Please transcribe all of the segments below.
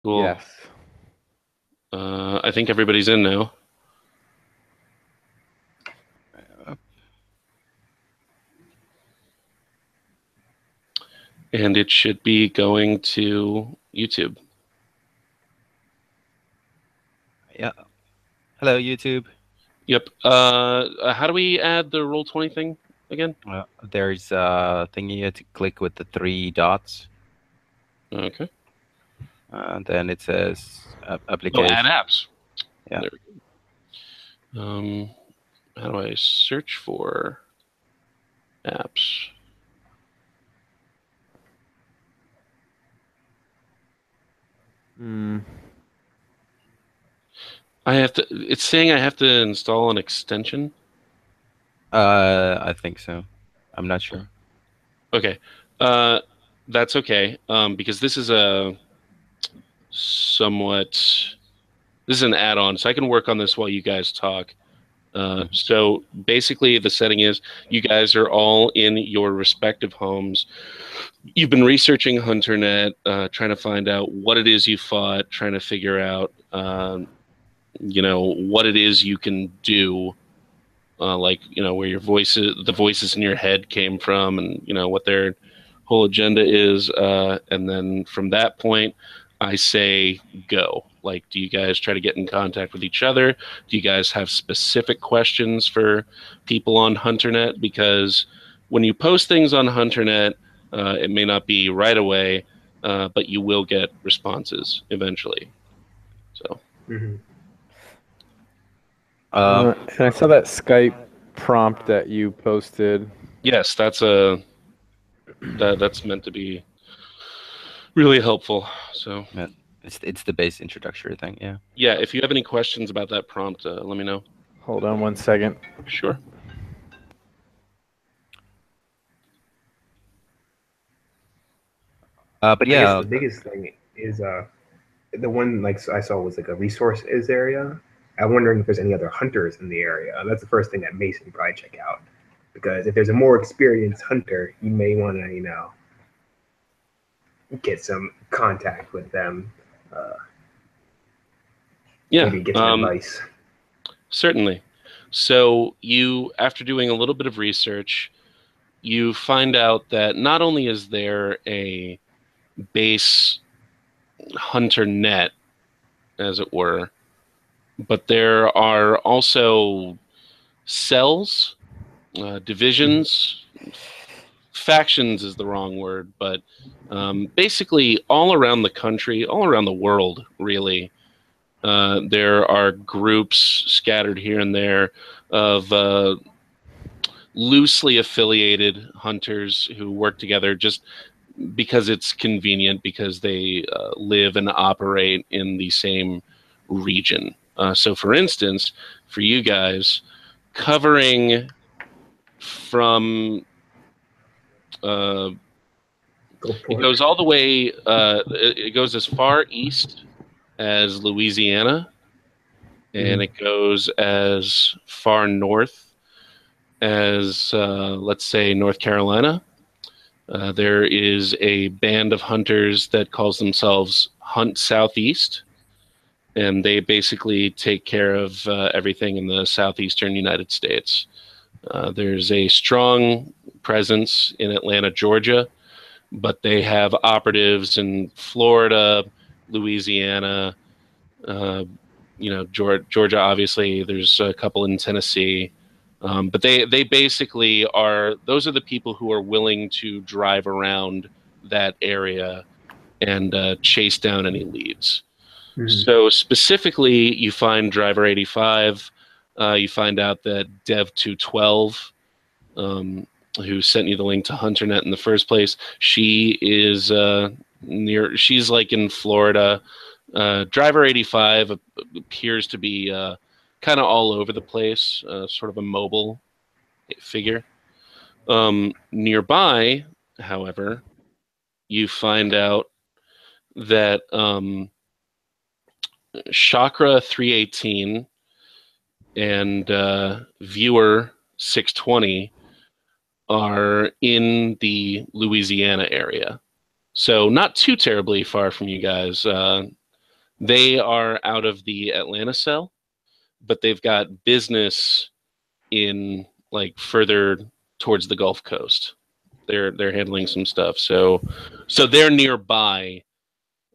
Cool. Yes. I think everybody's in now, Uh, and it should be going to YouTube. yeah. Hello, YouTube. Yep. How do we add the Roll20 thing again? There's a thing you have to click with the three dots. Okay. Then it says Oh, add application. apps. Yeah. There we go. How do I search for apps? Hmm. I have to. It's saying I have to install an extension. I think so. I'm not sure. Okay. Uh, that's okay. Because this is a somewhat. This is an add-on, so I can work on this while you guys talk. Mhm. So basically, the setting is you guys are all in your respective homes. You've been researching HunterNet, trying to find out what it is you fought, trying to figure out, what it is you can do, like where the voices in your head came from, and what their whole agenda is. And then from that point, I say go. Like, do you guys try to get in contact with each other? Do you guys have specific questions for people on HunterNet? Because when you post things on HunterNet, it may not be right away, but you will get responses eventually. So, Hmm. Um, And I saw that Skype prompt that you posted. yes, that's meant to be really helpful. So, yeah, it's the base introductory thing. Yeah. yeah, if you have any questions about that prompt, let me know. Hold on one second. Sure. But I guess yeah. the biggest thing is the one like I saw was like a resource is area. I'm wondering if there's any other hunters in the area. That's the first thing that Mason would probably check out because if there's a more experienced hunter, you may want to get some contact with them, uh, Yeah, maybe get some advice. certainly. So you, after doing a little bit of research, you find out that not only is there a base hunter net, as it were, but there are also cells, divisions, factions is the wrong word, but basically all around the country, all around the world, really. There are groups scattered here and there of loosely affiliated hunters who work together just because it's convenient, because they live and operate in the same region. So, for instance, for you guys, covering from uh, Go it for it. goes all the way, it goes as far east as Louisiana, and Mhm. it goes as far north as, let's say, North Carolina. There is a band of hunters that calls themselves Hunt Southeast, and they basically take care of everything in the southeastern United States. There's a strong presence in Atlanta, Georgia, but they have operatives in Florida, Louisiana, uh, Georgia. Obviously, there's a couple in Tennessee, but they basically are. Those are the people who are willing to drive around that area and chase down any leads. Mhm. So specifically, you find Driver 85. You find out that Dev 212, um, who sent you the link to HunterNet in the first place, she is near. She's like in Florida. Driver 85 appears to be kind of all over the place, sort of a mobile figure. Nearby, however, you find out that Chakra 318 and Viewer 620 are in the Louisiana area. So not too terribly far from you guys. They are out of the Atlanta cell, but they've got business in like further towards the Gulf Coast. They're handling some stuff, so they're nearby.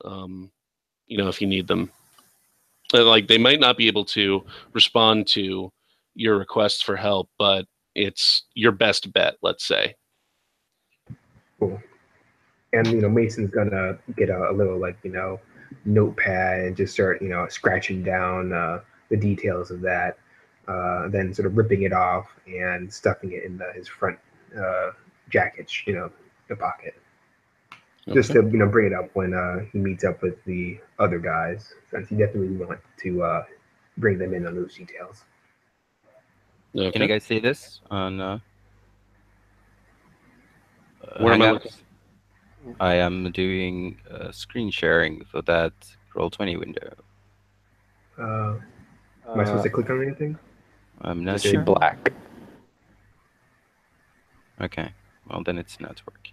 If you need them, like they might not be able to respond to your requests for help, but it's your best bet, let's say. Cool. And Mason's gonna get a little notepad and just start scratching down the details of that, then sort of ripping it off and stuffing it in his front jacket, the pocket, just to bring it up when he meets up with the other guys, since he definitely want to bring them in on those details. Okay. Can you guys see this on Where am I Hangouts? looking? I am doing screen sharing for that Roll20 window. Am I supposed to click on anything? I'm not Just see sure. black. Okay, well then it's not working.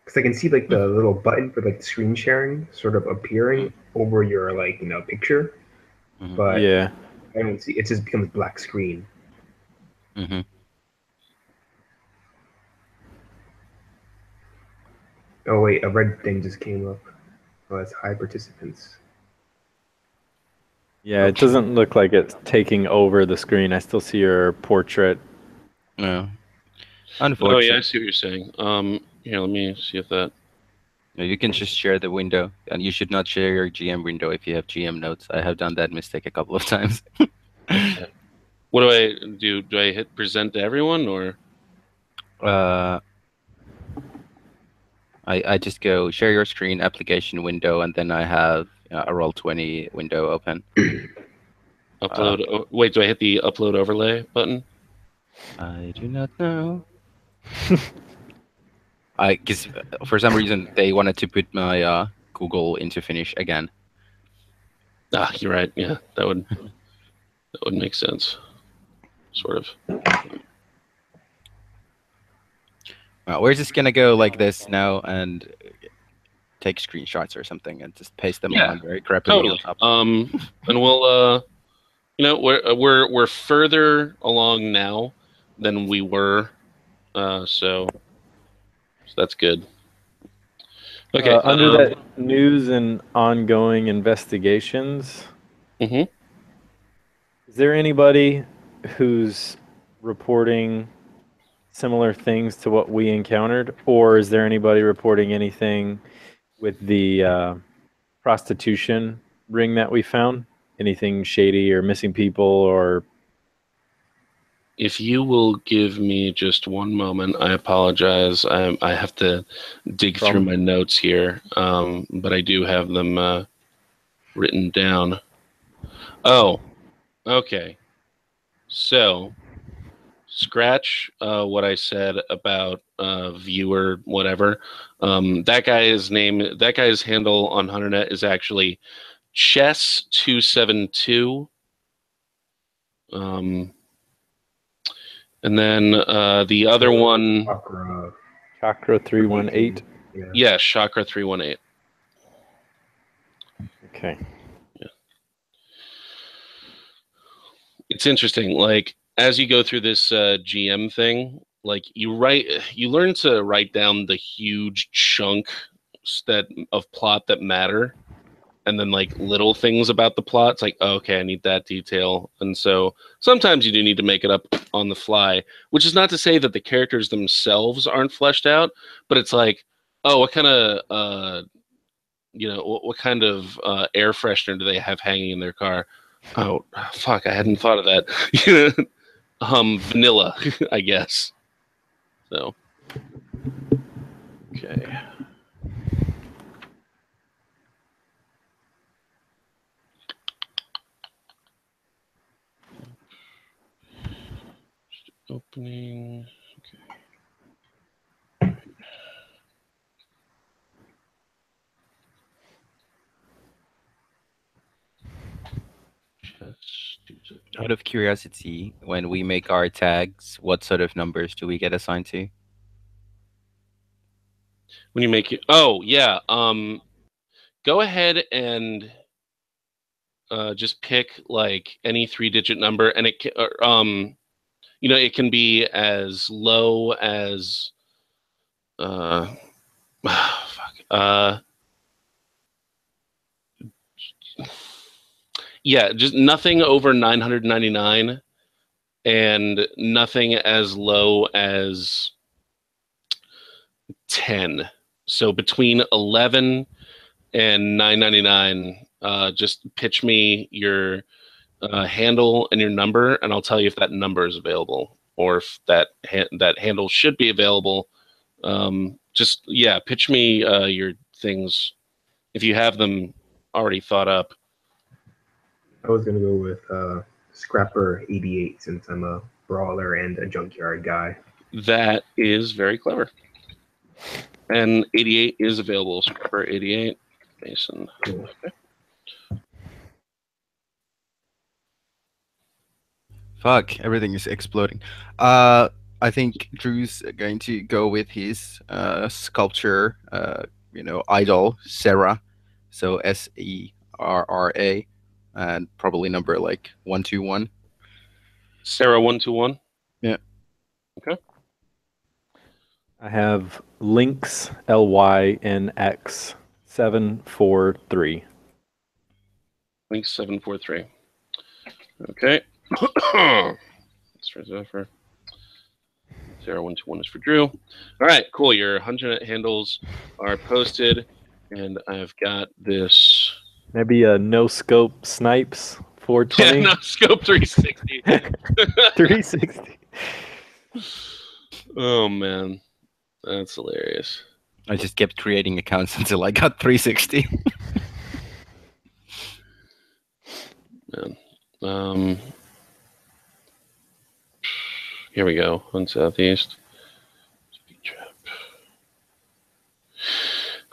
Because I can see like the little button for like screen sharing sort of appearing over your picture, but Yeah. I don't see. It just becomes black screen. Mm-hmm. Oh wait, a red thing just came up. Oh, that's high participants. Yeah, it doesn't look like it's taking over the screen. I still see your portrait. No. Oh Unfortunately. yeah, I see what you're saying. Here, let me see if that. No, you can just share the window, and you should not share your GM window if you have GM notes. I have done that mistake a couple of times. What do I do? Do I hit present to everyone, or? I just go share your screen, application window, and then I have a Roll20 window open. Upload. Wait, do I hit the upload overlay button? I do not know. Because for some reason they wanted to put my Google into Finish again. Ah, you're right. Yeah, that would make sense. Sort of. We're just gonna go like this now and take screenshots or something and just paste them on very crappily Totally. on top. And we'll we're further along now than we were, so that's good. Okay. Under that news and ongoing investigations, Mhm. is there anybody who's reporting similar things to what we encountered, or is there anybody reporting anything with the prostitution ring that we found? Anything shady or missing people or? If you will give me just one moment, I apologize. I have to dig through my notes here, but I do have them written down. Oh, okay. So, scratch what I said about viewer whatever. That guy's handle on HunterNet is actually Chess272. And then the other one, Chakra 318. yeah, Chakra 318. Okay. Yeah. It's interesting. Like as you go through this GM thing, like you learn to write down the huge chunks of plot that matter. And then like little things about the plot, it's like, oh, okay, I need that detail. And so sometimes you do need to make it up on the fly, which is not to say that the characters themselves aren't fleshed out, but it's like, oh, what kind of what kind of air freshener do they have hanging in their car? Oh, fuck, I hadn't thought of that. Vanilla, I guess. So okay. Opening. Okay. Out of curiosity, when we make our tags, what sort of numbers do we get assigned to? When you make it, oh yeah, go ahead and just pick like any 3-digit number, and it can, it can be as low as fuck. Yeah, just nothing over 999 and nothing as low as 10. So between 11 and 999, just pitch me your handle and your number, and I'll tell you if that number is available or if that handle should be available. Pitch me your things if you have them already thought up. I was gonna go with Scrapper 88 since I'm a brawler and a junkyard guy. That is very clever. And 88 is available. Scrapper 88, Mason. Cool. Okay. Fuck, everything is exploding. I think Drew's going to go with his sculpture, idol, Serra. So Serra, and probably number like 121. Serra 121. Yeah. Okay. I have Lynx, LYNX 743. Link 743. Okay. That's for Serra 121 is for Drew. All right, cool. Your 100 handles are posted, and I've got this. Maybe a no scope snipes 420. Yeah, no scope 360. 360. Oh man, that's hilarious. I just kept creating accounts until I got 360. Man. Here we go on Southeast. Speed trap.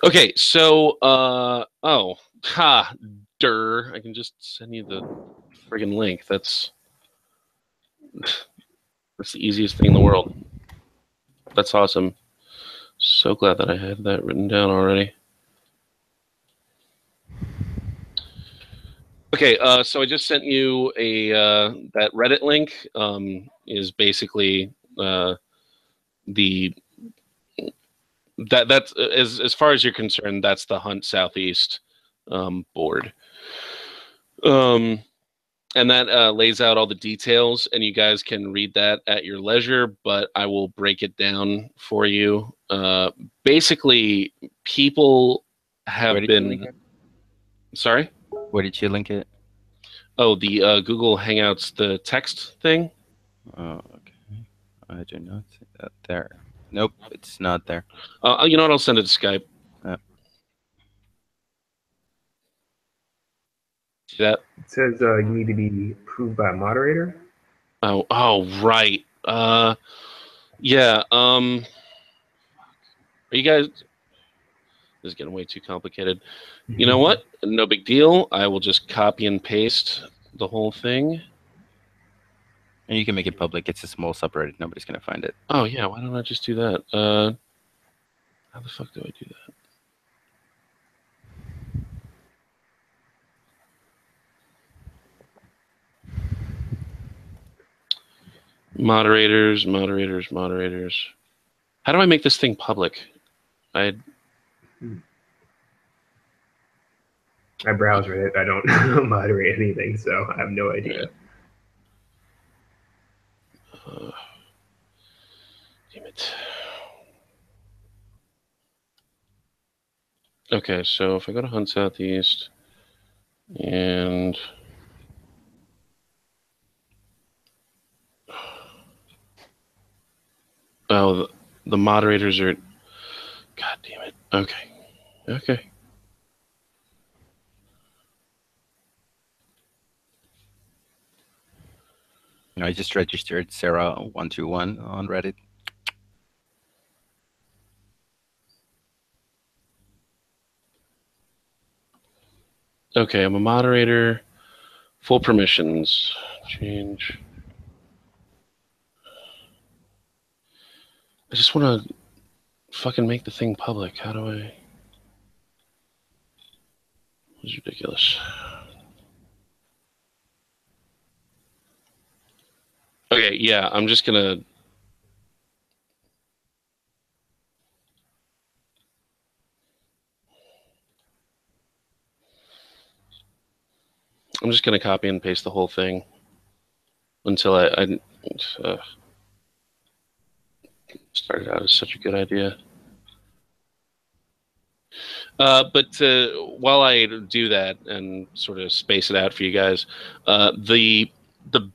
Okay, so I can just send you the friggin' link. That's the easiest thing in the world. That's awesome. So glad that I had that written down already. Okay, so I just sent you that Reddit link. Is basically that's as far as you're concerned, that's the Hunt Southeast board. And that lays out all the details, and you guys can read that at your leisure, but I will break it down for you. Basically, people have been... Sorry? Where did you link it? Oh, the Google Hangouts, the text thing? Oh, okay. I do not see that there. Nope, it's not there. You know what? I'll send it to Skype. See that? It says you need to be approved by a moderator. Oh, right. Yeah. Are you guys? This is getting way too complicated. You know what? No big deal. I will just copy and paste the whole thing. And you can make it public. It's a small subreddit. Nobody's gonna find it. Oh yeah. Why don't I just do that? How the fuck do I do that? Moderators. How do I make this thing public? I browse Reddit. I don't moderate anything, so I have no idea. Damn it. Okay, so if I go to Hunt Southeast and the moderators are... God damn it. Okay. I just registered Serra121 on Reddit. Okay, I'm a moderator. Full permissions. Change. I just want to fucking make the thing public. How do I... It's ridiculous. Okay, yeah, I'm just gonna. I'm just gonna copy and paste the whole thing until I started out as such a good idea. But while I do that and sort of space it out for you guys, the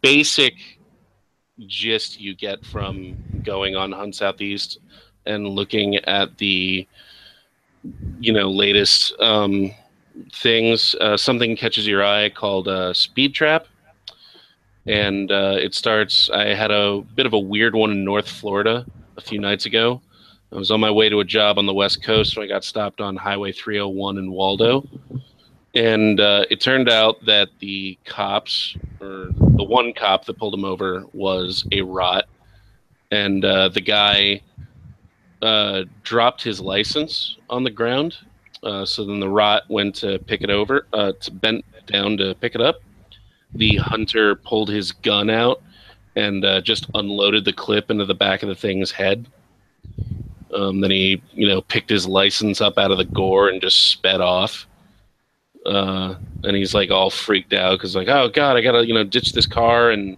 basic gist you get from going on Hunt Southeast and looking at the latest things, something catches your eye called Speed Trap, and it starts. I had a bit of a weird one in North Florida a few nights ago. I was on my way to a job on the West Coast when I got stopped on Highway 301 in Waldo. And it turned out that the cops, or the one cop that pulled him over, was a rot. And the guy dropped his license on the ground. So then the rot went to pick it over, to bent down to pick it up. The hunter pulled his gun out and just unloaded the clip into the back of the thing's head. Then he, picked his license up out of the gore and just sped off. And he's like all freaked out because like, oh god, I gotta ditch this car, and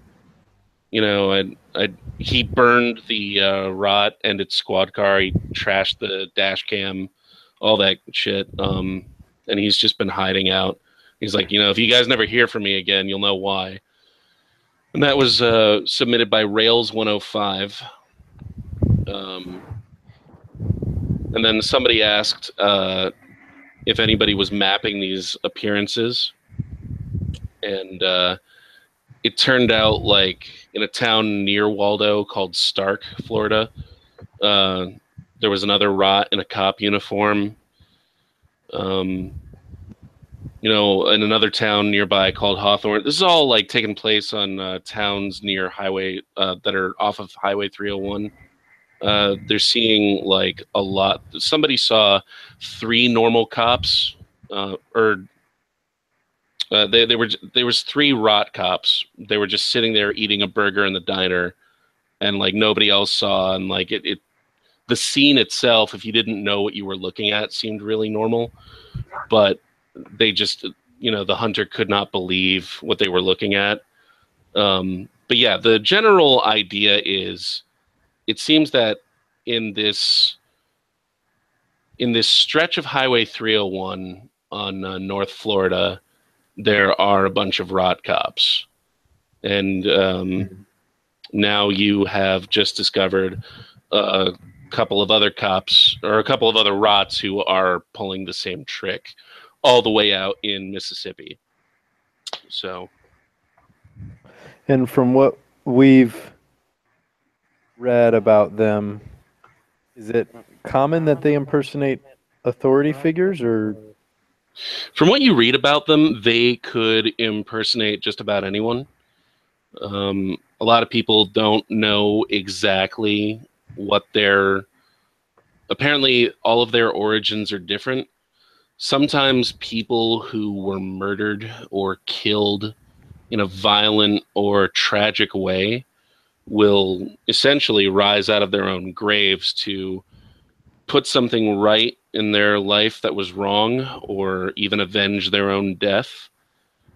he burned the rot and its squad car. He trashed the dash cam, all that shit. And he's just been hiding out. He's like, if you guys never hear from me again, you'll know why. And that was submitted by Rails 105. And then somebody asked if anybody was mapping these appearances. And it turned out like in a town near Waldo called Stark, Florida, there was another rot in a cop uniform. In another town nearby called Hawthorne. This is all like taking place on towns near highway that are off of Highway 301. They're seeing like a lot. Somebody saw 3 normal cops, there was 3 rot cops. They were just sitting there eating a burger in the diner, and like nobody else saw. And like the scene itself, if you didn't know what you were looking at, seemed really normal, but they just, the hunter could not believe what they were looking at. But yeah, the general idea is, it seems that in this stretch of Highway 301 on North Florida, there are a bunch of rot cops. And now you have just discovered a couple of other cops, or a couple of other rots, who are pulling the same trick all the way out in Mississippi. So. And from what we've read about them, is it common that they impersonate authority figures, or? From what you read about them, they could impersonate just about anyone. A lot of people don't know exactly what apparently all of their origins are different. Sometimes people who were murdered or killed in a violent or tragic way will essentially rise out of their own graves to put something right in their life that was wrong, or even avenge their own death.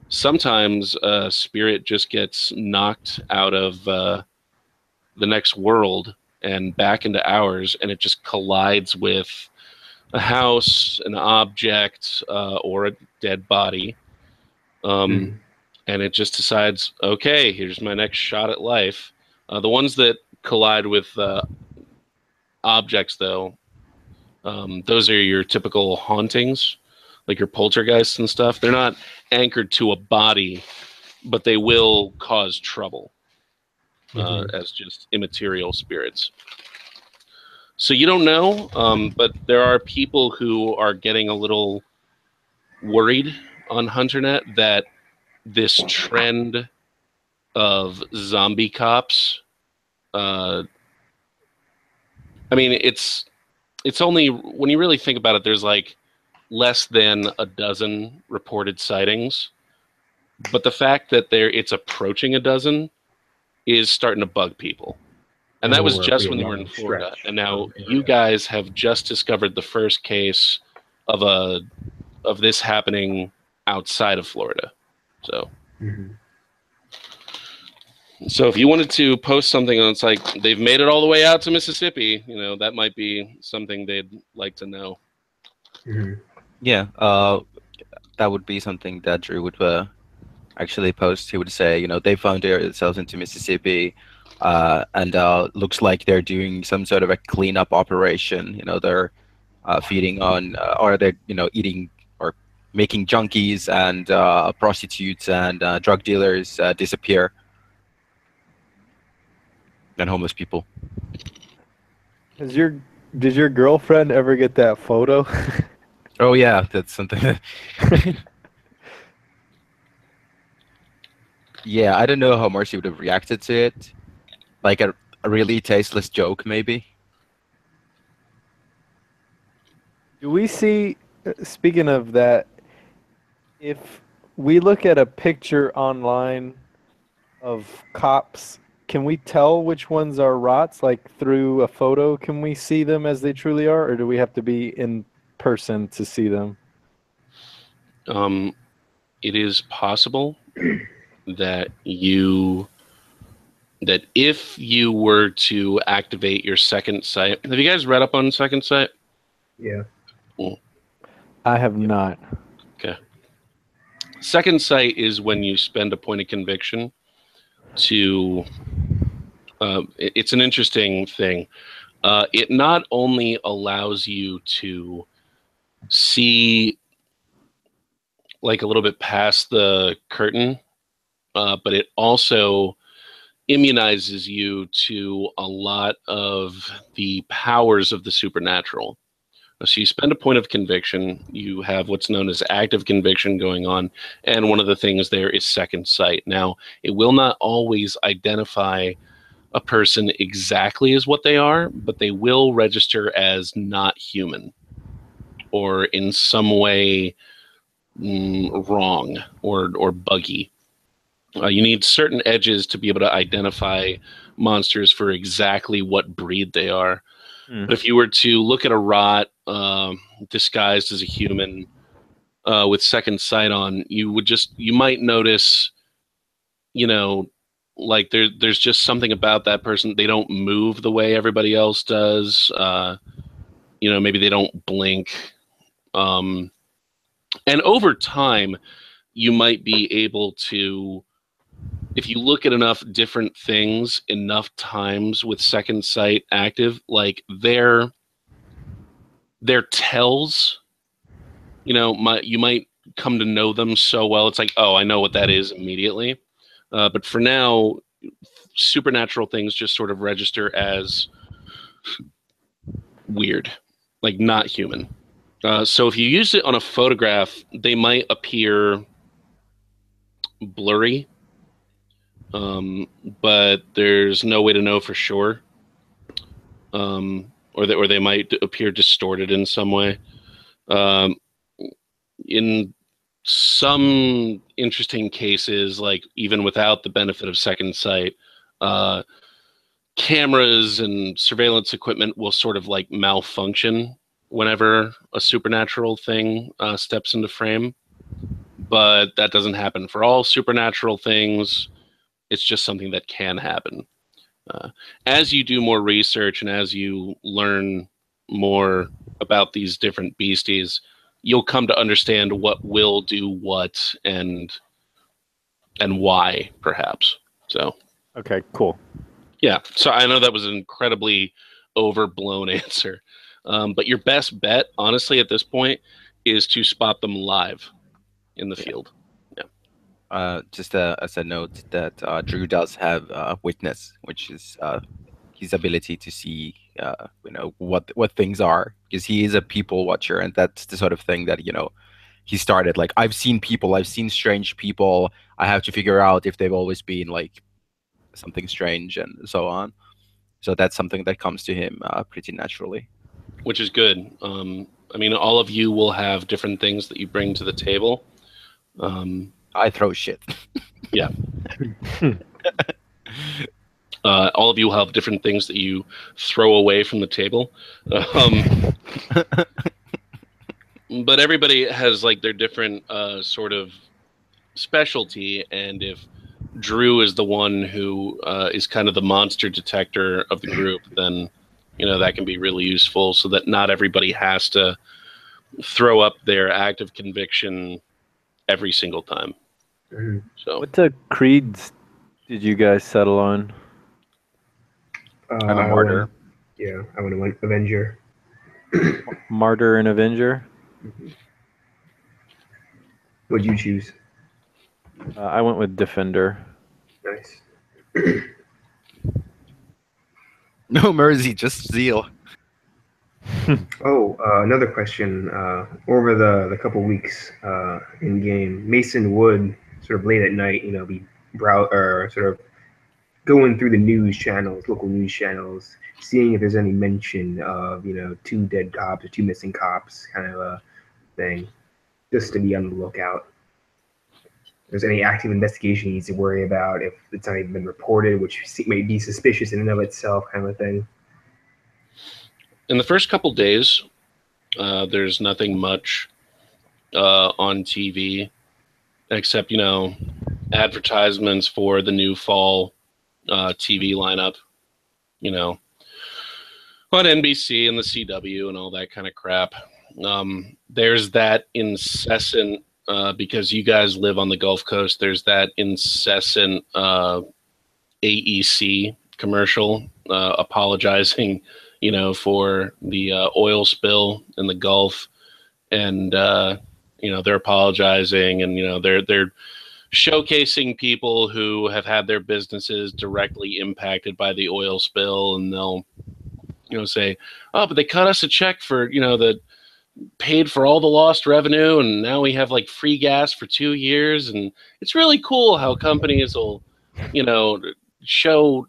Sometimes a spirit just gets knocked out of the next world and back into ours, and it just collides with a house, an object, or a dead body. And it just decides, okay, here's my next shot at life. The ones that collide with objects, though, those are your typical hauntings, like your poltergeists and stuff. They're not anchored to a body, but they will cause trouble as just immaterial spirits. So you don't know, but there are people who are getting a little worried on HunterNet that this trend of zombie cops, I mean, it's only, when you really think about it, there's like less than a dozen reported sightings, but the fact that it's approaching a dozen is starting to bug people. And that was just when they were in Florida. And now you guys have just discovered the first case of this happening outside of Florida. So, so if you wanted to post something and it's like they've made it all the way out to Mississippi, you know, that might be something they'd like to know. Yeah, that would be something that Drew would actually post. He would say, you know, they found themselves into Mississippi, and looks like they're doing some sort of a cleanup operation. You know, they're feeding on, or they're, you know, eating or making junkies and prostitutes and drug dealers disappear, and homeless people. Did your girlfriend ever get that photo? Oh yeah, that's something that yeah, I don't know how Marcy would have reacted to it. Like a really tasteless joke, maybe. Do we see, speaking of that, if we look at a picture online of cops, can we tell which ones are rots? Like through a photo, can we see them as they truly are, or do we have to be in person to see them? It is possible that if you were to activate your second sight, have you guys read up on second sight? Yeah. I have not. Okay. Second sight is when you spend a point of conviction to. It's an interesting thing. It not only allows you to see like a little bit past the curtain, but it also immunizes you to a lot of the powers of the supernatural. So you spend a point of conviction, you have what's known as active conviction going on, and one of the things there is second sight. Now, it will not always identify a person exactly as what they are, but they will register as not human or in some way wrong or buggy. You need certain edges to be able to identify monsters for exactly what breed they are. But if you were to look at a rot disguised as a human with second sight on, you might notice, you know, like there's just something about that person. They don't move the way everybody else does. You know, maybe they don't blink. And over time, you might be able to, if you look at enough different things enough times with second sight active, like their tells, you know, you might come to know them so well. It's like, oh, I know what that is immediately. But for now, supernatural things just sort of register as weird, like not human. So if you use it on a photograph, they might appear blurry. But there's no way to know for sure, or they might appear distorted in some way. In some interesting cases, like even without the benefit of second sight, cameras and surveillance equipment will sort of like malfunction whenever a supernatural thing steps into frame. But that doesn't happen for all supernatural things. It's just something that can happen. As you do more research and as you learn more about these different beasties, you'll come to understand what will do what and why, perhaps. So. Okay, cool. Yeah, so I know that was an incredibly overblown answer. But your best bet, honestly, at this point, is to spot them live in the field. Just as a note that Drew does have witness, which is his ability to see, you know, what things are, because he is a people watcher, and that's the sort of thing that, you know, he started. Like, I've seen strange people. I have to figure out if they've always been like something strange and so on. So that's something that comes to him pretty naturally. Which is good. I mean, all of you will have different things that you bring to the table. I throw shit. Yeah. All of you will have different things that you throw away from the table. But everybody has like their different sort of specialty, and if Drew is the one who is kind of the monster detector of the group, then that can be really useful, so that not everybody has to throw up their act of conviction every single time. Mhm. So What creeds did you guys settle on? I'm a martyr. I went Avenger. Martyr and Avenger? What'd you choose? I went with Defender. Nice. No mercy, just zeal. Oh, another question. Over the couple weeks in game, Mason would sort of late at night, be sort of going through the news channels, local news channels, seeing if there's any mention of 2 dead cops or 2 missing cops, kind of a thing, just to be on the lookout. If there's any active investigation he needs to worry about, if it's not even been reported, which may be suspicious in and of itself, kind of a thing. in the first couple days, there's nothing much on TV except advertisements for the new fall TV lineup, on NBC and the CW and all that kind of crap. There's that incessant, because you guys live on the Gulf Coast, there's that incessant AEC commercial apologizing, for the oil spill in the Gulf, and they're apologizing, and they're showcasing people who have had their businesses directly impacted by the oil spill, and they'll say, oh, but they cut us a check for that paid for all the lost revenue, and now we have like free gas for 2 years, and it's really cool how companies will show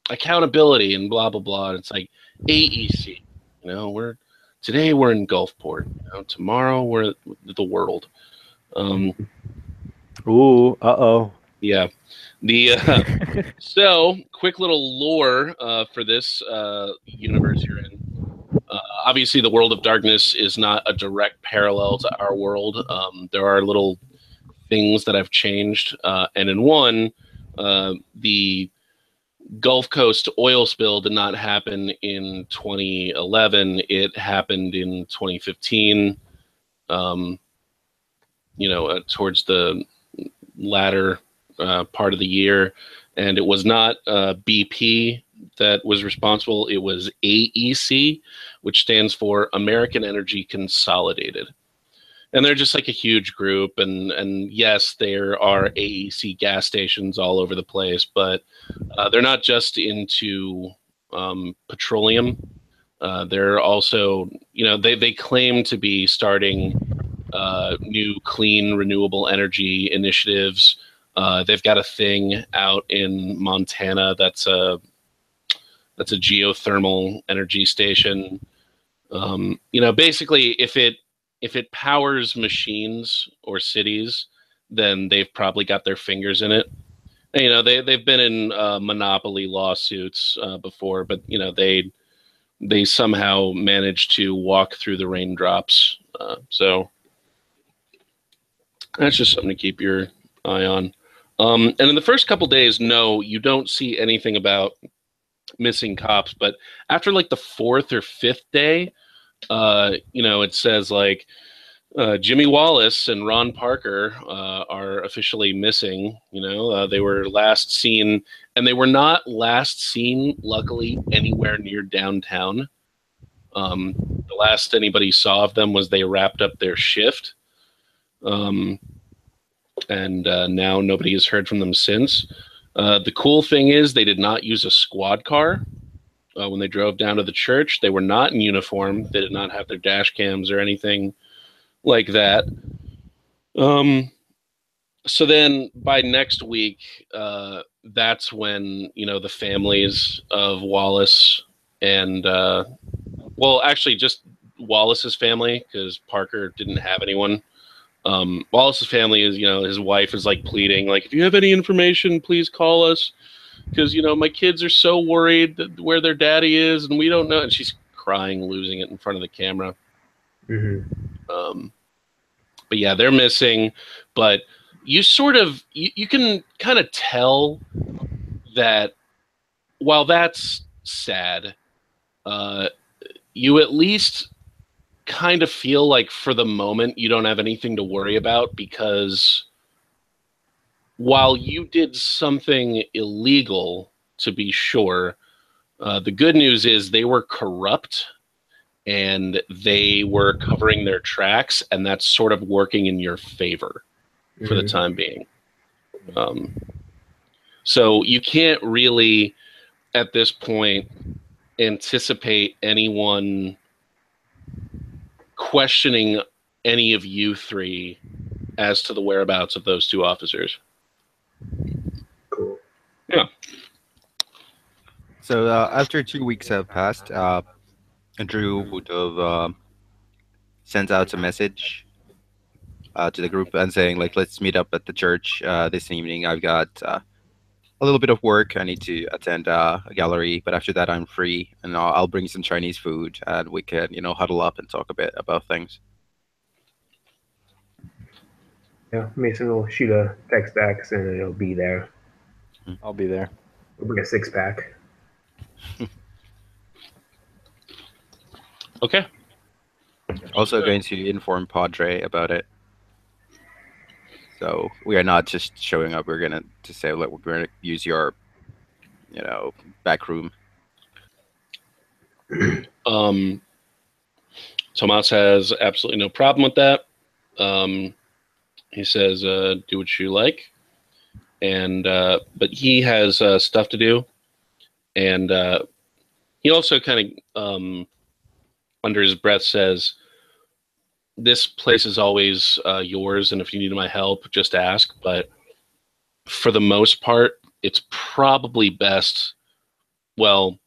accountability and blah blah blah. And it's like AEC, today we're in Gulfport, tomorrow we're at the world. Ooh, uh-oh. Yeah. So quick little lore for this universe you're in. Obviously, the world of darkness is not a direct parallel to our world. There are little things that have changed, and in one, the Gulf Coast oil spill did not happen in 2011. It happened in 2015. Towards the latter part of the year, and it was not BP that was responsible. It was AEC, which stands for American Energy Consolidated. And they're just like a huge group, and yes, there are AEC gas stations all over the place, but they're not just into petroleum. They're also, they claim to be starting new clean renewable energy initiatives. They've got a thing out in Montana that's a geothermal energy station. Basically, if it powers machines or cities, then they've probably got their fingers in it. And, they've been in monopoly lawsuits before, but they somehow managed to walk through the raindrops. So that's just something to keep your eye on. And in the first couple days, no, you don't see anything about missing cops. But after like the 4th or 5th day, it says like Jimmy Wallace and Ron Parker are officially missing. They were last seen, and they were not last seen, luckily, anywhere near downtown. The last anybody saw of them was they wrapped up their shift. And now nobody has heard from them since. The cool thing is they did not use a squad car when they drove down to the church. They were not in uniform. They did not have their dash cams or anything like that. So then by next week, that's when, the families of Wallace and, actually just Wallace's family, because Parker didn't have anyone. Wallace's family is, his wife is like pleading, like, if you have any information, please call us. because my kids are so worried that where their daddy is, and we don't know. And she's crying, losing it in front of the camera. But yeah, they're missing. But you sort of you can kind of tell that while that's sad, you at least kind of feel like for the moment you don't have anything to worry about, because while you did something illegal, to be sure, the good news is they were corrupt and they were covering their tracks, and that's sort of working in your favor for the time being. So you can't really, at this point, anticipate anyone questioning any of you three as to the whereabouts of those two officers. Cool. Yeah. So after 2 weeks have passed, Drew would have sent out a message to the group and saying, like, let's meet up at the church this evening. I've got a little bit of work. I need to attend a gallery, but after that I'm free, and I'll bring some Chinese food, and we can, huddle up and talk a bit about things. Yeah, Mason will shoot a text back and it'll be there. I'll be there. We'll bring a 6-pack. Okay. Also going to inform Padre about it. So we are not just showing up. We're gonna just say, look, we're gonna use your, back room. Tomas has absolutely no problem with that. He says, do what you like. And but he has stuff to do. And he also kind of, under his breath, says, this place is always yours, and if you need my help, just ask. But for the most part, it's probably best, well,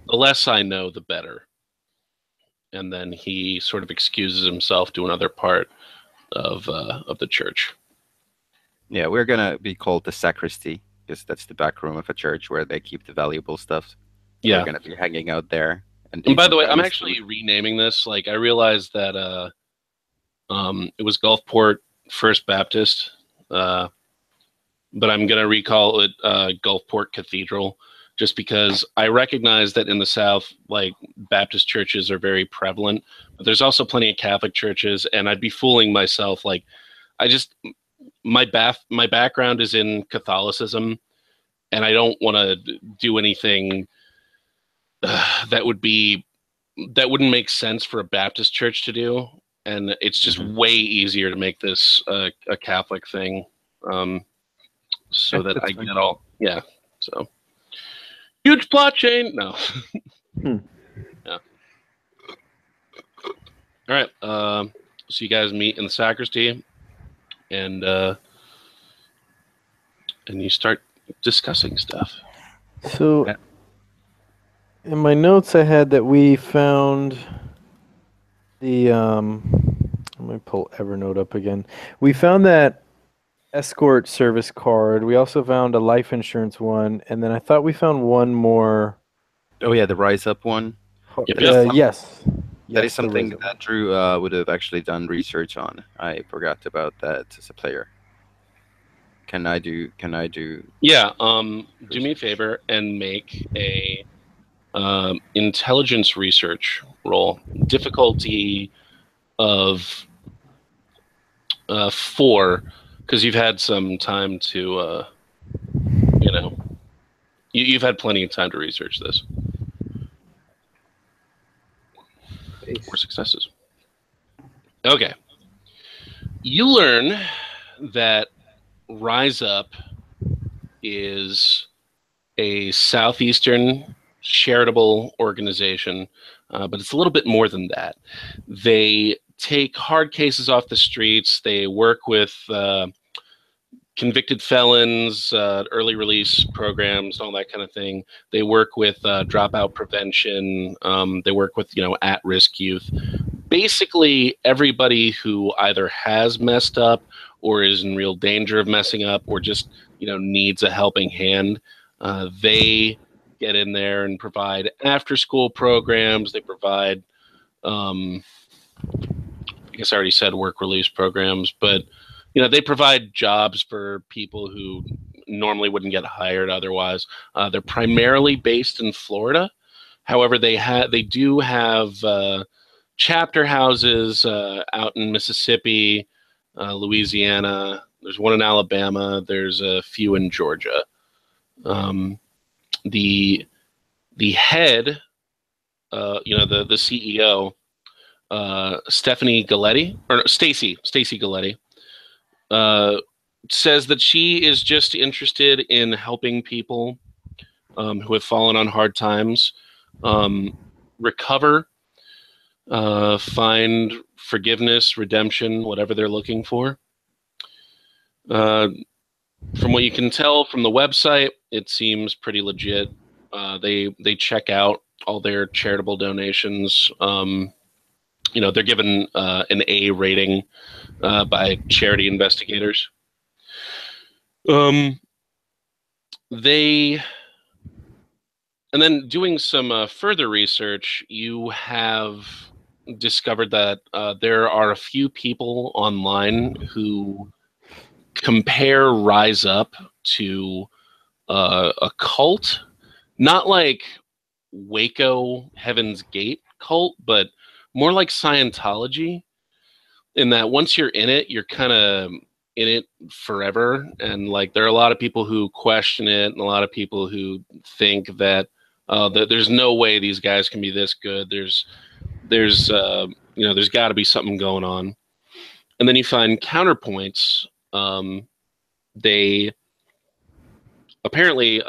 the less I know, the better. And then he sort of excuses himself to another part of the church. Yeah, we're gonna be called the sacristy, because that's the back room of a church where they keep the valuable stuff. Yeah. We're gonna be hanging out there. And by the way, I'm actually renaming this. Like, I realized that it was Gulfport First Baptist, but I'm gonna recall it Gulfport Cathedral, just because I recognize that in the South, like, Baptist churches are very prevalent, but there's also plenty of Catholic churches, and I'd be fooling myself. Like, my background is in Catholicism, and I don't want to do anything that wouldn't make sense for a Baptist church to do, and it's just way easier to make this a Catholic thing, so that I get all so huge plot chain. No. Yeah. All right. So you guys meet in the sacristy, and you start discussing stuff. So. Yeah. In my notes, I had that we found the, let me pull Evernote up again. We found that escort service card. We also found a life insurance one. And then I thought we found one more. Oh, yeah, the Rise Up one. Yes. That is something that Drew would have actually done research on. I forgot about that as a player. Can I do? Yeah. Do me a favor and make a intelligence research roll. Difficulty of 4, because you've had some time to, you've had plenty of time to research this. 4 successes. Okay. You learn that Rise Up is a southeastern charitable organization, but it's a little bit more than that. They take hard cases off the streets. They work with convicted felons, early release programs, all that kind of thing. They work with dropout prevention. They work with, at-risk youth. Basically, everybody who either has messed up or is in real danger of messing up or just, needs a helping hand. They get in there and provide after-school programs. They provide, I guess I already said work release programs, but they provide jobs for people who normally wouldn't get hired otherwise. They're primarily based in Florida. However, they do have chapter houses out in Mississippi, Louisiana. There's one in Alabama. There's a few in Georgia. The head, the CEO, Stephanie Galletti, or Stacy Galletti, says that she is just interested in helping people who have fallen on hard times recover, find forgiveness, redemption, whatever they're looking for. From what you can tell from the website, it seems pretty legit. They check out all their charitable donations. They're given an A rating by charity investigators. And then doing some further research, you have discovered that there are a few people online who compare Rise Up to a cult, not like Waco Heaven's Gate cult, but more like Scientology, in that once you're in it, you're kind of in it forever. And like there are a lot of people who question it, and a lot of people who think that there's no way these guys can be this good. There's got to be something going on. And then you find counterpoints. They apparently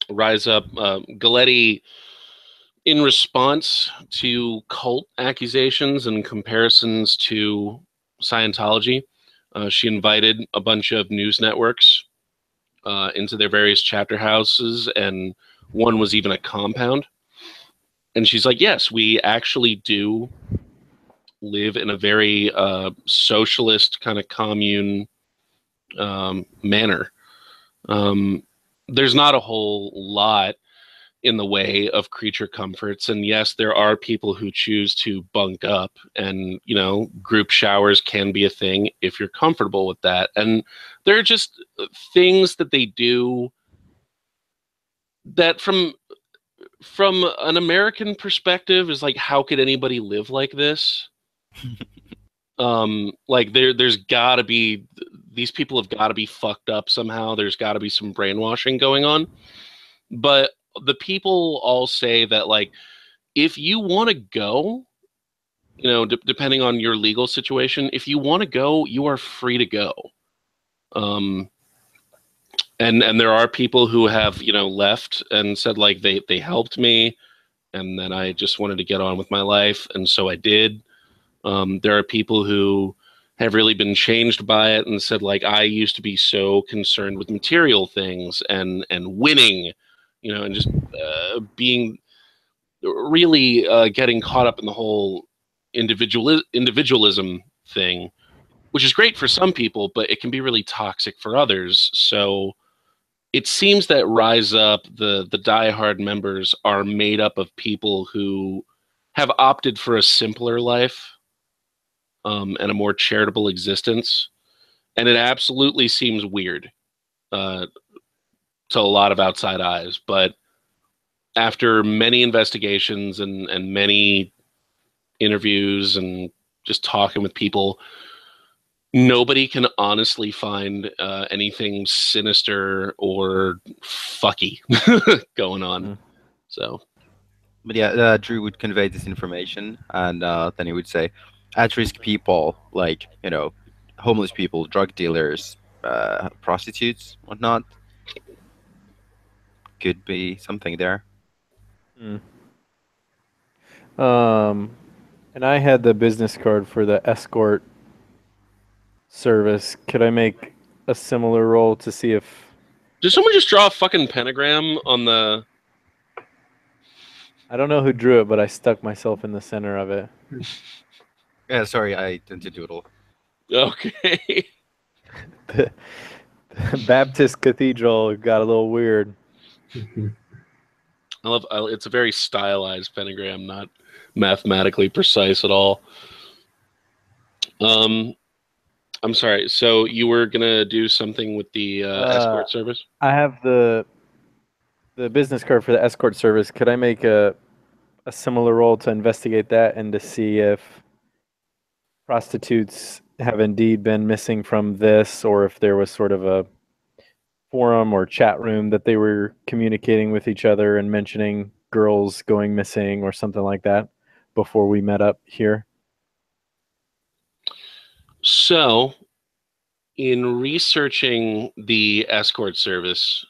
Rise Up, Galletti, in response to cult accusations and comparisons to Scientology, she invited a bunch of news networks into their various chapter houses, and one was even a compound. And she's like, yes, we actually do live in a very socialist kind of commune manner. There's not a whole lot in the way of creature comforts, and yes, there are people who choose to bunk up, and group showers can be a thing if you're comfortable with that. And there are just things that they do that from an American perspective is like, how could anybody live like this? Like there's gotta be, these people have got to be fucked up somehow. There's got to be some brainwashing going on. But the people all say that, like, if you want to go, depending on your legal situation, if you want to go, you are free to go. And there are people who have, left and said, like, they helped me, and then I just wanted to get on with my life, and so I did. There are people who have really been changed by it and said, like, I used to be so concerned with material things and winning, and just being really getting caught up in the whole individualism thing, which is great for some people, but it can be really toxic for others. So it seems that Rise Up, the diehard members, are made up of people who have opted for a simpler life and a more charitable existence. And it absolutely seems weird to a lot of outside eyes. But after many investigations and many interviews and just talking with people, nobody can honestly find anything sinister or fucky going on. Mm. So, But yeah, Drew would convey this information, and then he would say, at-risk people, like, homeless people, drug dealers, prostitutes, whatnot, could be something there. And I had the business card for the escort service. Could I make a similar roll to see if... Did someone just draw a fucking pentagram on the... I don't know who drew it, but I stuck myself in the center of it. Yeah, sorry, I tend to doodle. Okay. Baptist Cathedral got a little weird. It's a very stylized pentagram, not mathematically precise at all. I'm sorry. So you were gonna do something with the escort service? I have the business card for the escort service. Could I make a similar role to investigate that and to see if prostitutes have indeed been missing from this, or if there was sort of a forum or chat room that they were communicating with each other and mentioning girls going missing or something like that before we met up here? So, in researching the escort service,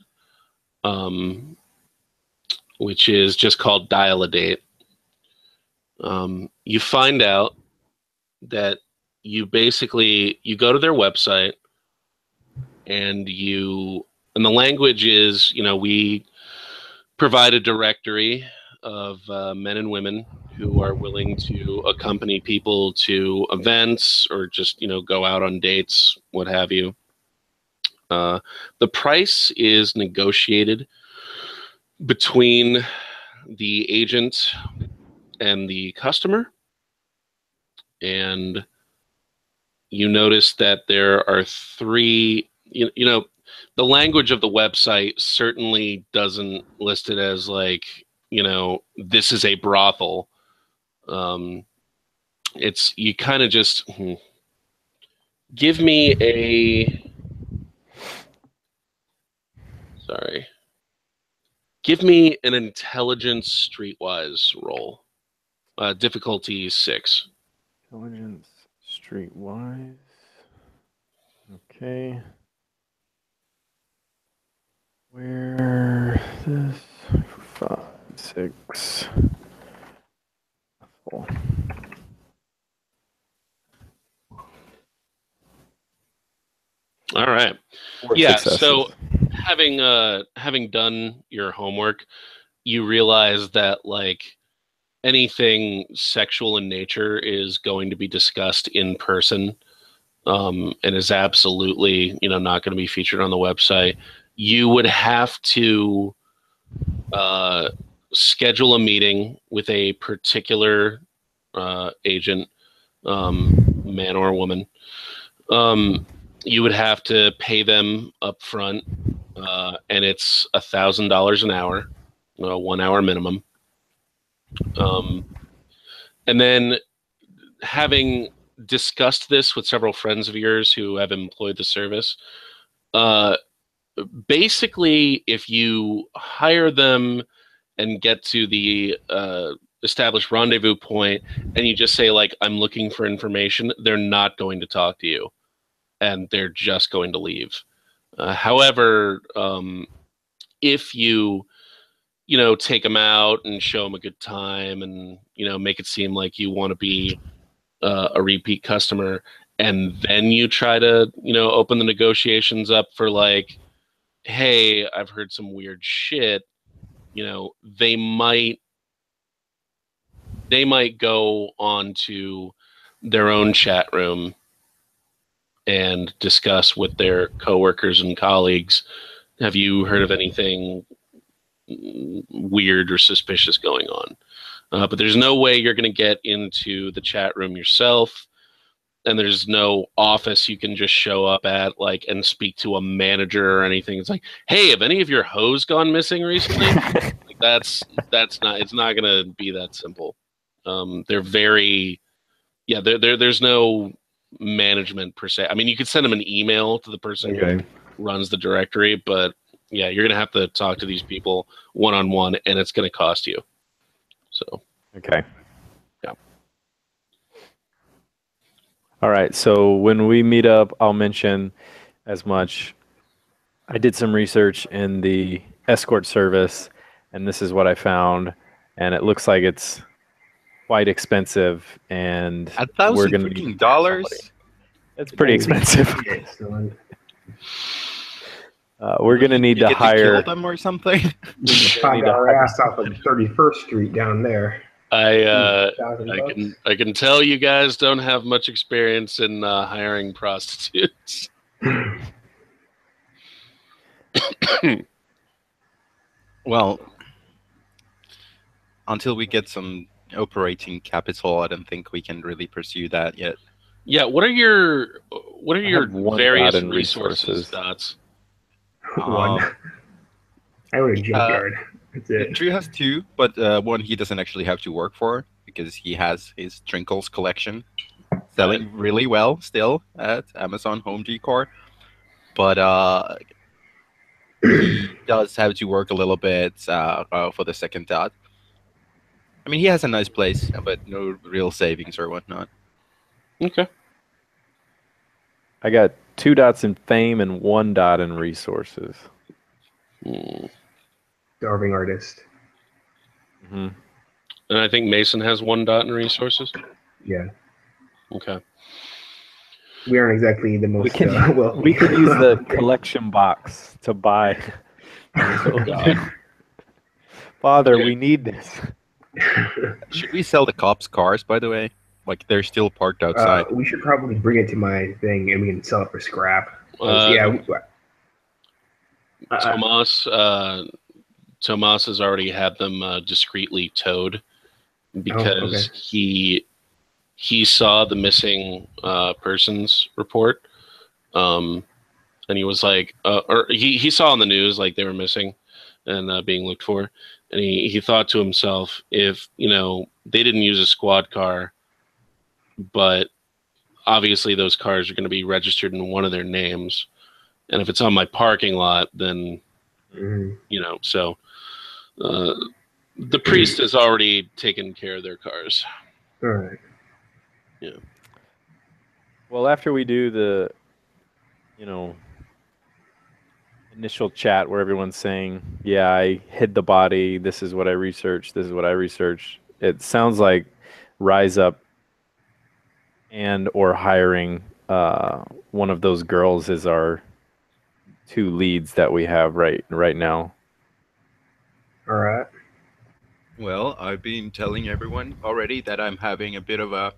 which is just called Dial a Date, you find out that you go to their website and the language is, we provide a directory of men and women who are willing to accompany people to events or just, go out on dates, what have you. The price is negotiated between the agent and the customer. And you notice that there are three, the language of the website certainly doesn't list it as like, this is a brothel. It's, you kind of just give me an intelligence streetwise roll. Difficulty 6. Intelligence streetwise. Okay. Where this 5, 6. Four. All right. 4 Yeah. successes. So having done your homework, you realize that like anything sexual in nature is going to be discussed in person, and is absolutely, not going to be featured on the website. You would have to schedule a meeting with a particular agent, man or woman. You would have to pay them up front, and it's $1,000 an hour, 1 hour minimum. And then, having discussed this with several friends of yours who have employed the service, basically, if you hire them and get to the established rendezvous point and you just say, like, I'm looking for information, they're not going to talk to you and they're just going to leave. However, if you, take them out and show them a good time and, make it seem like you want to be a repeat customer, and then you try to, open the negotiations up for like, hey, I've heard some weird shit, they might go on to their own chat room and discuss with their coworkers and colleagues, have you heard of anything weird or suspicious going on? But there's no way you're going to get into the chat room yourself, and there's no office you can just show up at, like, and speak to a manager or anything. It's like, hey, have any of your hoes gone missing recently? Like, that's not. It's not going to be that simple. They're very, there's no management per se. I mean, you could send them an email to the person who runs the directory, but yeah, you're going to have to talk to these people one-on-one, and it's going to cost you. So, okay. Yeah. All right. So when we meet up, I'll mention as much. I did some research in the escort service, and this is what I found. And it looks like it's quite expensive. And we're going to need $1,000. It's pretty expensive. Excellent. We're going to need to hire them or something. $5 ass off of 31st Street down there. I can tell you guys don't have much experience in hiring prostitutes. Well, until we get some operating capital, I don't think we can really pursue that yet. Yeah, what are your have one various dot in resources, resources. Dots? One. Um, I own a junkyard. That's it. Drew has two, but one he doesn't actually have to work for because he has his Trinkles collection selling really well still at Amazon Home Decor. But he does have to work a little bit for the second dot. I mean, he has a nice place, but no real savings or whatnot. Okay. I got 2 dots in fame and 1 dot in resources. Hmm. Starving artist. Hmm. And I think Mason has 1 dot in resources. Yeah. Okay. We aren't exactly the most We can well. we could use the collection box to buy. Father, Okay. we need this. Should we sell the cops' cars, by the way? Like, they're still parked outside. We should probably bring it to my thing and we can sell it for scrap. 'Cause, Tomas has already had them discreetly towed because he saw the missing persons report, and he was like, or he saw on the news like they were missing and being looked for, and he thought to himself, if they didn't use a squad car, but obviously those cars are going to be registered in one of their names, and if it's on my parking lot, then so the priest has already taken care of their cars. all right. Yeah. Well, after we do the, initial chat where everyone's saying, yeah, I hid the body, this is what I researched, this is what I researched, it sounds like Rise Up and or hiring one of those girls is our 2 leads that we have right now. All right. Well, I've been telling everyone already that I'm having a bit of a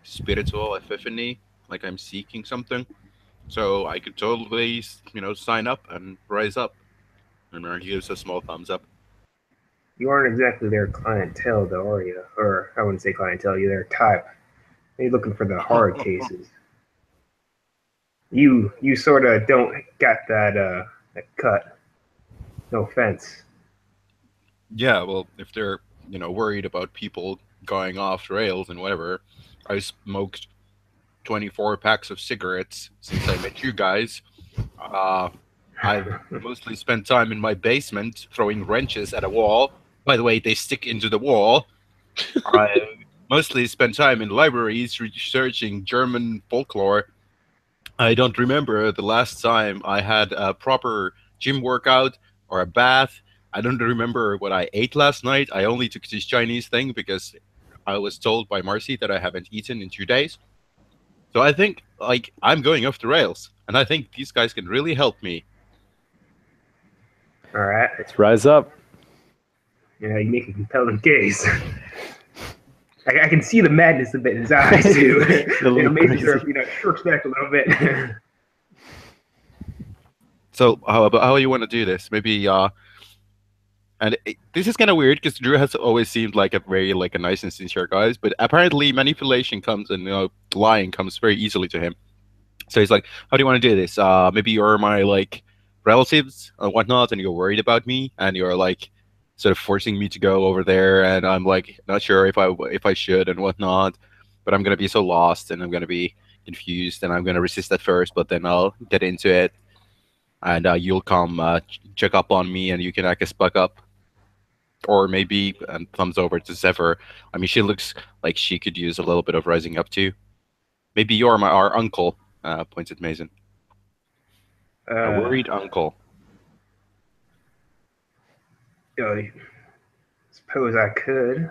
spiritual epiphany, like I'm seeking something. So I could totally, sign up and rise up. And he gives a small thumbs up. You aren't exactly their clientele, though, are you? Or I wouldn't say clientele. You're their type. You're looking for the hard cases. You sort of don't got that cut. No offense. Yeah, well, if they're, worried about people going off rails and whatever, I smoked 24 packs of cigarettes since I met you guys. I've mostly spent time in my basement throwing wrenches at a wall. By the way, they stick into the wall. I mostly spent time in libraries researching German folklore. I don't remember the last time I had a proper gym workout or a bath. I don't remember what I ate last night. I only took this Chinese thing because I was told by Marcy that I haven't eaten in 2 days. So I think, I'm going off the rails, and I think these guys can really help me. All right. Let's rise up. Yeah, you make a compelling case. I can see the madness a bit in his eyes too. Maybe sort of shirks back a little bit. So how you want to do this? Maybe this is kind of weird because Drew has always seemed like a very a nice and sincere guy, but apparently manipulation comes and lying comes very easily to him. So he's like, "How do you want to do this? Maybe you're my relatives and whatnot, and you're worried about me, and you're sort of forcing me to go over there, and I'm not sure if I should and whatnot, but I'm gonna be so lost and I'm gonna be confused and I'm gonna resist at first, but then I'll get into it, and you'll come check up on me, and you can I guess buck up." Or maybe, and thumbs over to Zephyr. I mean, she looks like she could use a little bit of rising up too. Maybe you're our uncle, points at Mason. A worried uncle. I suppose I could.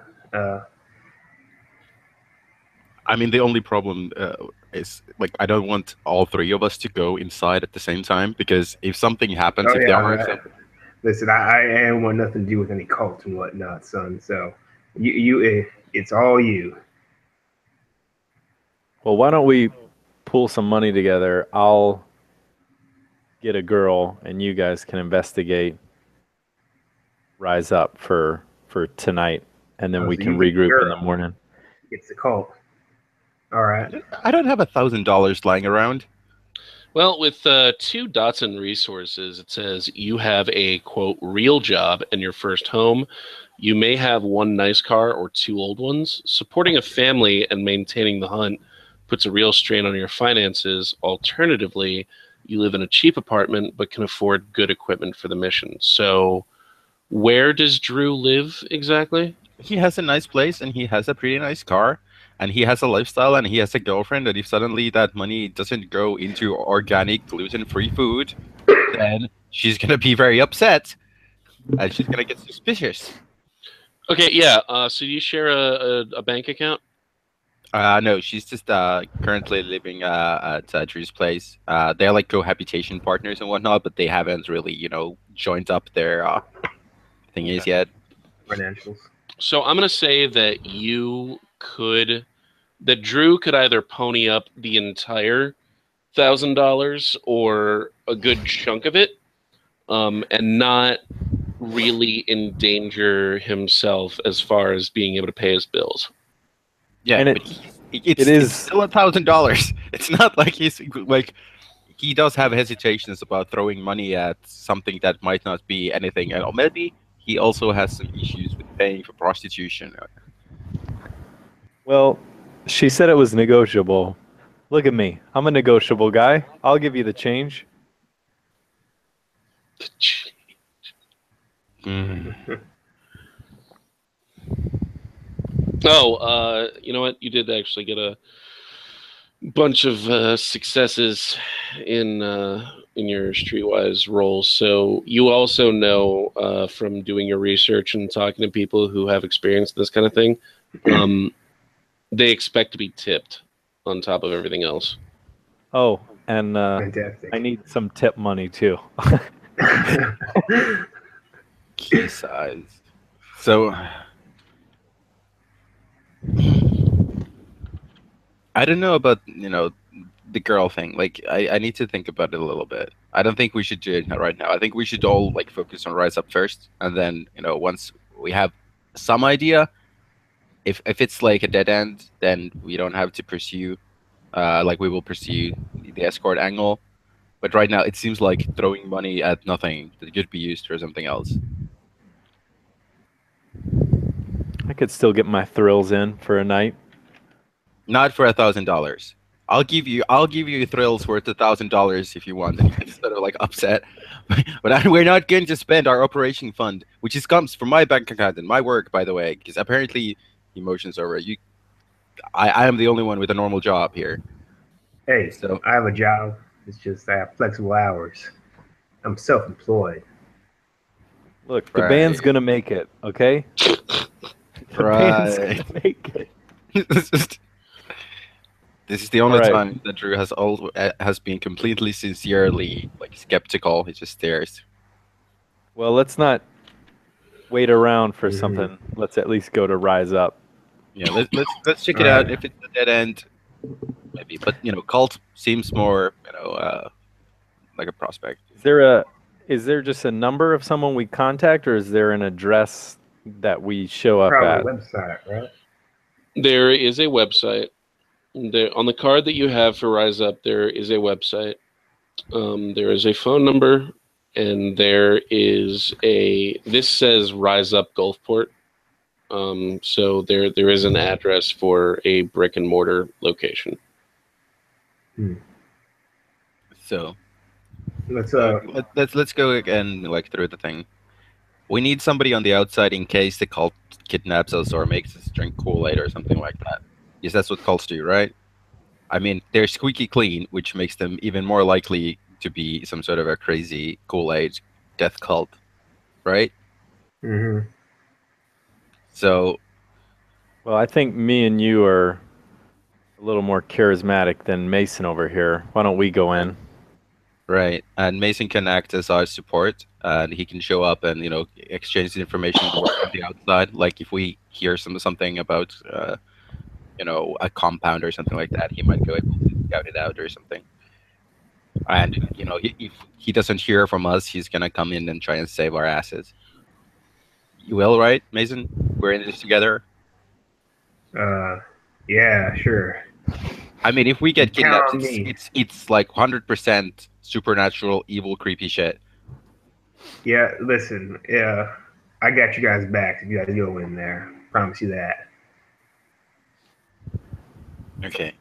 I mean, the only problem is I don't want all 3 of us to go inside at the same time, because if something happens, if there are listen, I ain't want nothing to do with any cult and whatnot, son. So it's all you. Well, why don't we pull some money together? I'll get a girl, and you guys can investigate Rise Up for tonight, and then Oh, we so can you get the regroup in the girl. morning. It's the cult. All right. I don't have $1,000 lying around. Well, with 2 Dotson resources, it says you have a, quote, real job in your first home. You may have 1 nice car or 2 old ones. Supporting a family and maintaining the hunt puts a real strain on your finances. Alternatively, you live in a cheap apartment but can afford good equipment for the mission. So, where does Drew live exactly? He has a nice place and he has a pretty nice car and he has a lifestyle and he has a girlfriend. And if suddenly that money doesn't go into organic, gluten-free food, then she's gonna be very upset and she's gonna get suspicious. Okay, yeah. So, do you share a bank account? No, she's just currently living at Drew's place. They're like cohabitation partners and whatnot, but they haven't really, joined up their thingies yet. Financials. So I'm going to say that that Drew could either pony up the entire $1,000 or a good chunk of it, and not really endanger himself as far as being able to pay his bills. Yeah, And but it's still $1,000. It's not like he's like he does have hesitations about throwing money at something that might not be anything, and maybe he also has some issues with paying for prostitution. Well, she said it was negotiable. Look at me. I'm a negotiable guy. I'll give you the change. Oh, you know what? You did actually get a bunch of successes in your Streetwise roles. So you also know from doing your research and talking to people who have experience in this kind of thing, they expect to be tipped on top of everything else. Oh, and Fantastic. I need some tip money too. Key size. So I don't know about the girl thing. Like I need to think about it a little bit. I don't think we should do it right now. I think we should all like focus on Rise Up first, and then once we have some idea, if it's like a dead end, then we don't have to pursue. Like we will pursue the escort angle. But right now, it seems like throwing money at nothing that could be used for something else. I could still get my thrills in for a night. Not for $1,000. I'll give you thrills worth $1,000 if you want. Instead of like upset, but we're not going to spend our operation fund, which comes from my bank account and my work, by the way, because apparently emotions over you. I am the only one with a normal job here. Hey, So I have a job. It's just I have flexible hours. I'm self-employed. Look, the Right. band's gonna make it, okay? The band's Right. gonna make it. This is the only Alright. time that Drew has been completely sincerely like skeptical. He just stares. Well, let's not wait around for Mhm. something. Let's at least go to Rise Up. Yeah, let's check it out. If it's a dead end, maybe. But cult seems more like a prospect. Is there just a number of someone we contact, or is there an address that we show up Probably at? a website, right? There is a website. On the card that you have for Rise Up, there is a website. There is a phone number, and there is this says Rise Up Gulfport. So there is an address for a brick and mortar location. So Let's let's go again like through the thing. We need somebody on the outside in case the cult kidnaps us or makes us drink Kool-Aid or something like that. Yes, that's what cults do, right? I mean, they're squeaky clean, which makes them even more likely to be some sort of a crazy Kool-Aid death cult, right? Mm-hmm. So Well, I think me and you are a little more charismatic than Mason over here. Why don't we go in? right, and Mason can act as our support, and he can show up and exchange the information on the outside. Like if we hear something about a compound or something like that, he might go able to scout it out or something. And if he doesn't hear from us, he's gonna come in and try and save our asses. You will, right, Mason? We're in this together. Yeah, sure. I mean, if we get Count kidnapped, on it's me. it's like 100% supernatural, evil, creepy shit. Yeah, listen, yeah, I got you guys back if you guys go in there. Promise you that. Okay,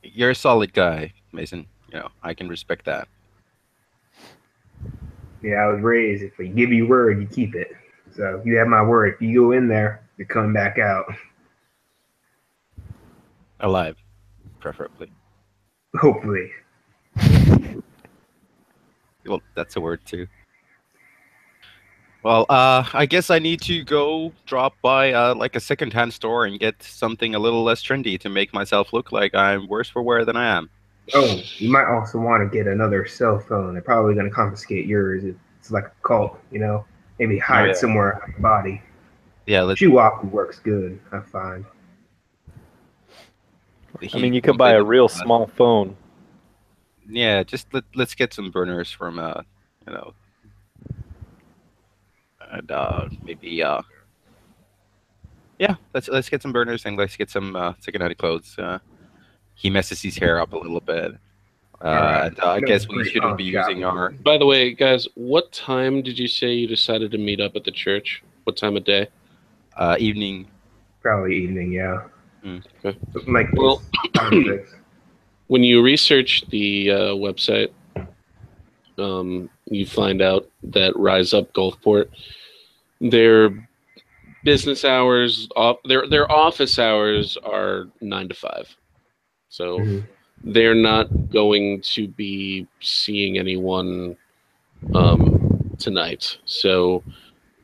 you're a solid guy, Mason. I can respect that. Yeah, I was raised. If we give you word, you keep it. So you have my word. If you go in there, you're coming back out. Alive, preferably. Hopefully. Well, that's a word too. Well, I guess I need to go drop by like a secondhand store and get something a little less trendy to make myself look like I'm worse for wear than I am. Oh, you might also want to get another cell phone. They're probably going to confiscate yours. It's like a cult, you know? Maybe Oh hide it yeah, somewhere on your body. yeah. Chihuahua works good, I find. I mean, you could Mostly buy a lives real with us. small phone. Yeah, just let's get some burners from you know, and maybe yeah, let's get some burners and let's get some secondhand clothes. He messes his hair up a little bit, All right. and I You know, guess it's we great shouldn't be pawn using shop. our. By the way, guys, what time did you say you decided to meet up at the church? What time of day? Evening. Probably evening, yeah. Mm. Okay. Like Well, 5 or 6. when you research the website, you find out that Rise Up Gulfport, their business hours, their office hours are 9 to 5. So Mhm. they're not going to be seeing anyone tonight. So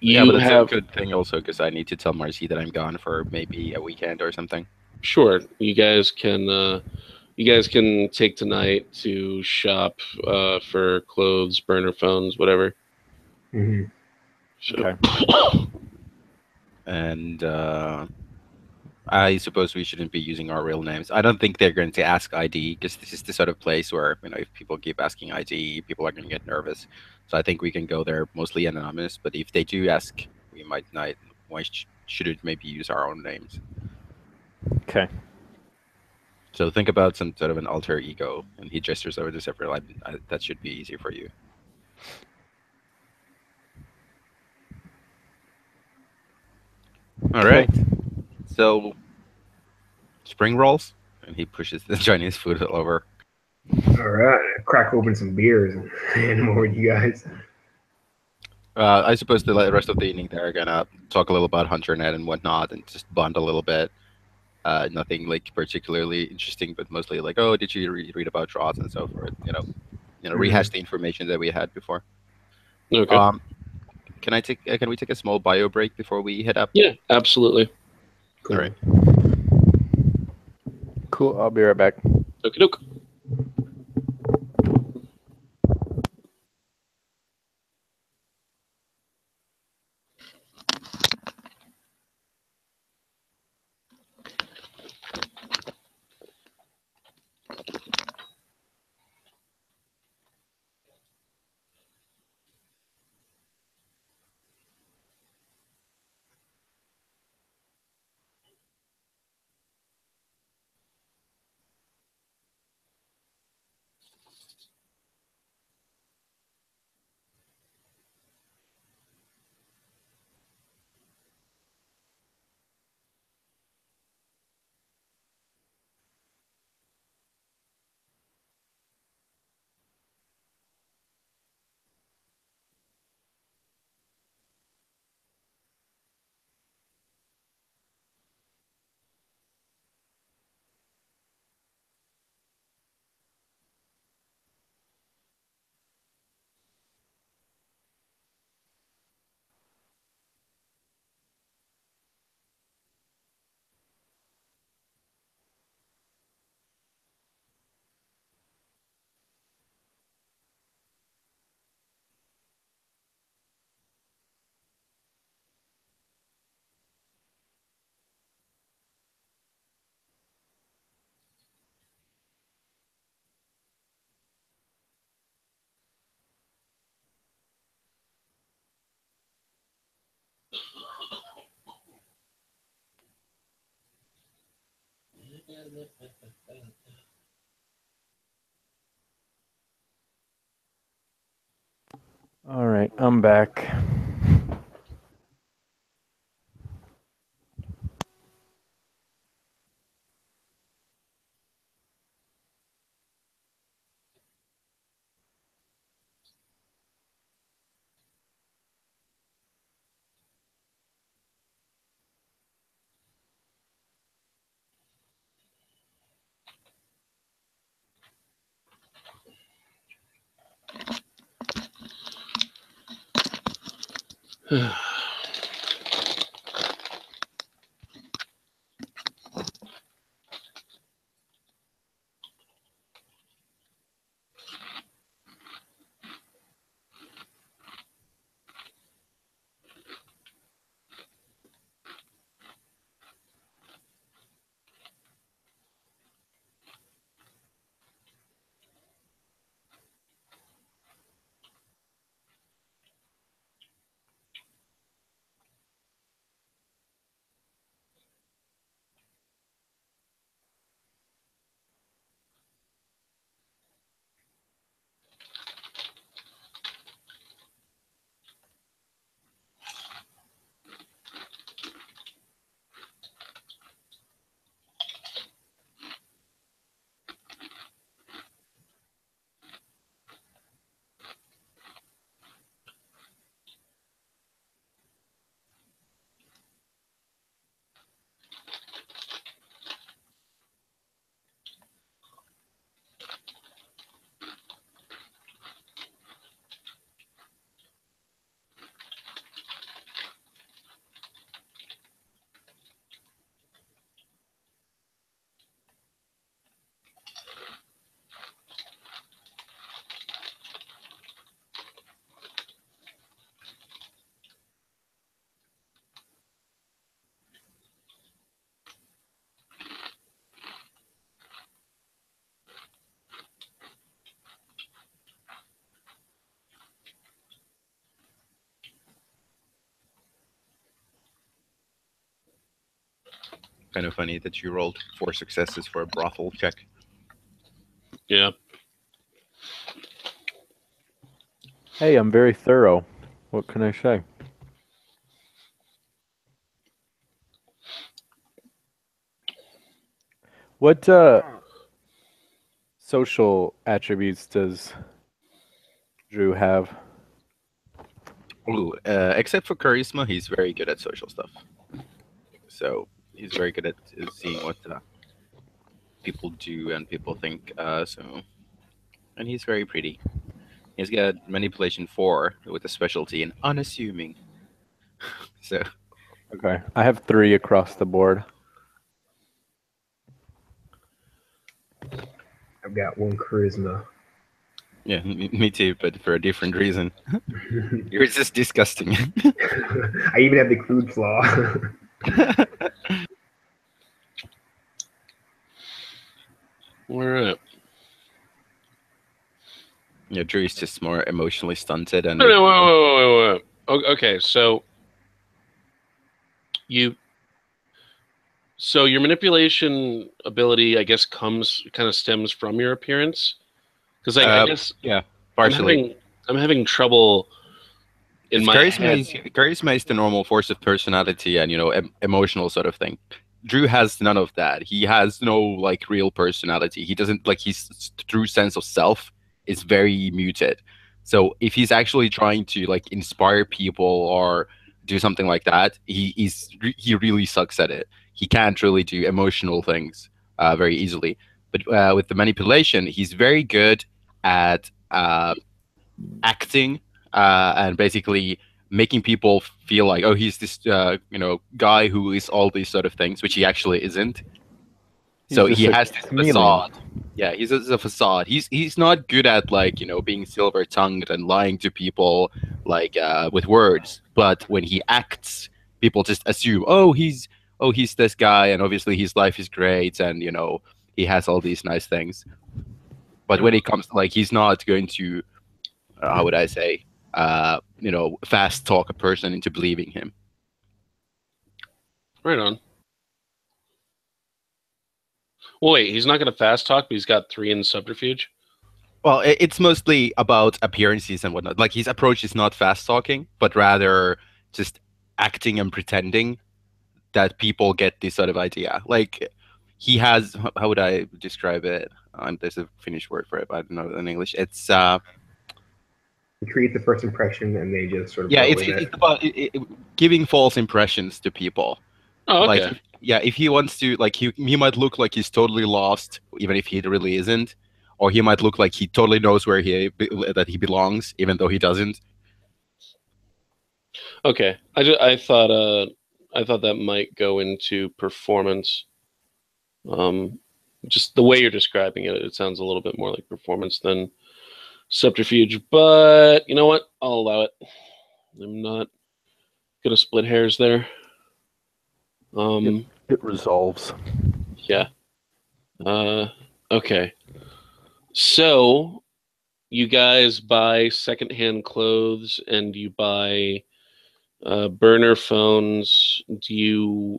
Yeah, but you it's a have, good thing also because I need to tell Marcy that I'm gone for maybe a weekend or something. sure, you guys can take tonight to shop for clothes, burner phones, whatever. Mhm. So, Okay. And I suppose we shouldn't be using our real names. I don't think they're going to ask ID because this is the sort of place where if people keep asking ID, people are going to get nervous. So I think we can go there mostly anonymous. But if they do ask, we might not. Why shouldn't maybe use our own names? Okay. So think about some sort of an alter ego, and he gestures over to several. That should be easy for you. All right. So spring rolls, and he pushes the Chinese food over. All right. Crack open some beers and hand them over to you guys. I suppose the rest of the evening they're gonna talk a little about HunterNet and whatnot, and just bond a little bit. Nothing like particularly interesting, but mostly like, oh, did you read about draws and so forth? Rehash Mhm. the information that we had before. okay. Um, can we take a small bio break before we head up? Yeah, absolutely. All right. Cool. I'll be right back. Okie doke. All right, I'm back. Kind of funny that you rolled 4 successes for a brothel check. Yeah. Hey, I'm very thorough. What can I say? What social attributes does Drew have? Ooh, except for charisma, he's very good at social stuff. So he's very good at seeing what people do and people think. And he's very pretty. He's got manipulation 4 with a specialty in unassuming. So Okay, I have 3 across the board. I've got 1 charisma. yeah, me too, but for a different reason. You're just disgusting. I even have the crude flaw. All right. Yeah, Drew is just more emotionally stunted and. No, wait. Okay, so your manipulation ability, I guess, kind of stems from your appearance, because I guess yeah, partially. I'm having trouble in my head. Charisma is the normal force of personality and emotional sort of thing. Drew has none of that. He has no like real personality. He doesn't like his true sense of self is very muted. So if he's actually trying to like inspire people or do something like that, he really sucks at it. He can't really do emotional things very easily. But with the manipulation, he's very good at acting and basically making people feel like, oh, he's this guy who is all these sort of things, which he actually isn't. So he has this facade. Yeah, he's a facade. He's not good at like being silver tongued and lying to people like with words. But when he acts, people just assume, oh, he's this guy, and obviously his life is great, and he has all these nice things. But when it comes to, like, he's not going to how would I say, fast talk a person into believing him. Right on. Well, wait, he's not going to fast talk, but he's got 3 in subterfuge. Well, it's mostly about appearances and whatnot. Like his approach is not fast talking, but rather just acting and pretending that people get this sort of idea. Like he has, how would I describe it? There's a Finnish word for it, but I don't know in English. It's You create the first impression, and they just sort of yeah, go it's with it. it's about giving false impressions to people. Oh, okay. Like yeah, if he wants to, like he might look like he's totally lost, even if he really isn't, or he might look like he totally knows where that he belongs, even though he doesn't. Okay. I thought that might go into performance. Just the way you're describing it, it sounds a little bit more like performance than subterfuge. But you know what? I'll allow it. I'm not gonna split hairs there. It resolves. Yeah. Okay. So you guys buy secondhand clothes and you buy burner phones. Drew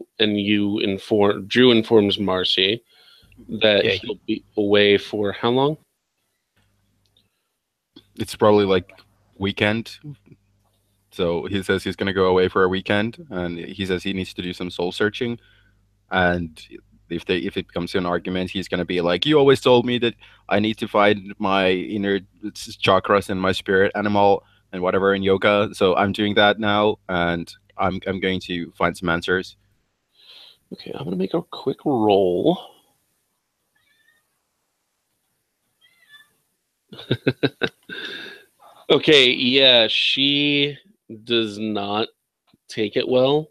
informs Marcy that Yeah. he'll be away for how long? It's probably like weekend. So he says he's gonna go away for a weekend, and he says he needs to do some soul searching. And if it becomes an argument, he's gonna be like, "You always told me that I need to find my inner chakras and my spirit animal and whatever in yoga. So I'm doing that now, and I'm going to find some answers." Okay, I'm gonna make a quick roll. Okay, yeah, she does not take it well.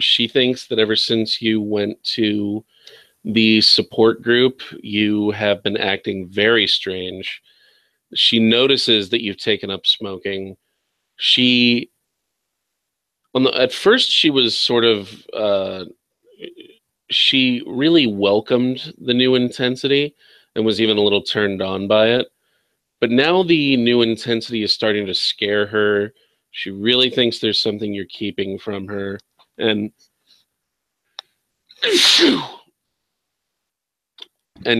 She thinks that ever since you went to the support group, you have been acting very strange. She notices that you've taken up smoking. At first, she was sort of, she really welcomed the new intensity and was even a little turned on by it. But now the new intensity is starting to scare her. She really thinks there's something you're keeping from her. And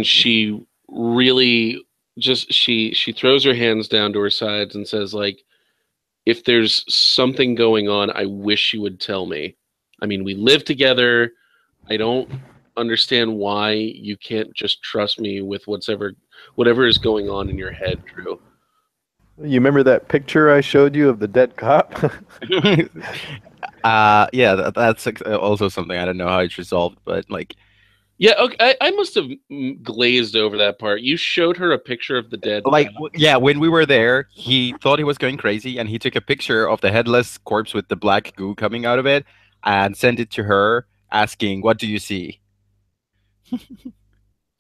she really just she throws her hands down to her sides and says, like, if there's something going on, I wish you would tell me. I mean, we live together. I don't understand why you can't just trust me with whatever is going on in your head, Drew. You remember that picture I showed you of the dead cop? Yeah, that's also something I don't know how it's resolved, but like, yeah, okay, I must have glazed over that part. You showed her a picture of the dead. like yeah, when we were there, he thought he was going crazy, and he took a picture of the headless corpse with the black goo coming out of it, and sent it to her, asking, "What do you see?"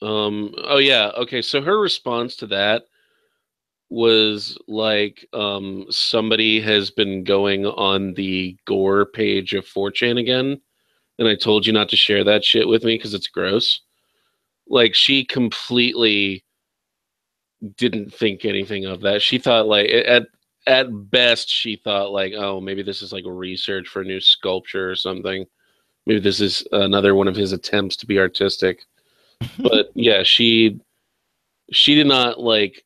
Oh yeah, okay. So her response to that was like, somebody has been going on the gore page of 4chan again, and I told you not to share that shit with me because it's gross. Like, she completely didn't think anything of that. She thought, like, at best, she thought like, oh, maybe this is like a research for a new sculpture or something. Maybe this is another one of his attempts to be artistic. But yeah, she did not like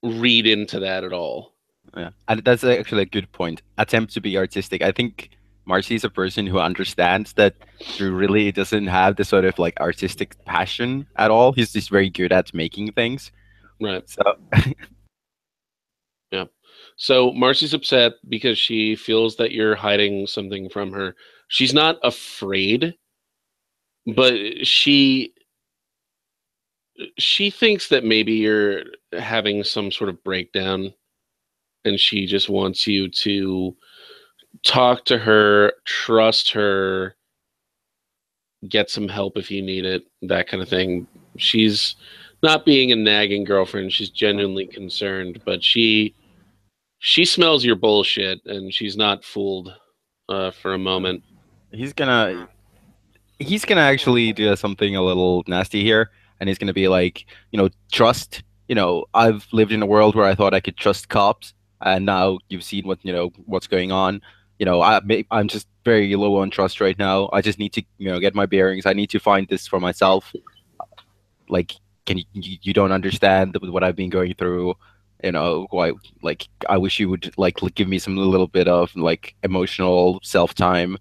read into that at all. Yeah, and that's actually a good point. Attempt to be artistic. I think Marcy is a person who understands that Drew really doesn't have the sort of like artistic passion at all. He's just very good at making things. Right. So yeah. So Marcy's upset because she feels that you're hiding something from her. She's not afraid, but she thinks that maybe you're having some sort of breakdown, and she just wants you to talk to her, trust her, get some help if you need it, that kind of thing. She's not being a nagging girlfriend. She's genuinely concerned, but she smells your bullshit, and she's not fooled for a moment. he's gonna actually do something a little nasty here, and he's gonna be like, trust. I've lived in a world where I thought I could trust cops, and now you've seen what's going on. I'm just very low on trust right now. I just need to, get my bearings. I need to find this for myself. Like, can you don't understand what I've been going through? Why, like, I wish you would like give me some little bit of like emotional self time,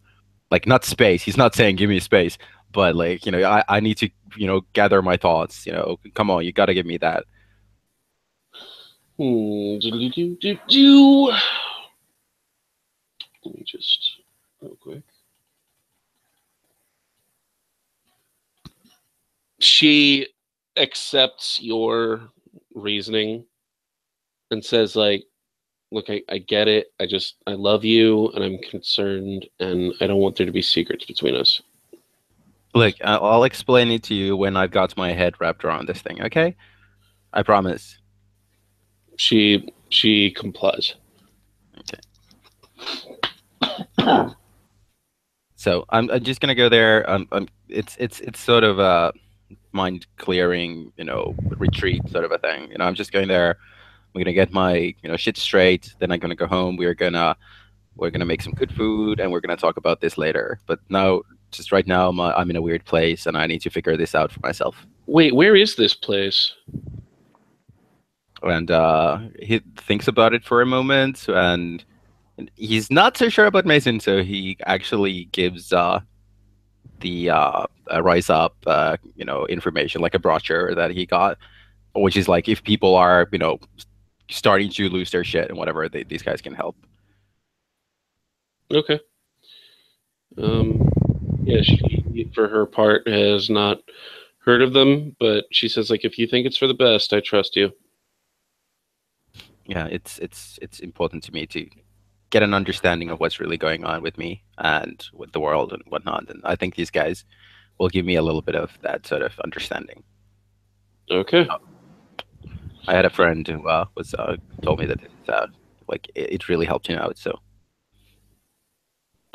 like not space. He's not saying give me space, but like, I need to, gather my thoughts. Come on, you got to give me that. Do. Let me just real quick. She accepts your reasoning and says, like, look, I get it. I love you and I'm concerned and I don't want there to be secrets between us. Look, I'll explain it to you when I've got my head wrapped around this thing, okay? I promise. She complies. Okay. So I'm just gonna go there. It's sort of a mind clearing, retreat sort of a thing. I'm just going there. I'm gonna get my shit straight. Then I'm gonna go home. We're gonna make some good food, and we're gonna talk about this later. But now, just right now, I'm in a weird place, and I need to figure this out for myself. Wait, where is this place? And he thinks about it for a moment, and he's not so sure about Mason, so he actually gives the Rise Up, information, like a brochure that he got, which is like if people are, starting to lose their shit and whatever, these guys can help. Okay. Yeah, she, for her part, has not heard of them, but she says, like, if you think it's for the best, I trust you. Yeah, it's important to me to get an understanding of what's really going on with me and with the world and whatnot. And I think these guys will give me a little bit of that sort of understanding. Okay. I had a friend who was told me that it really helped him out. So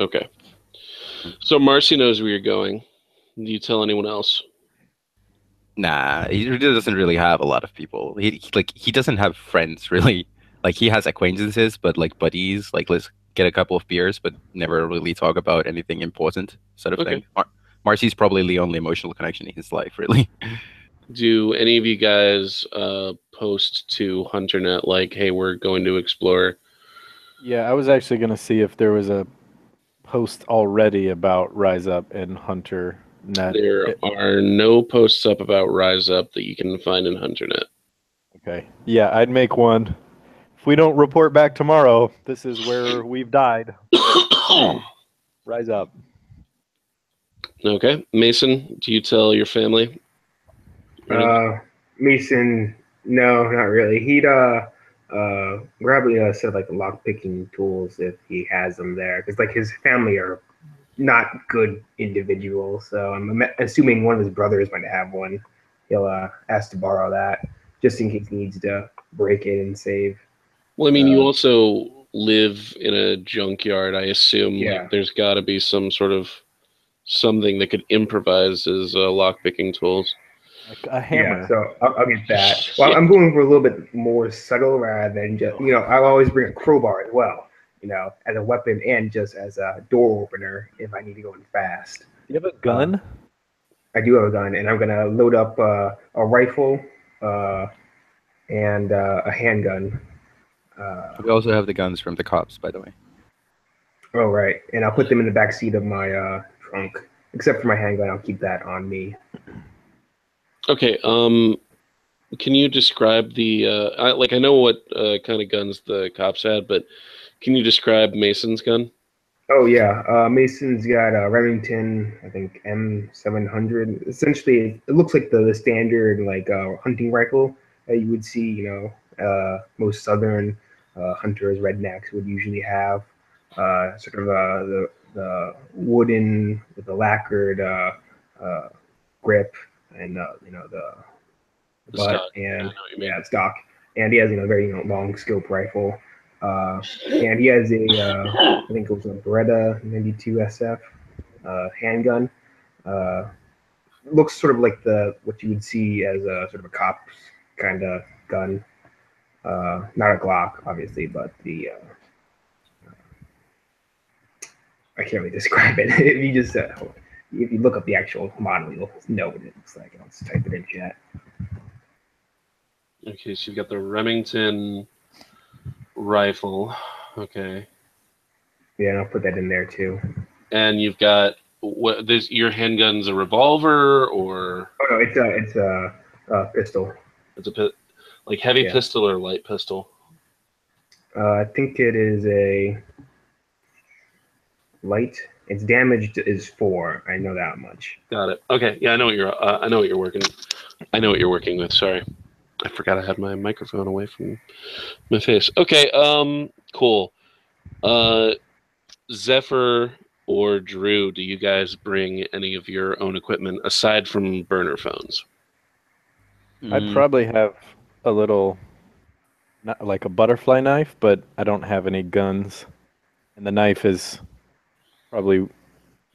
Okay. So Marcy knows where you're going. Do you tell anyone else? nah, he really doesn't really have a lot of people. He doesn't have friends really. Like he has acquaintances, but like buddies. Like let's get a couple of beers, but never really talk about anything important, sort of thing. Marcy's probably the only emotional connection in his life, really. Do any of you guys post to HunterNet like, hey, we're going to explore? Yeah, I was actually going to see if there was a post already about Rise Up and HunterNet. There are no posts up about Rise Up that you can find in HunterNet. Okay. Yeah, I'd make one. If we don't report back tomorrow, this is where we've died. Rise Up. Okay. Mason, do you tell your family? Mason, no, not really. He'd grab a set of like lock picking tools if he has them there, because like his family are not good individuals. So I'm assuming one of his brothers might have one. He'll ask to borrow that just in case he needs to break it and save. Well, I mean, you also live in a junkyard. I assume Yeah. like, there's got to be some sort of something that could improvise as lockpicking tools. A hammer. Yeah, so I'll get that. Well, I'm going for a little bit more subtle rather than just, I'll always bring a crowbar as well, as a weapon and just as a door opener if I need to go in fast. Do you have a gun? I do have a gun, and I'm going to load up a rifle and a handgun. We also have the guns from the cops, by the way. Oh, right. And I'll put them in the back seat of my trunk. Except for my handgun, I'll keep that on me. Okay. Can you describe the I know what kind of guns the cops had, but can you describe Mason's gun? Oh yeah, Mason's got a Remington, I think M700. Essentially, it looks like the standard like hunting rifle that you would see, most southern hunters, rednecks would usually have. Sort of the wooden with the lacquered grip and the butt stock. and stock. And he has very long scope rifle. And he has a I think it was a Beretta 92 SF handgun. Looks sort of like what you would see as a sort of a cop's kind of gun. Not a Glock, obviously, but the I can't really describe it. If you just if you look up the actual model, you'll know what it looks like. I'll just type it in chat. Okay, so you've got the Remington rifle. Okay. Yeah, and I'll put that in there too. And you've got what? Your handgun's a revolver, or Oh no, it's a pistol. it's like heavy Yeah. pistol or light pistol. I think it is a light. Its damage is 4. I know that much. Got it. Okay. Yeah, I know what you're working. I know what you're working with. Sorry, I forgot I had my microphone away from my face. Okay. Cool. Zephyr or Drew, do you guys bring any of your own equipment aside from burner phones? I'd probably have a little, not like a butterfly knife, but I don't have any guns. And the knife is probably,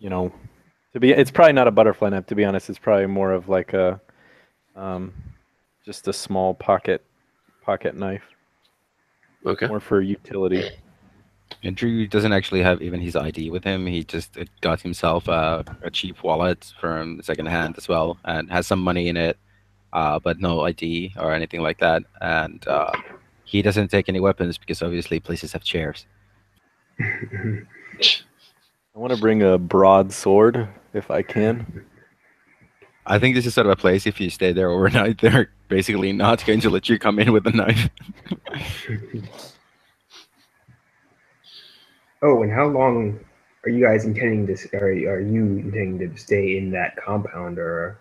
it's probably not a butterfly knife, to be honest. It's probably more of like a, just a small pocket knife, Okay. more for utility. And Drew doesn't actually have even his ID with him. He just got himself a cheap wallet from secondhand as well, and has some money in it, but no ID or anything like that. And he doesn't take any weapons because obviously places have chairs. I want to bring a broadsword if I can. I think this is sort of a place, if you stay there overnight, they're basically not going to let you come in with a knife. Oh, and how long are you guys intending to? Are you intending to stay in that compound or?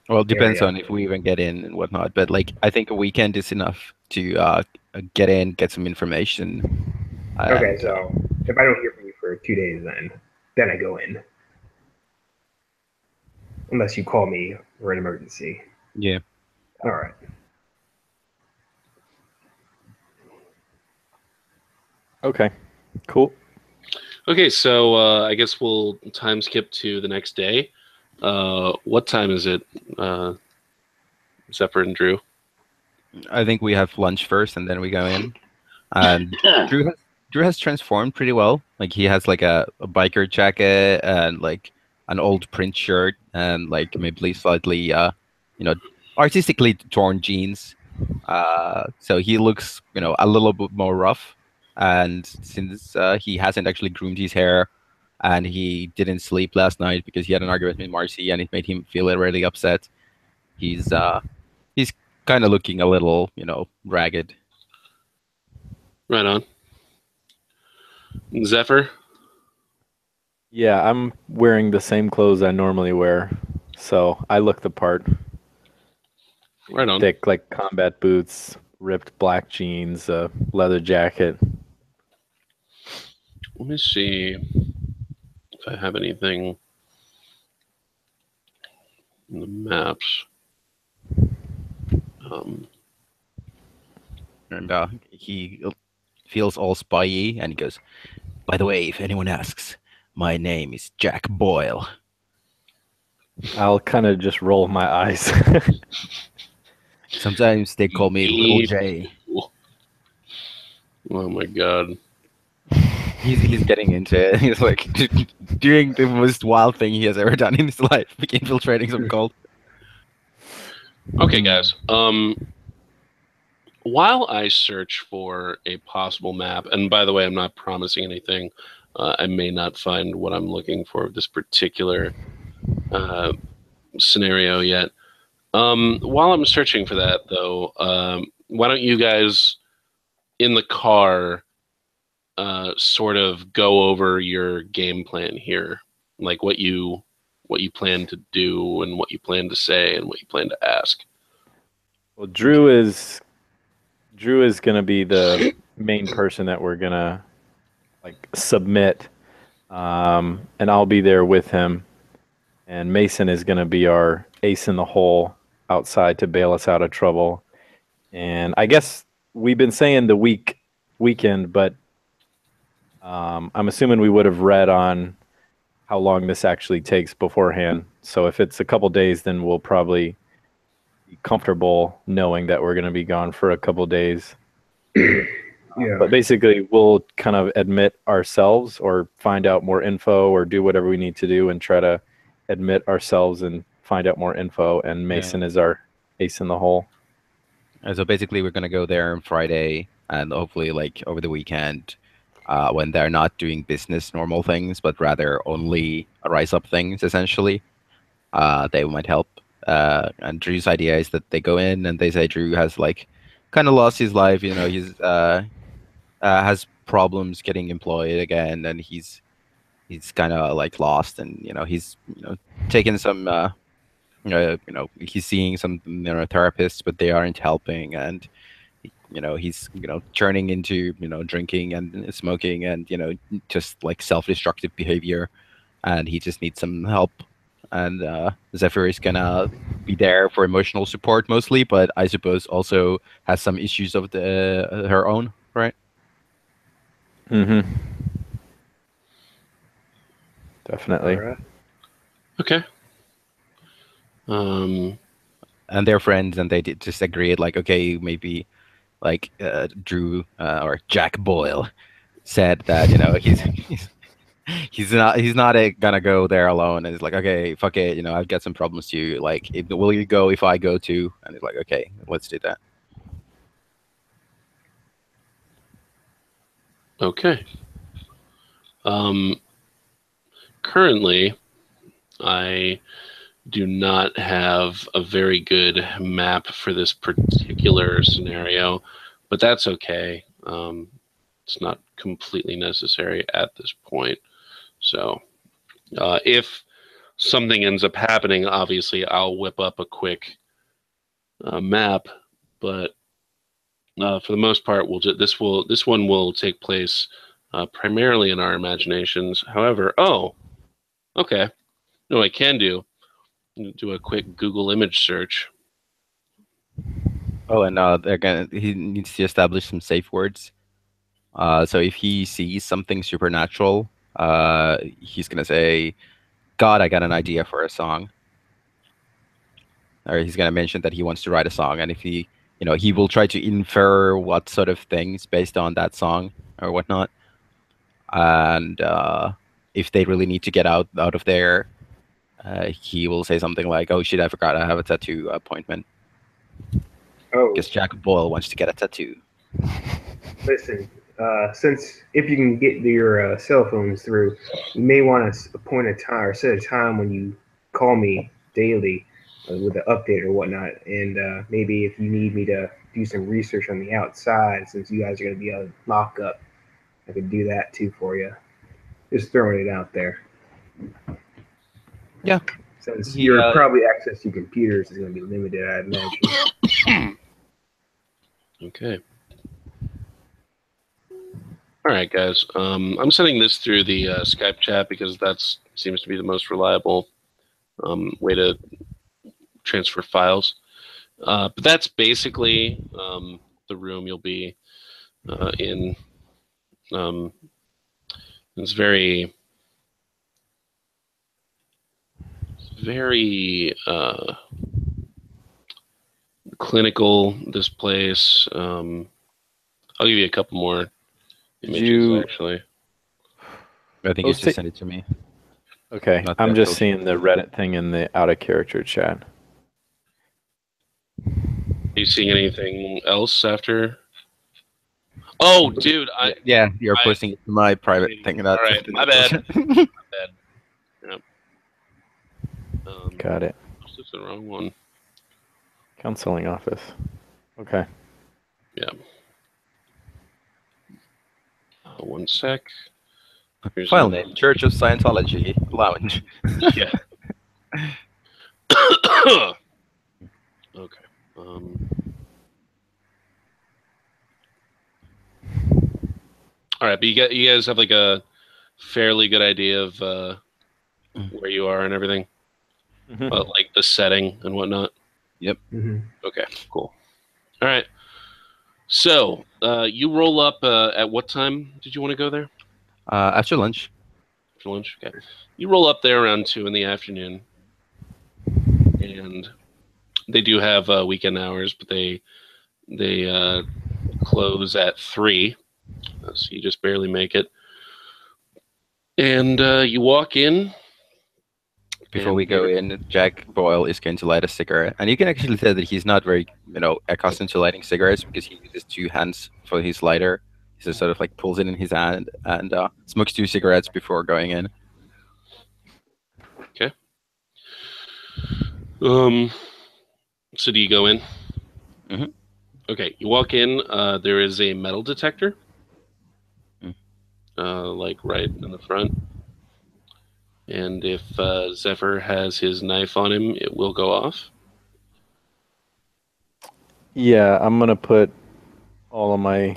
Well, it depends area? on if we even get in and whatnot. But like, I think a weekend is enough to get in, get some information. Okay, and, so if I don't hear from you for 2 days, then I go in. Unless you call me for an emergency. yeah. All right. Okay, cool. Okay, so I guess we'll time skip to the next day. What time is it, Zephyr and Drew? I think we have lunch first, and then we go in. And Drew has transformed pretty well. Like he has like a biker jacket and like an old print shirt and like maybe slightly artistically torn jeans. So he looks a little bit more rough. And since he hasn't actually groomed his hair, and he didn't sleep last night because he had an argument with Marcy, and it made him feel really upset. He's kind of looking a little ragged. Right on. Zephyr? Yeah, I'm wearing the same clothes I normally wear, so I look the part. Right on. Thick, like combat boots, ripped black jeans, leather jacket. Let me see if I have anything in the maps. And he feels all spyy, and he goes, "By the way, if anyone asks, my name is Jack Boyle." I'll kind of just roll my eyes. Sometimes they call me Little J. Oh my god. He's getting into it. He's like doing the most wild thing he has ever done in his life, infiltrating some cult. Okay, guys. While I search for a possible map, and by the way, I'm not promising anything. I may not find what I'm looking for with this particular scenario yet. While I'm searching for that, though, why don't you guys in the car sort of go over your game plan here, like what you plan to do and what you plan to say and what you plan to ask. Well, Drew is going to be the main person that we're going to like submit, and I'll be there with him. And Mason is going to be our ace in the hole outside to bail us out of trouble. And I guess we've been saying the weekend, but I'm assuming we would have read on how long this actually takes beforehand. So if it's a couple days, then we'll probably be comfortable knowing that we're going to be gone for a couple days. Yeah. But basically, we'll kind of admit ourselves or find out more info or do whatever we need to do and try to admit ourselves and find out more info. And Mason is our ace in the hole. And so basically, we're gonna go there on Friday, and hopefully, like over the weekend, when they're not doing business normal things, but rather only rise up things, essentially, they might help. And Drew's idea is that they go in and they say Drew has like kind of lost his life. You know, he's has problems getting employed again, and he's kind of like lost, and he's taking some he's seeing some therapists, but they aren't helping, and he's turning into drinking and smoking and just like self-destructive behavior, and he just needs some help. And Zephyr is gonna be there for emotional support mostly, but I suppose also has some issues of her own, right? Mm-hmm. Definitely. All right. Okay. And they're friends, and they just agreed, like, okay, maybe like Drew or Jack Boyle said that he's not gonna go there alone, and he's like, okay, fuck it, I've got some problems too. Like, will you go if I go too? And he's like, okay, let's do that. Okay. Currently, I do not have a very good map for this particular scenario, but that's okay. It's not completely necessary at this point. So if something ends up happening, obviously I'll whip up a quick map, but for the most part, this one will take place primarily in our imaginations. However, okay, no, I can do a quick Google image search. Oh, and he needs to establish some safe words. So if he sees something supernatural, he's gonna say, "God, I got an idea for a song," or he's gonna mention that he wants to write a song, and if he will try to infer what sort of things based on that song or whatnot. And if they really need to get out of there, he will say something like, "Oh shit, I forgot I have a tattoo appointment." Oh, Because Jack Boyle wants to get a tattoo. listen. Since if you can get your cell phones through, you may want to appoint a time or set a time when you call me daily with an update or whatnot. And maybe if you need me to do some research on the outside, since you guys are going to be on lockup, I could do that too for you. Just throwing it out there. Yeah. Since your probably access to computers is going to be limited, I imagine. Okay. All right, guys. I'm sending this through the Skype chat because that seems to be the most reliable way to transfer files. But that's basically the room you'll be in. It's very clinical, this place. I'll give you a couple more images, actually. I think you just sent it to me. Okay, I'm just seeing the Reddit thing in the out of character chat. Are you seeing anything else after? Oh, dude! You're posting it to my private thing. All right, my bad. My bad. Yep. Got it. This is the wrong one. Counseling office. Okay. Yeah. One sec. Here's File name: Church of Scientology Lounge. Yeah. Okay. All right, but you guys have like a fairly good idea of where you are and everything, like the setting and whatnot. Yep. Mm-hmm. Okay. Cool. All right. So you roll up at what time did you want to go there? After lunch. After lunch. Okay. You roll up there around 2 PM, and they do have weekend hours, but they close at 3, so you just barely make it. And you walk in. Before we go in, Jack Boyle is going to light a cigarette, and you can actually tell that he's not very, accustomed to lighting cigarettes because he uses 2 hands for his lighter. He just sort of like pulls it in his hand and smokes 2 cigarettes before going in. Okay. So do you go in? Mhm. Okay, you walk in. There is a metal detector, like right in the front. And if Zephyr has his knife on him, it will go off. Yeah, I'm gonna put all of my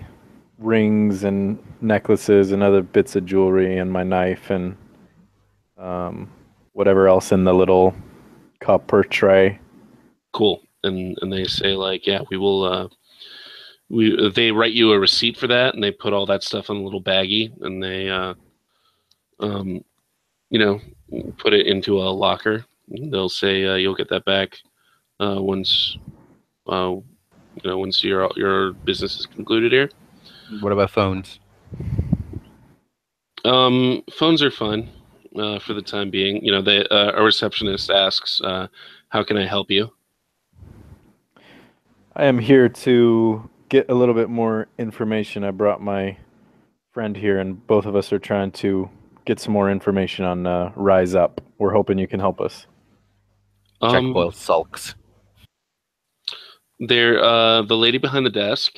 rings and necklaces and other bits of jewelry and my knife and whatever else in the little cup or tray. Cool. And they say like, yeah, we will. They write you a receipt for that, and they put all that stuff in a little baggie, and they put it into a locker. They'll say you'll get that back once once your business is concluded here. What about phones? Phones are fine for the time being. A receptionist asks, "How can I help you?" I am here to get a little bit more information. I brought my friend here, and both of us are trying to get some more information on Rise Up. We're hoping you can help us. Jack Boyle sulks. The lady behind the desk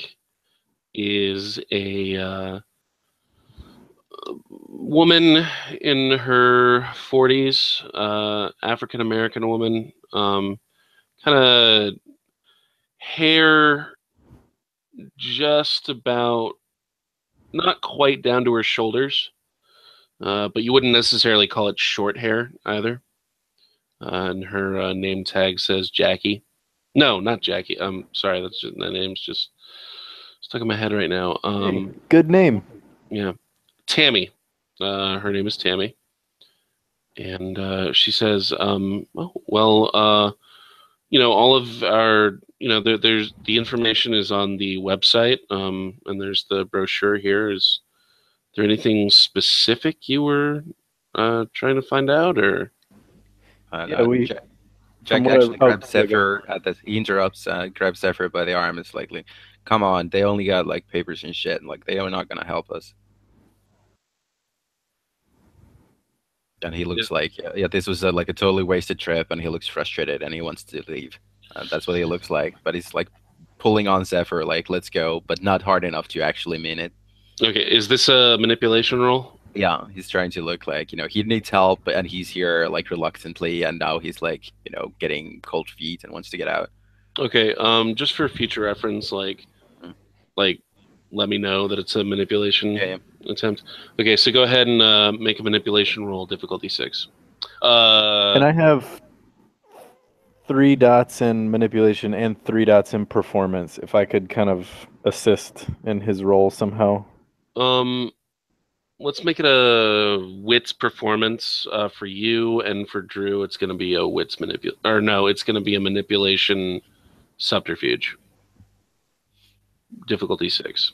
is a woman in her 40s, African American woman, kind of hair just about not quite down to her shoulders, but you wouldn't necessarily call it short hair either. And her name tag says Jackie. No, not Jackie. I'm sorry, that name's just stuck in my head right now. Hey, good name. Yeah, Tammy. Her name is Tammy, and she says, all of our, there's the information is on the website, and there's the brochure here. Is there anything specific you were trying to find out, or? Jack actually grabs Zephyr at this. He interrupts, grabs Zephyr by the arm. It's like, come on, they only got like papers and shit, and like they are not gonna help us. And he looks like, this was like a totally wasted trip, and he looks frustrated, and he wants to leave. That's what he looks like. But he's like pulling on Zephyr, like, let's go, but not hard enough to actually mean it. Okay, is this a manipulation roll? Yeah, he's trying to look like, he needs help, and he's here like reluctantly, and now he's like, getting cold feet and wants to get out. Okay, just for future reference, like let me know that it's a manipulation attempt. Okay, so go ahead and make a manipulation roll, difficulty 6. Can I have 3 dots in manipulation and 3 dots in performance, if I could kind of assist in his role somehow? Let's make it a wits performance for you, and for Drew, it's going to be a wits it's going to be a manipulation subterfuge. Difficulty 6.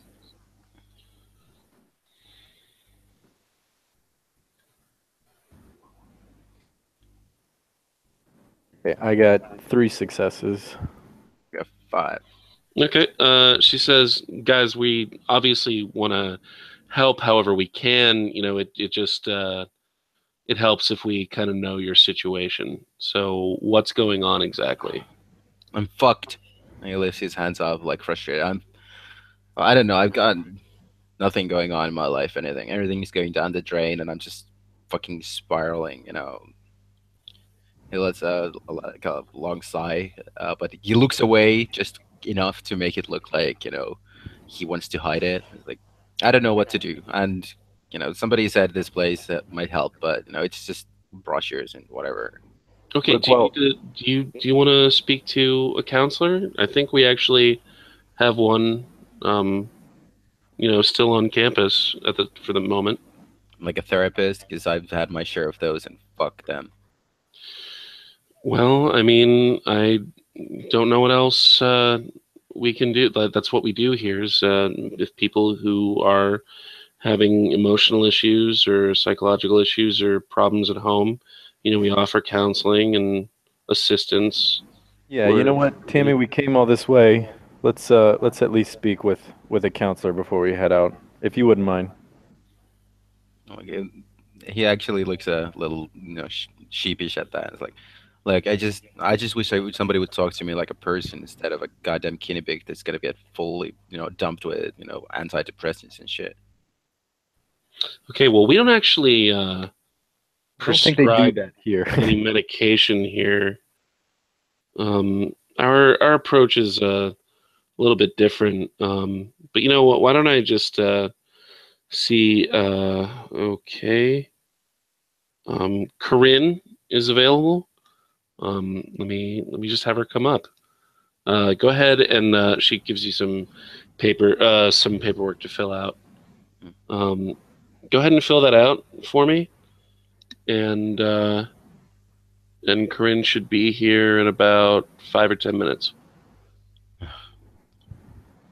Okay, I got 3 successes. I got 5. Okay. She says, guys, we obviously want to help however we can. It just it helps if we kind of know your situation. So what's going on exactly? I'm fucked. And he lifts his hands up like frustrated. I don't know. I've got nothing going on in my life. Everything is going down the drain, and I'm just fucking spiraling. He lets a long sigh, but he looks away just enough to make it look like he wants to hide it. It's like, I don't know what to do, and somebody said this place might help, but it's just brochures and whatever. Okay, do you want to speak to a counselor? I think we actually have one, still on campus for the moment. Like a therapist, because I've had my share of those, and fuck them. Well, I mean, I don't know what else we can do that. That's what we do here. Is if people who are having emotional issues or psychological issues or problems at home, we offer counseling and assistance. Yeah, you know what, Tammy, we came all this way. Let's at least speak with a counselor before we head out, if you wouldn't mind. Okay. He actually looks a little, sheepish at that. It's like I just wish somebody would talk to me like a person instead of a goddamn Kinnibig that's gonna get fully, dumped with, antidepressants and shit. Okay, well, we don't actually I don't think they do prescribe that here. any medication here. Our approach is a little bit different. But you know what? Why don't I just see? Okay. Corinne is available. Let me just have her come up. Go ahead, and she gives you some paperwork to fill out. Go ahead and fill that out for me, and Corinne should be here in about 5 or 10 minutes.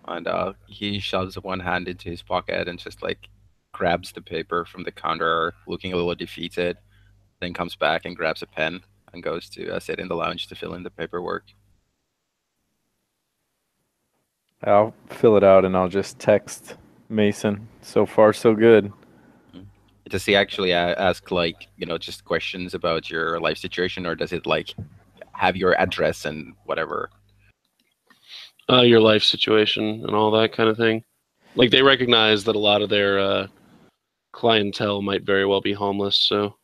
And he shoves one hand into his pocket and just like grabs the paper from the counter, looking a little defeated. Then comes back and grabs a pen and goes to sit in the lounge to fill in the paperwork. I'll fill it out and I'll just text Mason. So far, so good. Does he actually ask like just questions about your life situation, or does it like have your address and whatever? Your life situation and all that kind of thing. Like, they recognize that a lot of their clientele might very well be homeless. So,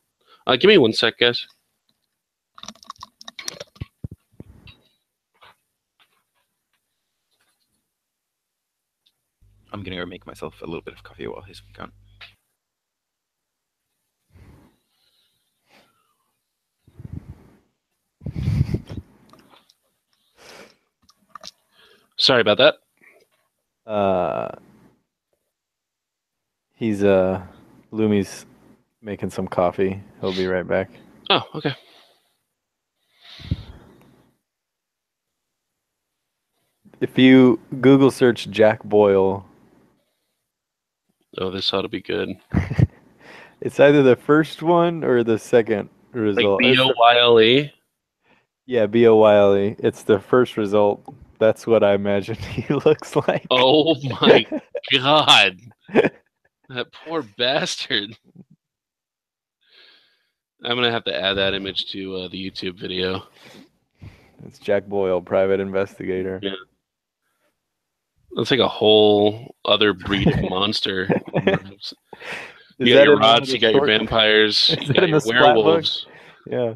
give me 1 sec, guys. I'm gonna go make myself a little bit of coffee while he's gone. Sorry about that. He's Lumi's making some coffee. He'll be right back. Oh, okay. If you Google search Jack Boyle, Oh, this ought to be good. it's either the first one or the second Like result. BOYLE. Yeah, BOYLE. It's the first result. That's what I imagine he looks like. Oh my god. That poor bastard. I'm gonna have to add that image to the YouTube video. It's Jack Boyle, private investigator. Yeah. That's like a whole other breed of monster. You got your rods, you got your vampires, you got your werewolves. Yeah.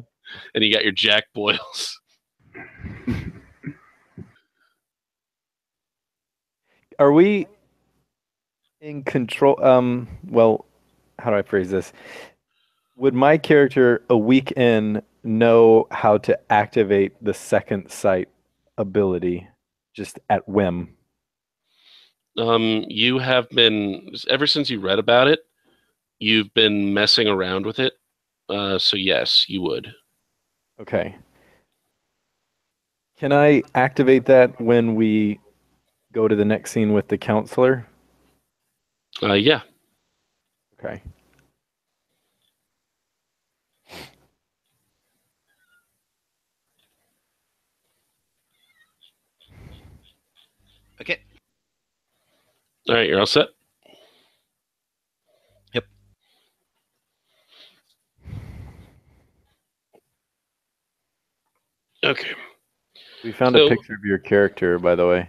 And you got your Jack Boyles. Are we in control? Well, how do I phrase this? Would my character a week in know how to activate the second sight ability just at whim? You have been, ever since you read about it, you've been messing around with it. So yes, you would. Okay. Can I activate that when we go to the next scene with the counselor? Yeah. Okay. Okay. All right, you're all set? Yep. Okay. We found a picture of your character, by the way.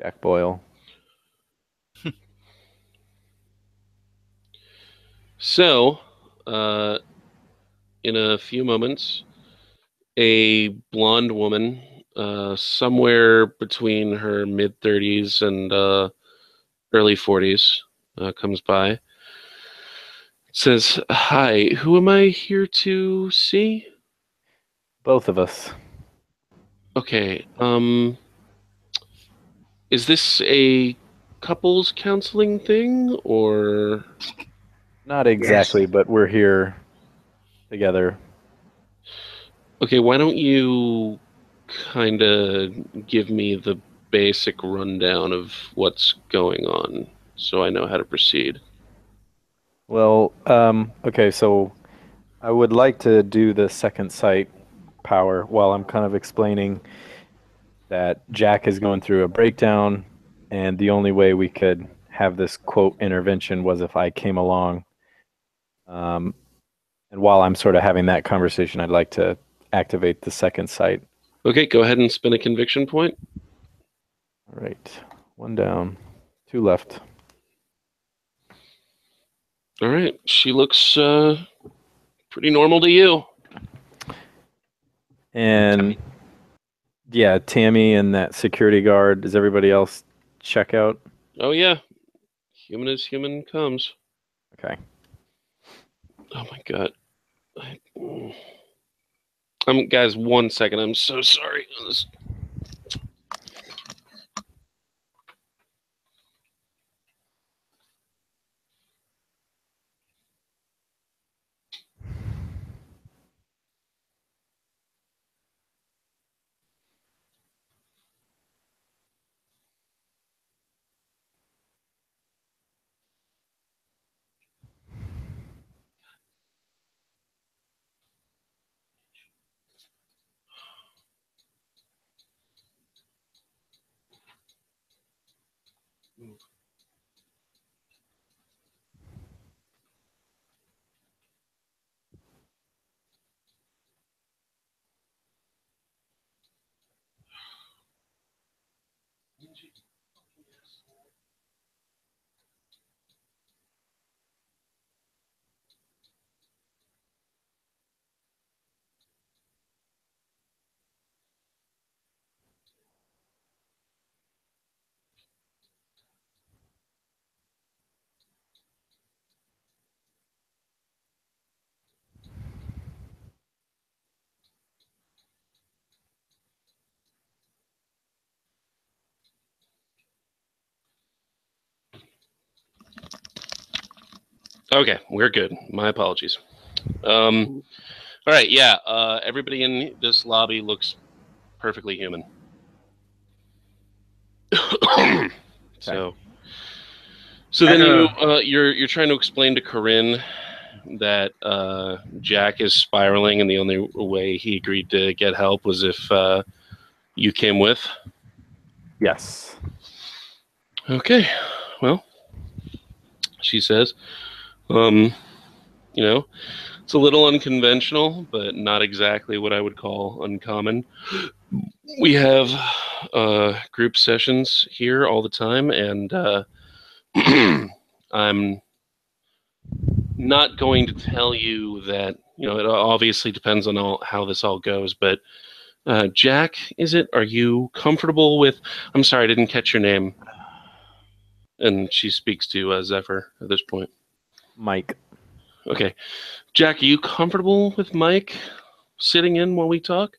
Jack Boyle. So, in a few moments, a blonde woman, somewhere between her mid-30s and early 40s, comes by. Says, "Hi, who am I here to see?" Both of us. Okay, is this a couples counseling thing, or? Not exactly, Yes. but we're here together. Okay, why don't you kind of give me the basic rundown of what's going on so I know how to proceed? Well, okay, so I would like to do the second sight power while I'm kind of explaining that Jack is going through a breakdown, and the only way we could have this quote intervention was if I came along. And while I'm sort of having that conversation, I'd like to activate the second sight. Okay, go ahead and spin a conviction point. All right, 1 down, 2 left. All right, she looks pretty normal to you. And yeah, Tammy and that security guard. Does everybody else check out? Oh yeah, human as human comes. Okay. Oh my god. Guys, 1 second. I'm so sorry. Okay, we're good. My apologies. All right, yeah. Everybody in this lobby looks perfectly human. So then you're trying to explain to Corinne that Jack is spiraling, and the only way he agreed to get help was if you came with. Yes. Okay. Well, she says, it's a little unconventional, but not exactly what I would call uncommon. We have group sessions here all the time, and I'm not going to tell you that, it obviously depends on how this all goes, but Jack, are you comfortable with, I'm sorry, I didn't catch your name. And she speaks to Zephyr at this point. Mike. Okay. Jack, are you comfortable with Mike sitting in while we talk?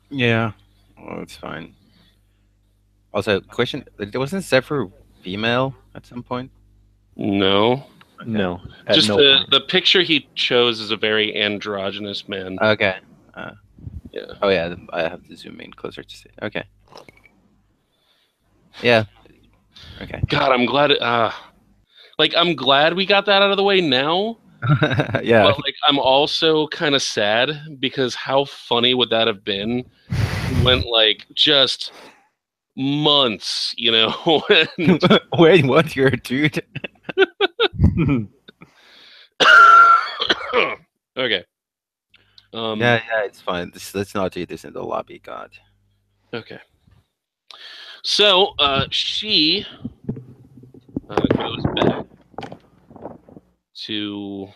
Yeah, well, it's fine. Also, question: wasn't Zephyr female at some point? No. Okay. No. Just no the picture he chose is a very androgynous man. Okay. Yeah. Oh yeah, I have to zoom in closer to see. Okay. Yeah. Okay. God, I'm glad. I'm glad we got that out of the way now. Yeah. But I'm also kind of sad because how funny would that have been? Went just months, and... Wait, what? You're a dude? Okay. Yeah, it's fine. Let's not do this in the lobby, God. Okay. So she goes back to.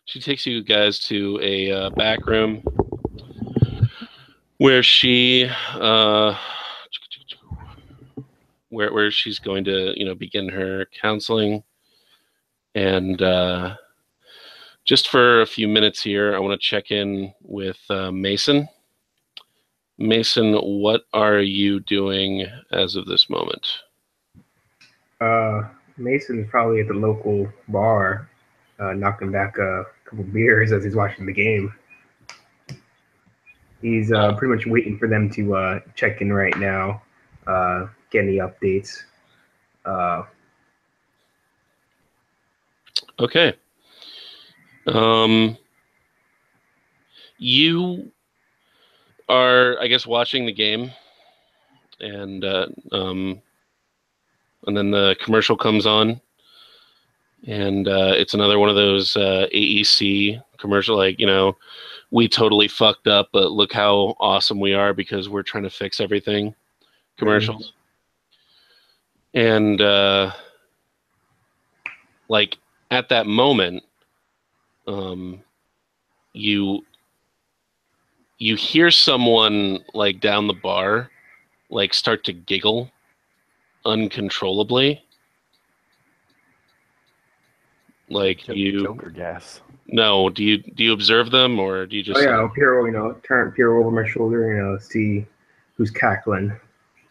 She takes you guys to a back room where she where she's going to begin her counseling, and just for a few minutes here, I want to check in with Mason. Mason, what are you doing as of this moment? Mason's probably at the local bar, knocking back a couple beers as he's watching the game. He's pretty much waiting for them to check in right now, get any updates. Okay. You are, I guess, watching the game, and then the commercial comes on, and it's another one of those AEC commercial, like, we totally fucked up, but look how awesome we are because we're trying to fix everything commercials. And like at that moment, you hear someone like down the bar like start to giggle uncontrollably. Like Joker gas. No, do you observe them, or do you just? Oh yeah, I'll peer, peer over my shoulder, see who's cackling.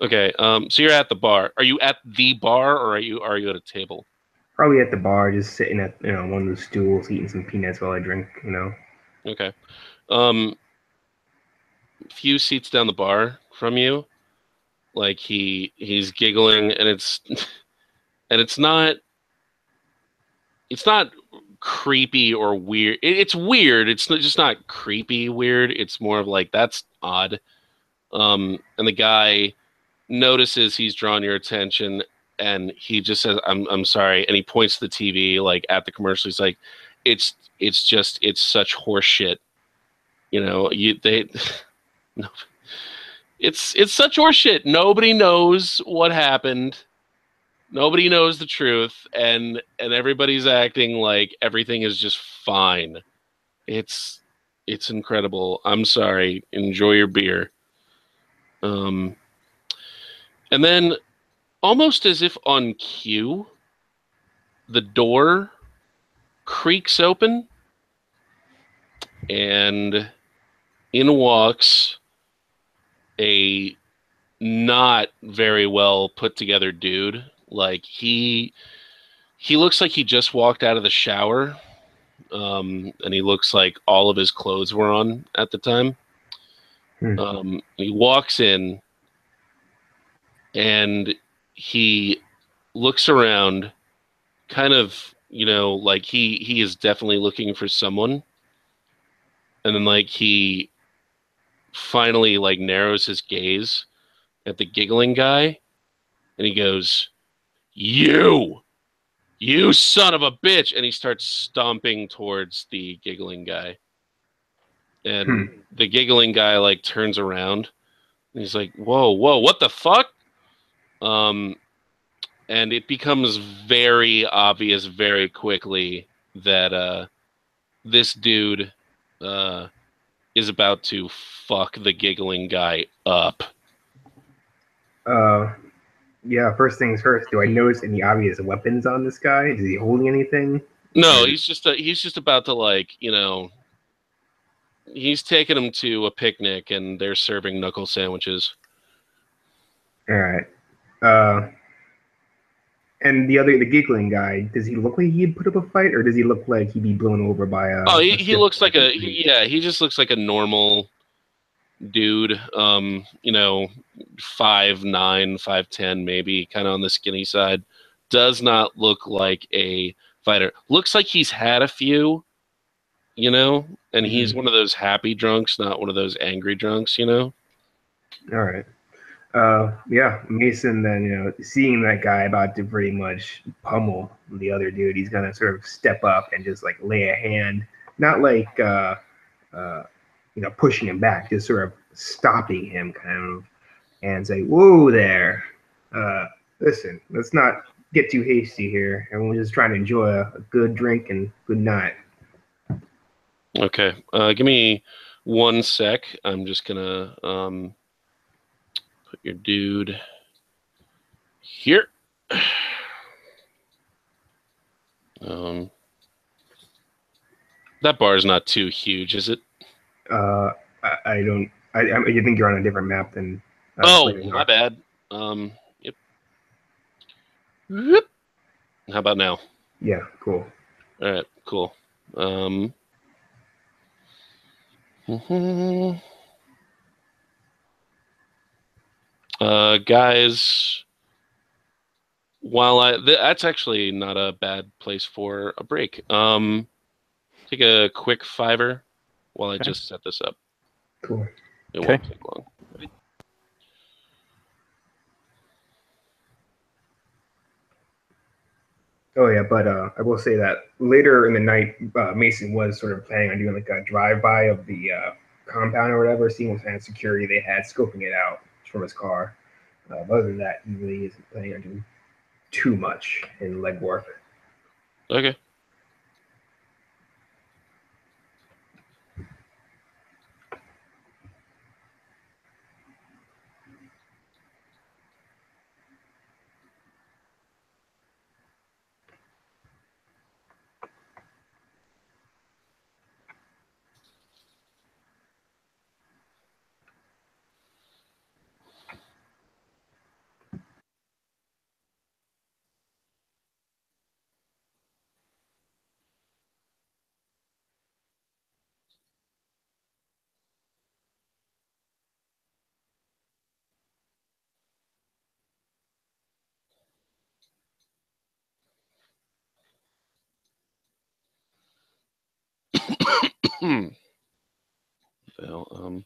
Okay, so you're at the bar. Are you at the bar, or are you at a table? Probably at the bar, just sitting at one of the stools, eating some peanuts while I drink. Okay, few seats down the bar from you, like he's giggling, and it's not creepy or weird. It's weird. It's just not creepy weird. It's more of like, that's odd. And the guy notices he's drawn your attention, and he just says, I'm sorry, and he points to the TV like at the commercial. He's like, it's such horse shit. No, it's such horse shit. Nobody knows what happened. Nobody knows the truth, and everybody's acting like everything is just fine. It's incredible. I'm sorry. Enjoy your beer. And then, almost as if on cue, the door creaks open, and in walks a not very well put together dude. Like he looks like he just walked out of the shower, and he looks like all of his clothes were on at the time. He walks in, and he looks around, kind of, like he is definitely looking for someone. And then like he finally like narrows his gaze at the giggling guy, and he goes, You son of a bitch. And he starts stomping towards the giggling guy. And the giggling guy like turns around, and he's like, whoa, what the fuck? And it becomes very obvious very quickly that this dude is about to fuck the giggling guy up. Yeah, first things first, do I notice any obvious weapons on this guy? Is he holding anything? No, he's just about to, like, he's taking him to a picnic, and they're serving knuckle sandwiches. All right. And the giggling guy, does he look like he'd put up a fight, or does he look like he'd be blown over by a... Oh, he looks like he just looks like a normal dude, 5'9", 5'10", maybe, kind of on the skinny side. Does not look like a fighter. Looks like he's had a few, and he's one of those happy drunks, not one of those angry drunks, All right. Yeah, Mason then, seeing that guy about to pretty much pummel the other dude, he's gonna sort of step up and just like lay a hand, not like pushing him back, just sort of stopping him kind of, and say, whoa there. Listen, let's not get too hasty here. Everyone's just trying to enjoy a good drink and good night. Okay. Give me 1 sec. I'm just gonna put your dude here. That bar is not too huge, is it? I don't. You think you're on a different map than? My bad. Yep. How about now? Yeah. Cool. All right. Cool. Guys, that's actually not a bad place for a break. Take a quick $5 while I just set this up. Cool. It Okay. won't take long. Oh yeah, but I will say that later in the night, Mason was sort of planning on doing like a drive-by of the compound or whatever, seeing what kind of security they had, scoping it out from his car. Other than that, he really isn't planning on doing too much in legwork. Okay. Well,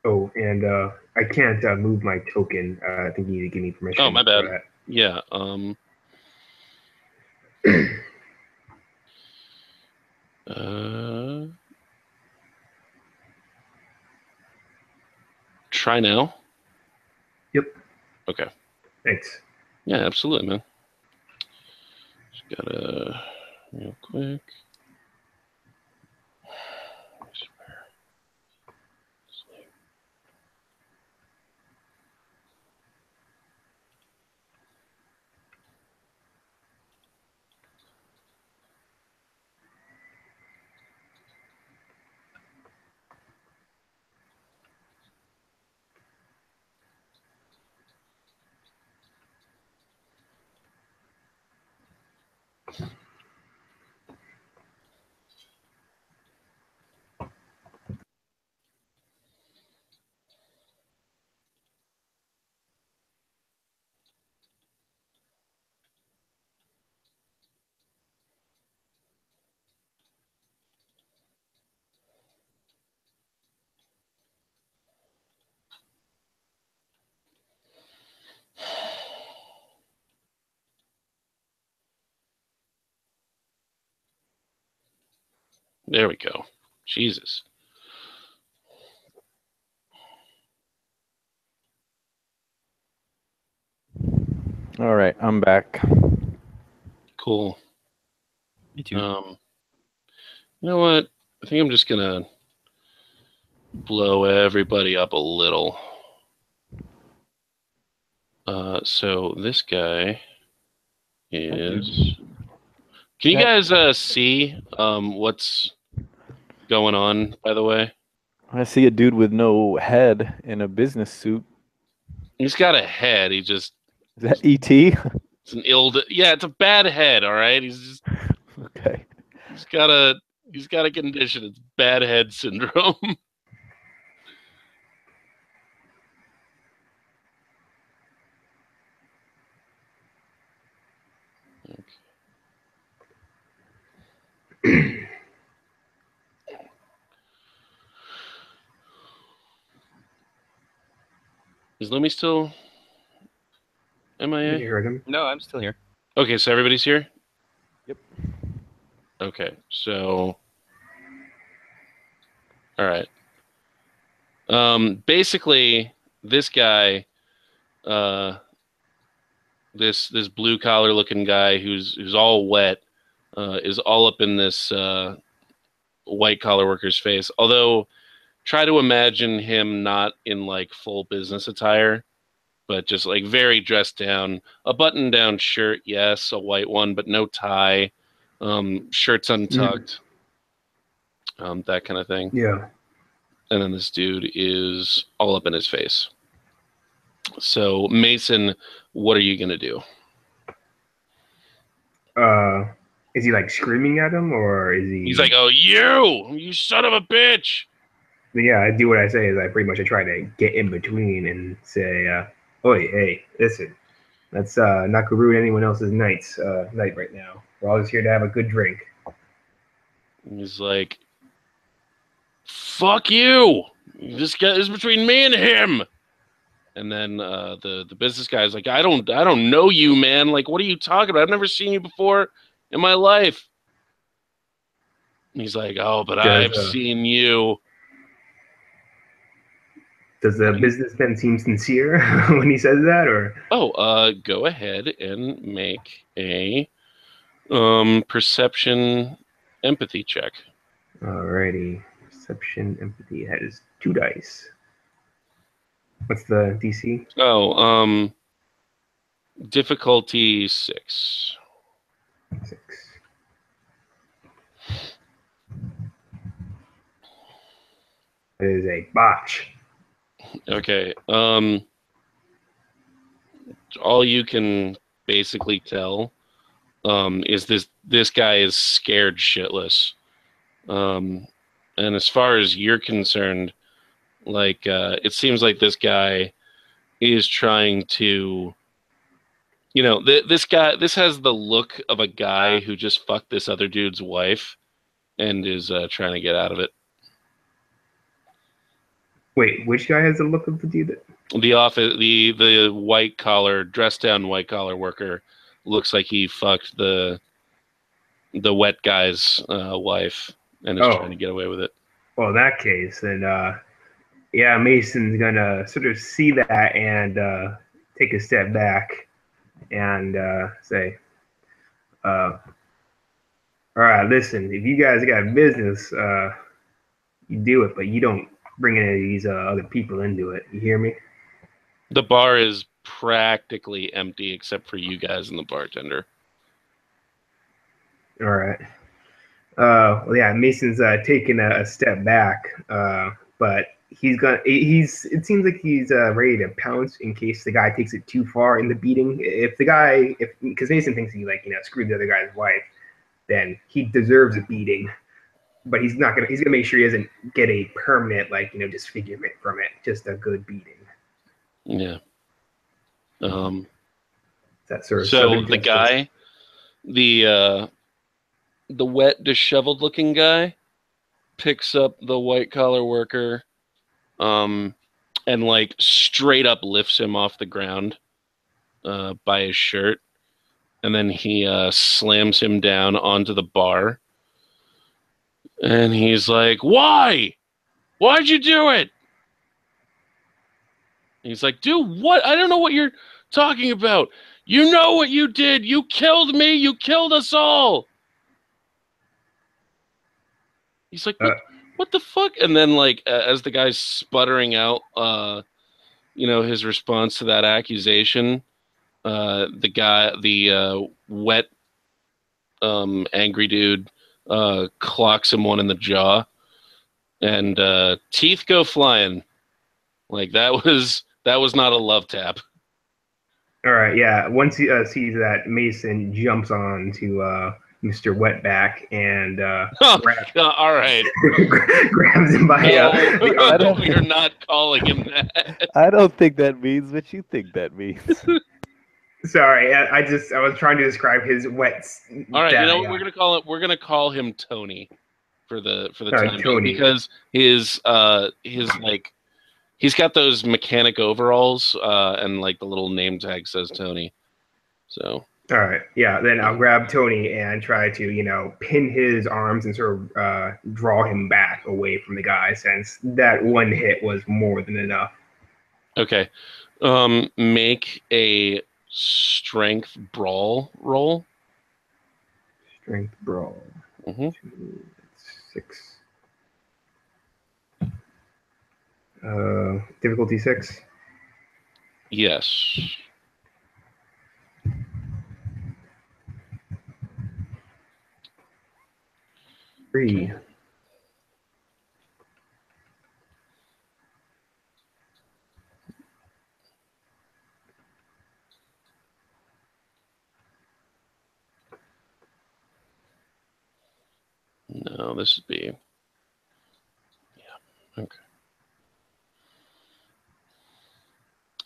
Oh, and I can't move my token. I think you need to give me permission. oh, my bad. For Yeah. Try now. Yep. Okay. Thanks. Yeah, absolutely, man. Just gotta real quick. There we go. Jesus. All right, I'm back. Cool. Me too. You know what? I think I'm just gonna blow everybody up a little. So this guy is. Can you guys see what's going on? By the way, I see a dude with no head in a business suit. he's got a head. He just Is that ET? it's an ill. Yeah, it's a bad head. All right, he's just Okay. he's got a condition. It's bad head syndrome. Is Lumi still MIA? You heard him. No, I'm still here. Okay, so everybody's here? Yep. Okay, so... All right. Basically, this guy, this blue collar looking guy who's all wet, is all up in this white collar worker's face. Although, try to imagine him not in like full business attire, but just like very dressed down, a button down shirt, yes, a white one, but no tie, shirts untucked, that kind of thing. Yeah. And then this dude is all up in his face. So, Mason, what are you going to do? Is he like screaming at him, or is he? He's like, oh, you son of a bitch. Yeah, I do what I say is I pretty much try to get in between and say, "Oi, hey, listen, let's not go ruin anyone else's night right now. We're all just here to have a good drink." He's like, fuck you. This guy is between me and him. And then the business guy is like, I don't know you, man. Like, what are you talking about? I've never seen you before in my life. And he's like, oh, but I've seen you. Does the businessman seem sincere when he says that, or? Oh, go ahead and make a perception empathy check. Alrighty. Perception, empathy has 2 dice. What's the DC? Oh, difficulty 6. 6. It is a botch. Okay. All you can basically tell is this guy is scared shitless. And as far as you're concerned, like it seems like this guy is trying to, this has the look of a guy who just fucked this other dude's wife and is trying to get out of it. Wait, which guy has the look of the dude? The white collar, dressed down white collar worker looks like he fucked the wet guy's wife and is trying to get away with it. Well, in that case, then yeah, Mason's gonna sort of see that and take a step back and say, all right, listen, if you guys got business, you do it, but you don't bring any of these other people into it. You hear me? The bar is practically empty except for you guys and the bartender. All right. Well, yeah, Mason's taking a step back, but it seems like he's ready to pounce in case the guy takes it too far in the beating. Because Mason thinks he screwed the other guy's wife, then he deserves a beating. But he's gonna make sure he doesn't get a permanent disfigurement from it. Just a good beating. Yeah. That sort of so the guy, the wet, disheveled looking guy, picks up the white collar worker, and like straight up lifts him off the ground, by his shirt, and then he slams him down onto the bar. And he's like, why? Why'd you do it? He's like, dude, what? I don't know what you're talking about. You know what you did. You killed me. You killed us all. He's like, what the fuck? And then, like, as the guy's sputtering out, his response to that accusation, the wet, angry dude, clocks him one in the jaw, and teeth go flying. Like that was not a love tap. All right, yeah. Once he sees that, Mason jumps on to Mr. Wetback and all right, grabs him by You're not calling him that. I don't think that means what you think that means. Sorry, I was trying to describe his wet. All right, you know what we're gonna call it? We're gonna call him Tony for the time Tony. because his like He's got those mechanic overalls and like the little name tag says Tony. So. All right. Yeah. Then I'll grab Tony and try to, pin his arms and sort of draw him back away from the guy, since that one hit was more than enough. Okay. Make a strength brawl roll. Strength brawl. Mm-hmm. 6. Difficulty 6. Yes. Three. No, this would be. Yeah. Okay.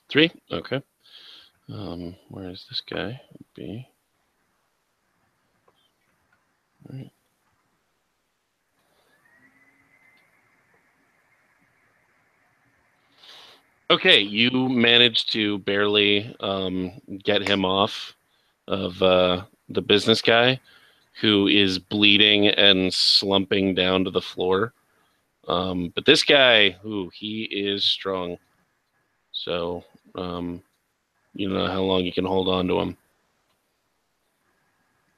3. Okay. Where is this guy? B. All right. Okay, you managed to barely get him off of the business guy, who is bleeding and slumping down to the floor. But this guy, he is strong. So you don't know how long you can hold on to him.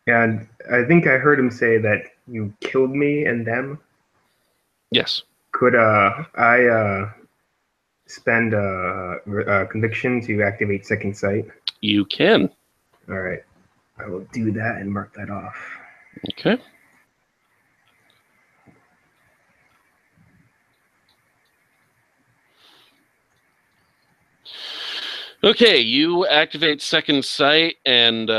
And I think I heard him say that you killed me and them. Yes. Could I spend a conviction to activate second sight? You can. All right. I will do that and mark that off. Okay. Okay, you activate second sight, and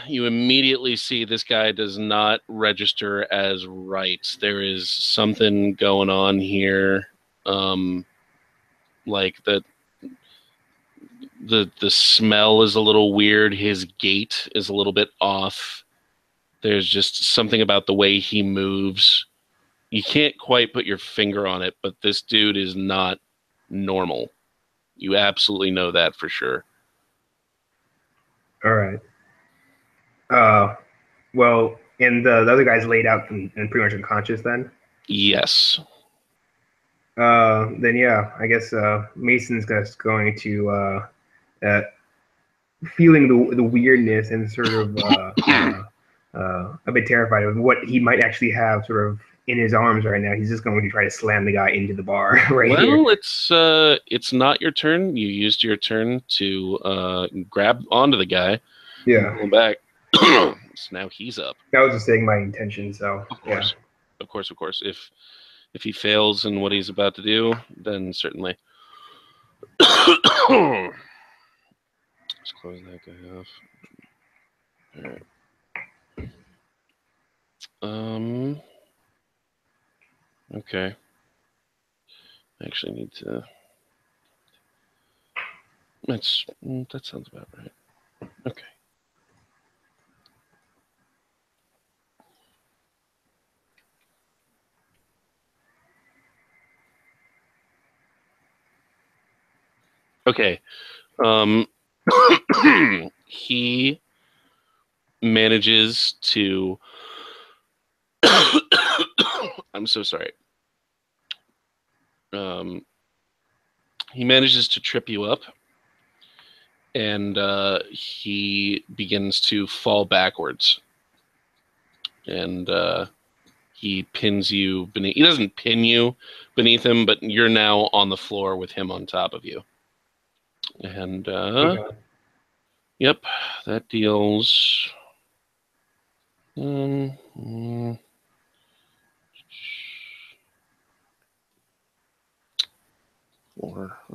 you immediately see this guy does not register as right. There is something going on here, like the smell is a little weird. His gait is a little bit off. There's just something about the way he moves. You can't quite put your finger on it, but this dude is not normal. You absolutely know that for sure. All right. Well, and the other guy's laid out and pretty much unconscious then? Yes. Then yeah, I guess Mason's just going to feeling the weirdness and sort of a bit terrified of what he might actually have sort of in his arms right now. He's just going to try to slam the guy into the bar here. Well, it's not your turn. You used your turn to grab onto the guy. Yeah. Pull him back. So now he's up. That was just saying my intention. So Of course. Yeah. Of course. If he fails in what he's about to do, then certainly. Let's close that guy off. All right. Okay. I actually need to. That sounds about right. Okay. Okay. He manages to. I'm so sorry. He manages to trip you up, and he begins to fall backwards. And he pins you beneath. He doesn't pin you beneath him, but you're now on the floor with him on top of you. And yep, that deals.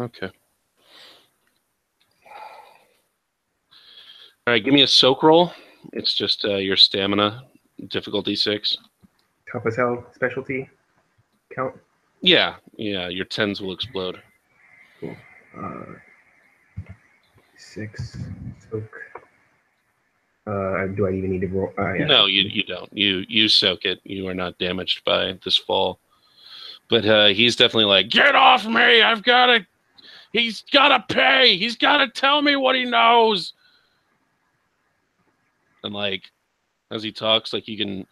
Okay. All right, give me a soak roll. It's just your stamina, difficulty 6. Tough as hell specialty count? Yeah, your 10s will explode. Cool. 6 soak. Do I even need to roll? Yeah. No, you don't. You soak it. You are not damaged by this fall. But he's definitely like, get off me! I've got to He's gotta pay. He's gotta tell me what he knows. And like, as he talks, like you can.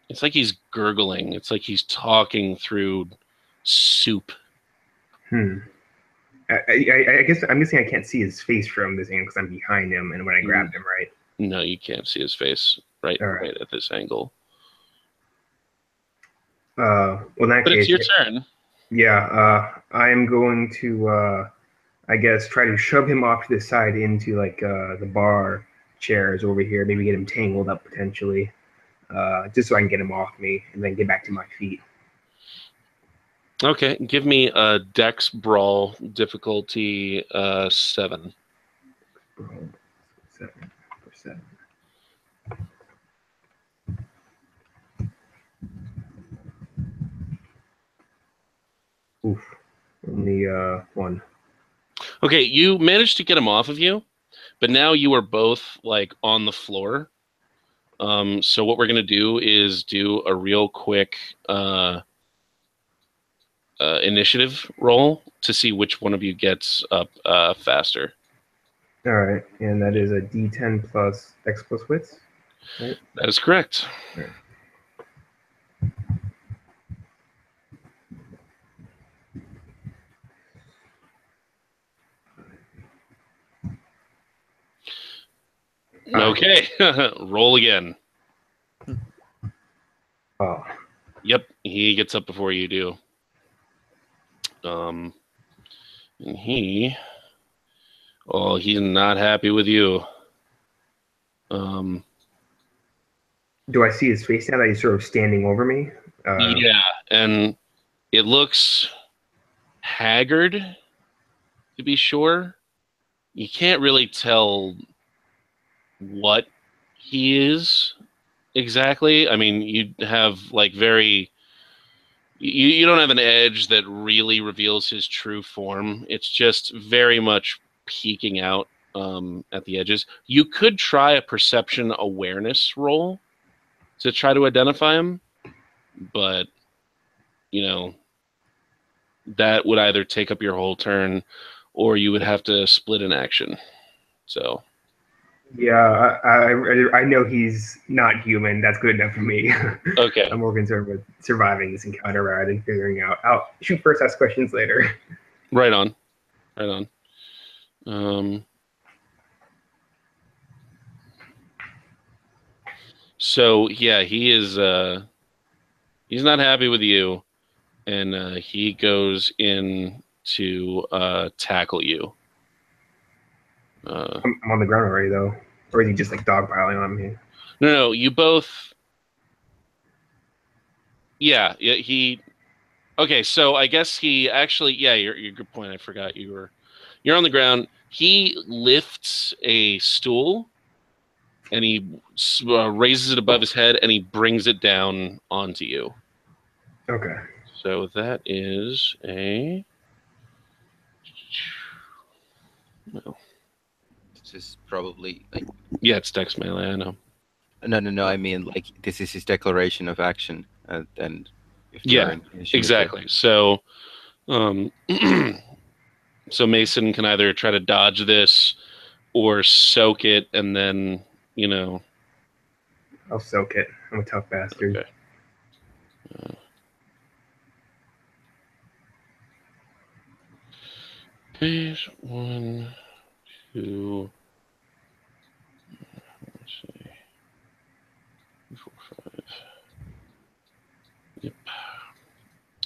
It's like he's gurgling. It's like he's talking through soup. I guess I'm guessing I can't see his face from this angle because I'm behind him, and when I grabbed him, right? No, you can't see his face right at this angle. Well, in that but case, it's your turn. Yeah, I am going to, I guess, try to shove him off to the side into like the bar chairs over here. Maybe get him tangled up potentially, just so I can get him off me and then get back to my feet. Okay, give me a Dex Brawl difficulty 7. Brawl 7. Oof, only 1. Okay, you managed to get him off of you, but now you are both like on the floor. So what we're gonna do is do a real quick initiative roll to see which one of you gets up faster. All right, and that is a D10 plus X plus wits. Right? That is correct. Right. Okay, roll again. Oh. Yep, he gets up before you do. And he's not happy with you. Do I see his face now that he's sort of standing over me? Yeah, and it looks haggard, to be sure. You can't really tell what he is exactly. I mean, you have like you don't have an edge that really reveals his true form. It's just very much peeking out at the edges. You could try a perception awareness roll to try to identify him, but that would either take up your whole turn or you would have to split an action. So yeah, I know he's not human. That's good enough for me. Okay. I'm more concerned with surviving this encounter rather than figuring out. I'll shoot first, ask questions later. Right on. So yeah, he is he's not happy with you, and he goes in to tackle you. I'm on the ground already though, or is he just like dogpiling on me? No, you both. Yeah, he. Okay, so I guess he actually. Yeah, your good point. I forgot you're on the ground. He lifts a stool, and he raises it above his head, and he brings it down onto you. Okay. So that is a. Well, This is probably like. Yeah, it's Dex melee. I know. No. I mean, like this is his declaration of action, and if Yeah, you're in initiative, exactly. So, so Mason can either try to dodge this or soak it, and then I'll soak it. I'm a tough bastard. Okay. Page 1, 2. Let's see. 4, 5. Yep.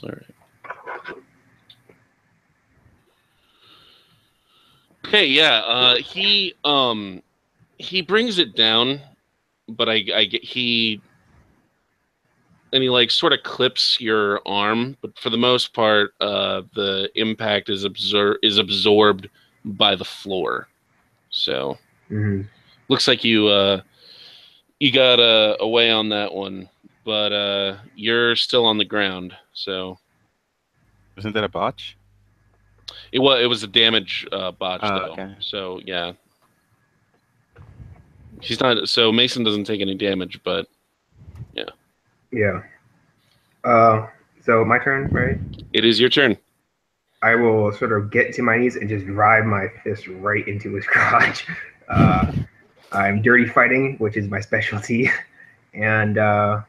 All right. Okay. Yeah. He brings it down, but I get he like sort of clips your arm, but for the most part, the impact is absorbed by the floor. So looks like you got away on that one, but you're still on the ground. So Isn't that a botch? it was a damage botch though. Okay. So yeah, he's not. So Mason doesn't take any damage, but yeah. Yeah. So my turn, right? It is your turn. I will sort of get to my knees and just drive my fist right into his crotch. I'm dirty fighting, which is my specialty, and I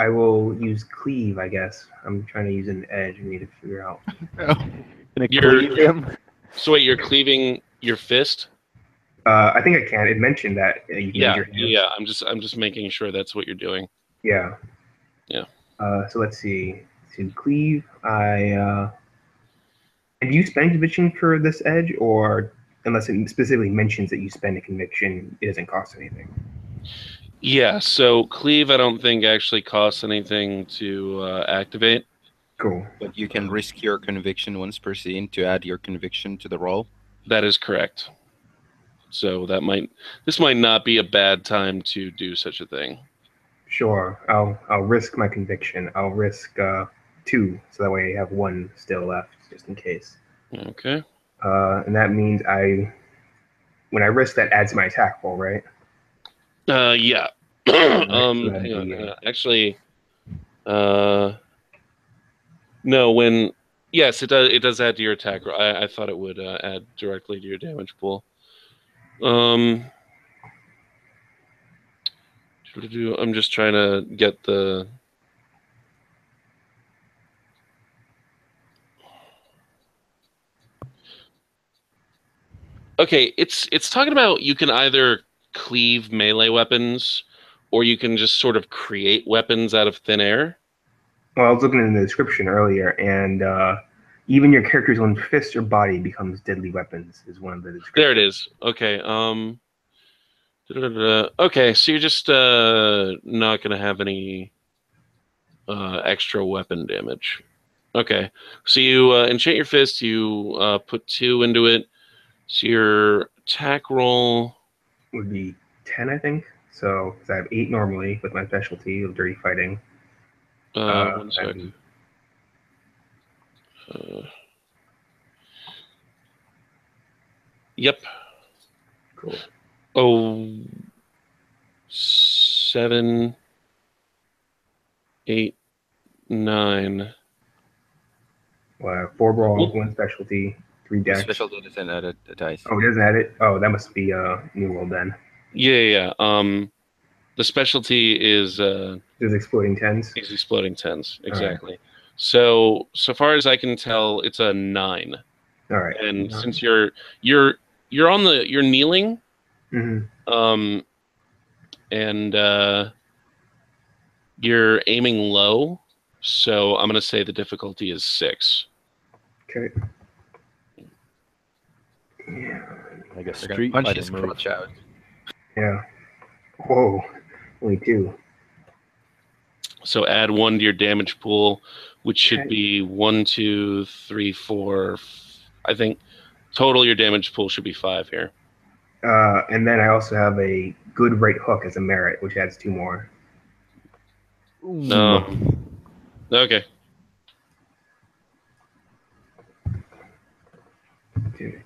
will use cleave. I guess I'm trying to use an edge. I need to figure out. Gonna You're- cleave him. So wait, you're cleaving your fist? I think I can. It mentioned that you can use your hands. Yeah. I'm just making sure that's what you're doing. Yeah. Yeah. So let's see. To cleave, and do you spend conviction for this edge, or unless it specifically mentions that you spend a conviction, it doesn't cost anything? Yeah. So cleave, I don't think actually costs anything to activate. Cool. But you can risk your conviction once per scene to add your conviction to the roll. That is correct. So this might not be a bad time to do such a thing. Sure. I'll risk my conviction. I'll risk 2, so that way I have 1 still left, just in case. Okay. And that means when I risk, that adds my attack roll, right? Yeah. that'd Hang on. be, Actually, no. Yes, it does. It does add to your attack roll. I thought it would add directly to your damage pool. I'm just trying to get the. Okay, it's talking about you can either cleave melee weapons, or you can just sort of create weapons out of thin air. Well, I was looking in the description earlier, and even your character's own fist or body becomes deadly weapons, is one of the descriptions. There it is. Okay. Okay, so you're just not gonna have any extra weapon damage. Okay, so you enchant your fist. You put 2 into it. So your attack roll Would be 10, I think. So, because I have 8 normally with my specialty of dirty fighting. 1 that'd second. Yep. Cool. Oh, 7, 8, 9. Well, 4 brawl, 1 specialty, 3 dex. Special doesn't add a dice. Oh, it doesn't add it? Oh, that must be New World then. Yeah. The specialty is There's exploding 10s. exploding 10s. Exactly. So far as I can tell, it's a 9. All right. And since you're kneeling, Mm-hmm. and you're aiming low, so I'm gonna say the difficulty is 6. Okay. Yeah. Like a They're gonna street punch fighter his move. crotch out. Yeah. Whoa. Only 2. So add 1 to your damage pool, which should Okay. be 1, 2, 3, 4. I think total your damage pool should be 5 here. And then I also have a good right hook as a merit, which adds 2 more. Okay. Two.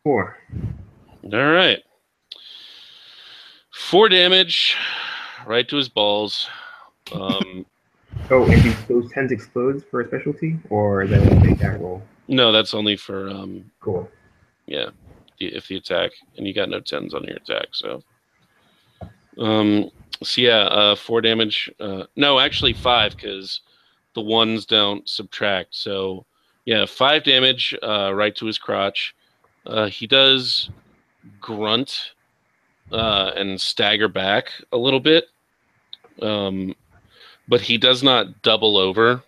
4. All right. 4 damage, right to his balls. Oh, and do those 10s explode for a specialty, or is that only the attack roll? No, that's only for Cool. yeah, if the attack, and you got no 10s on your attack, so. So yeah, 4 damage. No, actually 5, because the 1s don't subtract. So yeah, 5 damage right to his crotch. He does grunt and stagger back a little bit, but he does not double over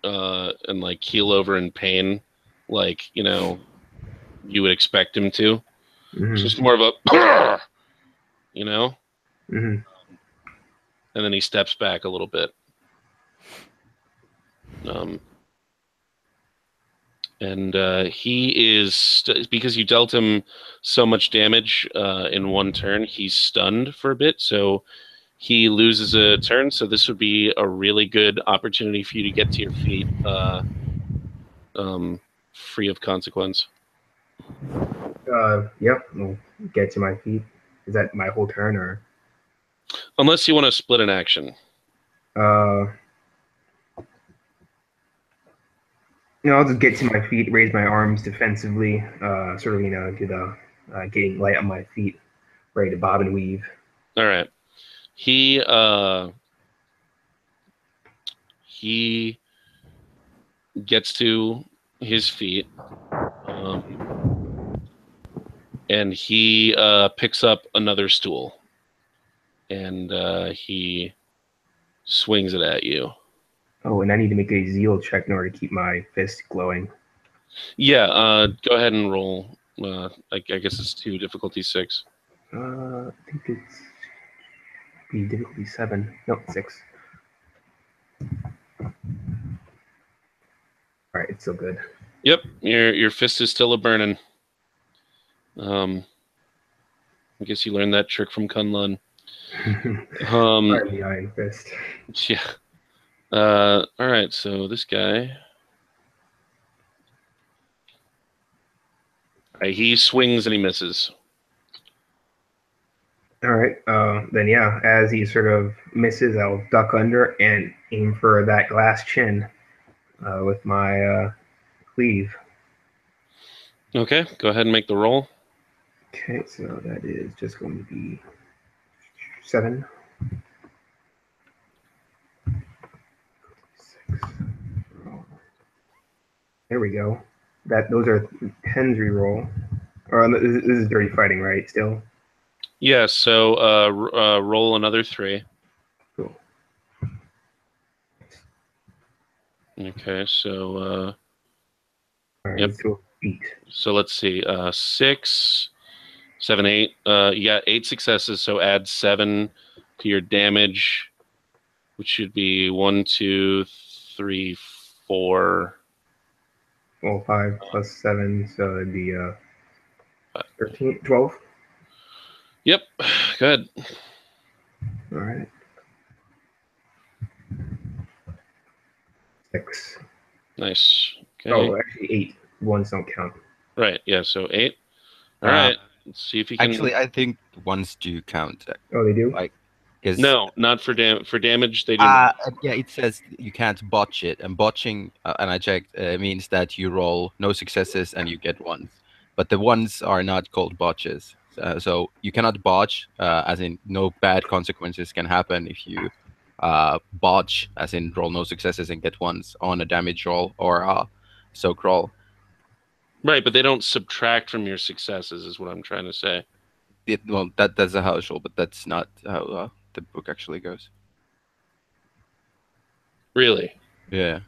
and like keel over in pain, like you would expect him to. Mm-hmm. It's just more of a, Mm-hmm. and then he steps back a little bit. And he is, because you dealt him so much damage in 1 turn, he's stunned for a bit, so he loses a turn. So this would be a really good opportunity for you to get to your feet free of consequence. Yep. We'll get to my feet. Is that my whole turn, or? Unless you want to split an action. Uh, I'll just get to my feet, raise my arms defensively, sort of, do the getting light on my feet, ready to bob and weave. All right. He gets to his feet, and he picks up another stool, and he swings it at you. Oh, and I need to make a zeal check in order to keep my fist glowing. Yeah, go ahead and roll. I guess it's 2, difficulty 6. I think it's be difficulty 7. No, 6. All right, it's still good. Yep, your fist is still a burning. I guess you learned that trick from Kunlun. The Iron Fist. Yeah. All right, so this guy, he swings and he misses. All right, then yeah, as he sort of misses, I'll duck under and aim for that glass chin with my cleave. Okay, go ahead and make the roll. Okay, so that is just going to be 7. 6. There we go. Those are 10s reroll. Or this is dirty fighting, right? Still. Yeah, so roll another 3. Cool. Okay, so All right, yep. so beat. So let's see, 6, 7, 8. You got 8 successes, so add 7 to your damage, which should be 1, 2, 3, 4. Well, 5 plus 7, so it'd be 13, 12. Yep, go ahead. All right. 6. Nice. Okay. Oh, actually 8. Ones don't count. Right, yeah, so 8. All right, let's see if you can... Actually, I think ones do count. Oh, they do? Like, No, not for damage. They do not. Yeah, it says you can't botch it, and botching, and I checked, means that you roll no successes and you get ones. But the ones are not called botches. So you cannot botch, as in no bad consequences can happen if you botch, as in roll no successes and get ones on a damage roll or a soak roll. Right, but they don't subtract from your successes, is what I'm trying to say. Well, that's a house rule, but that's not how the book actually goes. Really? Yeah.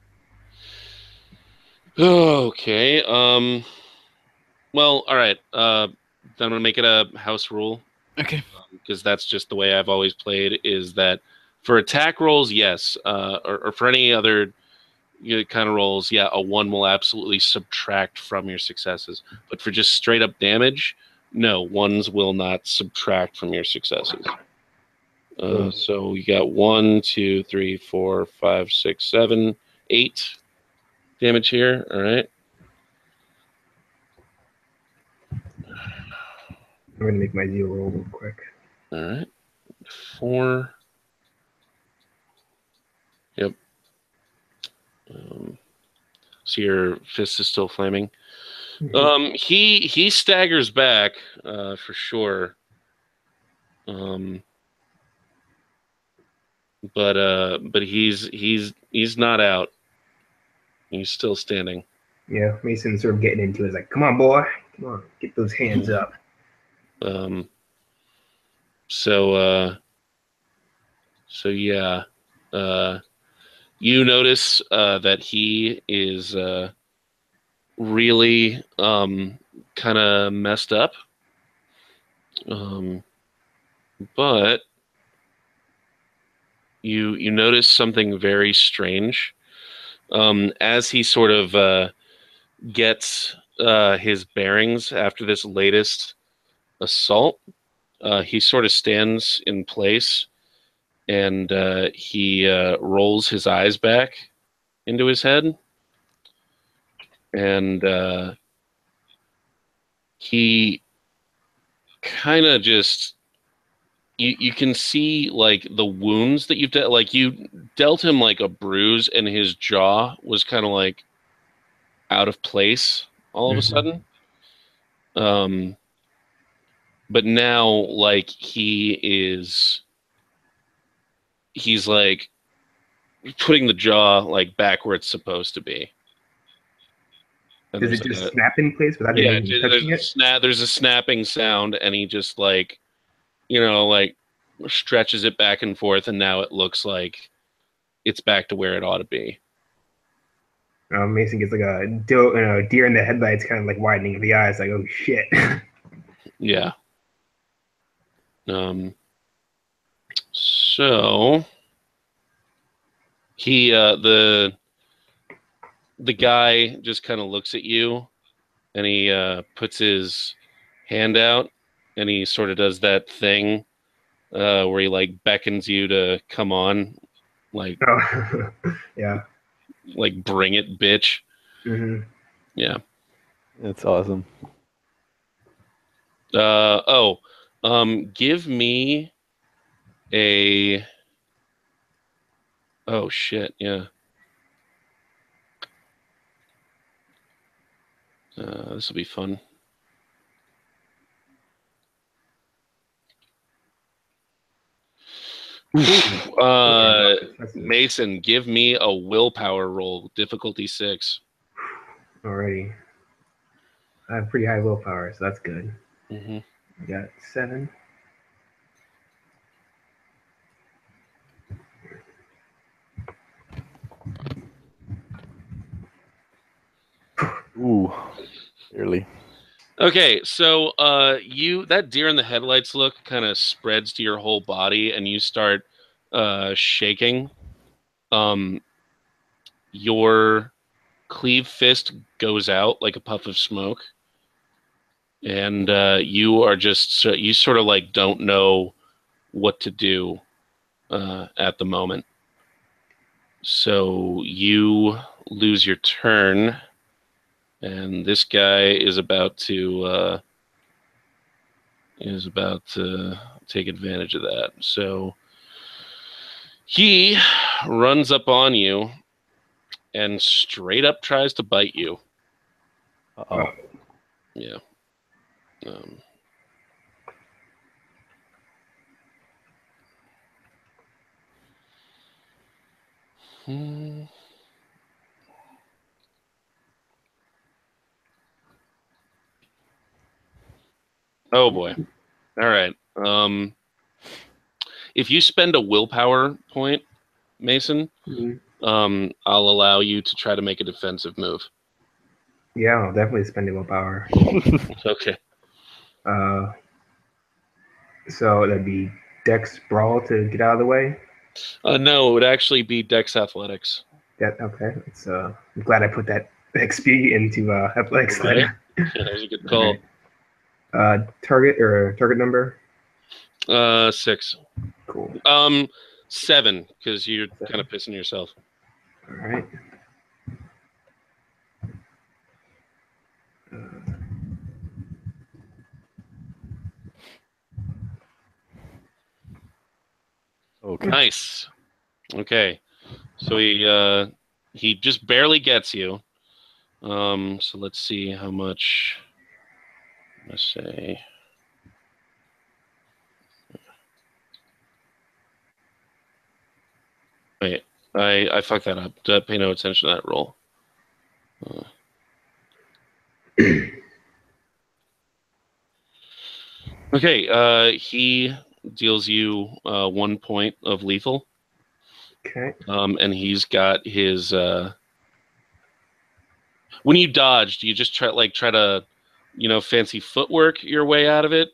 Okay. Well, all right. Then I'm gonna make it a house rule. Okay. Because that's just the way I've always played. Is that for attack rolls, yes, or for any other kind of rolls, yeah, a 1 will absolutely subtract from your successes. But for just straight up damage, no, 1s will not subtract from your successes. So you got 1, 2, 3, 4, 5, 6, 7, 8 damage here. All right. I'm going to make my zeal roll real quick. All right. 4. Yep. So your fist is still flaming. He staggers back for sure. But he's not out. He's still standing. Yeah, Mason's sort of getting into it. He's like, come on, boy. Come on, get those hands up. So yeah. You notice that he is really kind of messed up. But you notice something very strange. As he sort of gets his bearings after this latest assault, he sort of stands in place and he rolls his eyes back into his head. And he kind of just you can see like the wounds that you've dealt. Like you dealt him like a bruise, and his jaw was kind of like out of place all of a sudden. But now like he's like putting the jaw like back where it's supposed to be. And Does it there's just snap in place without yeah, even touching it? there's a snapping sound, and he just like, like stretches it back and forth, and now it looks like it's back to where it ought to be. Mason gets like a deer in the headlights, kind of like widening the eyes, like, oh shit. Yeah. So he the guy just kind of looks at you, and he puts his hand out, and he sort of does that thing where he like beckons you to come on, like Oh. Yeah. like bring it, bitch. Hmm. Yeah. That's awesome. Give me a. Oh shit! Yeah. This will be fun. Mason, give me a willpower roll, difficulty 6. Alrighty. I have pretty high willpower, so that's good. Mm-hmm. I got 7. Ooh, barely. Okay, so that deer in the headlights look kind of spreads to your whole body, and you start shaking. Your cleave fist goes out like a puff of smoke, and you are just you sort of like don't know what to do at the moment. So you lose your turn, and this guy is about to take advantage of that. So he runs up on you and straight up tries to bite you. Uh-oh. Yeah. Oh boy. All right. If you spend a willpower point, Mason, I'll allow you to try to make a defensive move. Yeah, I'll definitely spend willpower. Okay. So that'd be Dex Brawl to get out of the way. No, it would actually be Dex Athletics. Okay. It's I'm glad I put that XP into athletics. Right? Yeah, that was a good call. Okay. Target number. 6. Cool. 7, because you're kind of pissing yourself. All right. Okay. Nice. Okay. So he just barely gets you. So let's see how much. Let's say. Wait, I fucked that up. Pay no attention to that roll. Okay, he deals you 1 point of lethal. Okay. And he's got his. When you dodge, do you just try to, fancy footwork your way out of it,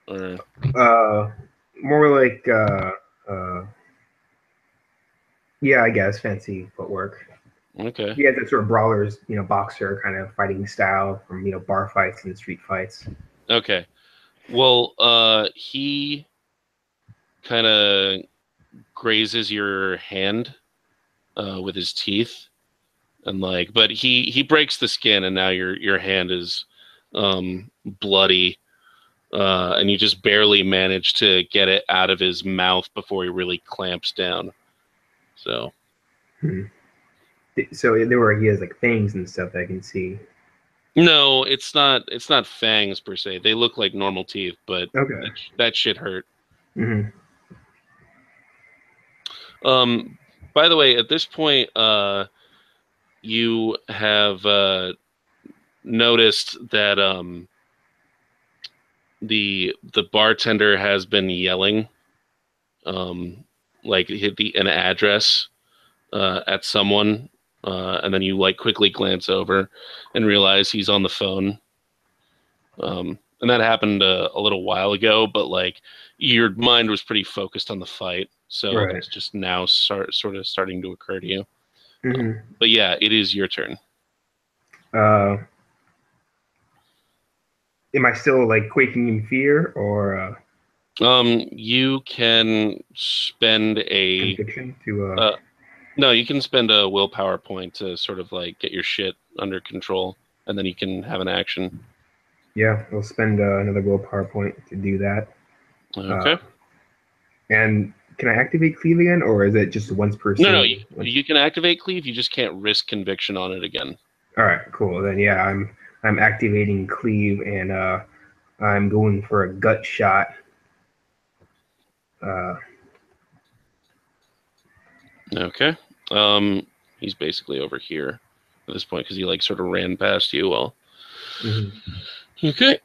or? More like yeah, I guess fancy footwork. Okay. He has that sort of brawler's, boxer kind of fighting style from bar fights and street fights. Okay. Well, he kind of grazes your hand with his teeth, and but he breaks the skin, and now your hand is bloody, and you just barely manage to get it out of his mouth before he really clamps down. So, So he has like fangs and stuff that I can see. no, it's not fangs per se. They look like normal teeth, but Okay. that shit hurt. Mm-hmm. By the way, at this point, you have noticed that the bartender has been yelling, like hit an address at someone, and then you like quickly glance over and realize he's on the phone. And that happened a little while ago, but like your mind was pretty focused on the fight, so Right. it's just now sort of starting to occur to you. Mm-hmm. But yeah, it is your turn. Am I still like quaking in fear or You can spend a conviction to no, you can spend a willpower point to sort of like get your shit under control, and then you can have an action. Yeah, we'll spend another willpower point to do that. Okay. And can I activate Cleave again, or is it just once per No, scene? you can activate Cleave. You just can't risk conviction on it again. All right, cool. Then yeah, I'm activating Cleave, and I'm going for a gut shot. Okay. He's basically over here at this point because he like sort of ran past you. Well. Mm-hmm. Okay.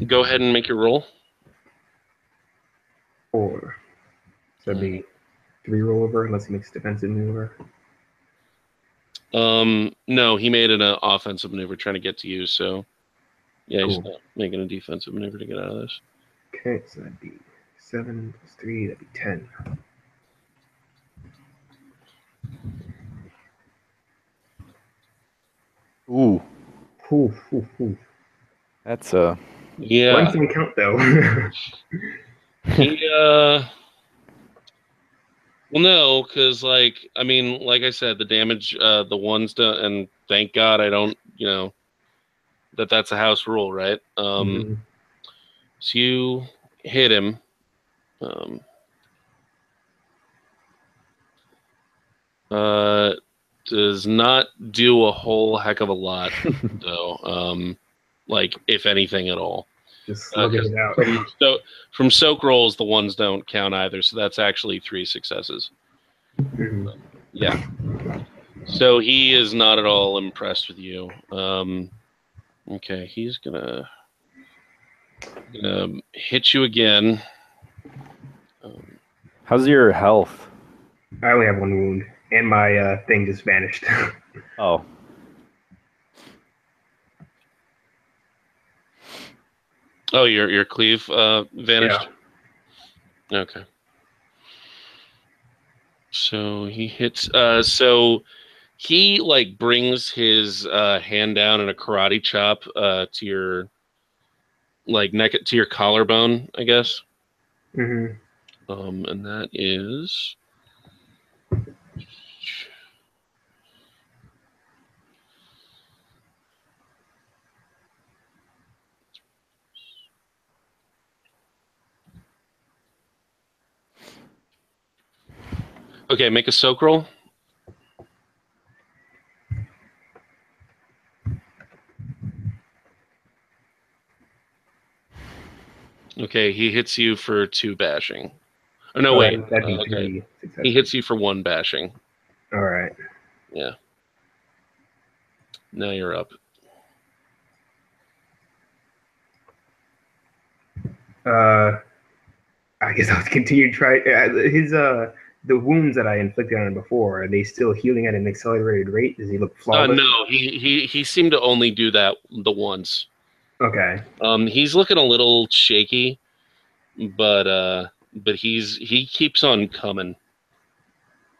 Go ahead and make your roll. 4. So that'd be 3 rollover unless he makes a defensive maneuver. No, he made an offensive maneuver trying to get to you. So yeah, he's Cool. not making a defensive maneuver to get out of this. Okay, so that'd be 7 plus 3. That'd be 10. Ooh, Ooh. that's Yeah. One can count though. He well, no, because like I mean, like I said, the damage, the ones done, and thank God I don't, that's a house rule, right? Mm-hmm. So you hit him. Does not do a whole heck of a lot, though. Like if anything at all. Just slugging it out. From soak rolls, the ones don't count either, so that's actually 3 successes. Mm-hmm. Yeah. So he is not at all impressed with you. Okay, he's gonna hit you again. how's your health? I only have 1 wound, and my thing just vanished. Oh, Oh, your cleave vanished. Yeah. Okay. So he hits. So he like brings his hand down in a karate chop to your like neck to your collarbone, I guess. Mm-hmm. And that is. Okay, make a soak roll. Okay, he hits you for 2 bashing. Oh no, wait. That'd be Okay, 3 successes. he hits you for 1 bashing. All right. Yeah. Now you're up. I guess I'll continue to try. His the wounds that I inflicted on him before, are they still healing at an accelerated rate? Does he look flawless? No, he seemed to only do that the once. Okay. He's looking a little shaky, but he keeps on coming.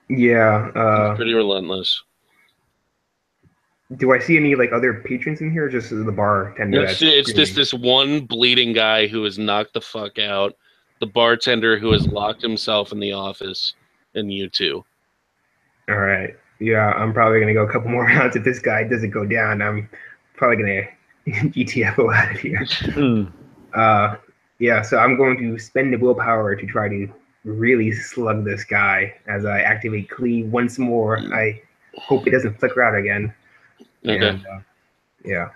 Yeah. He's pretty relentless. Do I see any like other patrons in here, or just the bartender? It's just this one bleeding guy who is knocked the fuck out, the bartender who has locked himself in the office, and you two. All right. Yeah, I'm probably gonna go a couple more rounds. If this guy doesn't go down, I'm probably gonna GTFO out of here. Hmm. Yeah, so I'm going to spend the willpower to try to really slug this guy as I activate Cleave once more. I hope it doesn't flicker out again. Okay. And, yeah.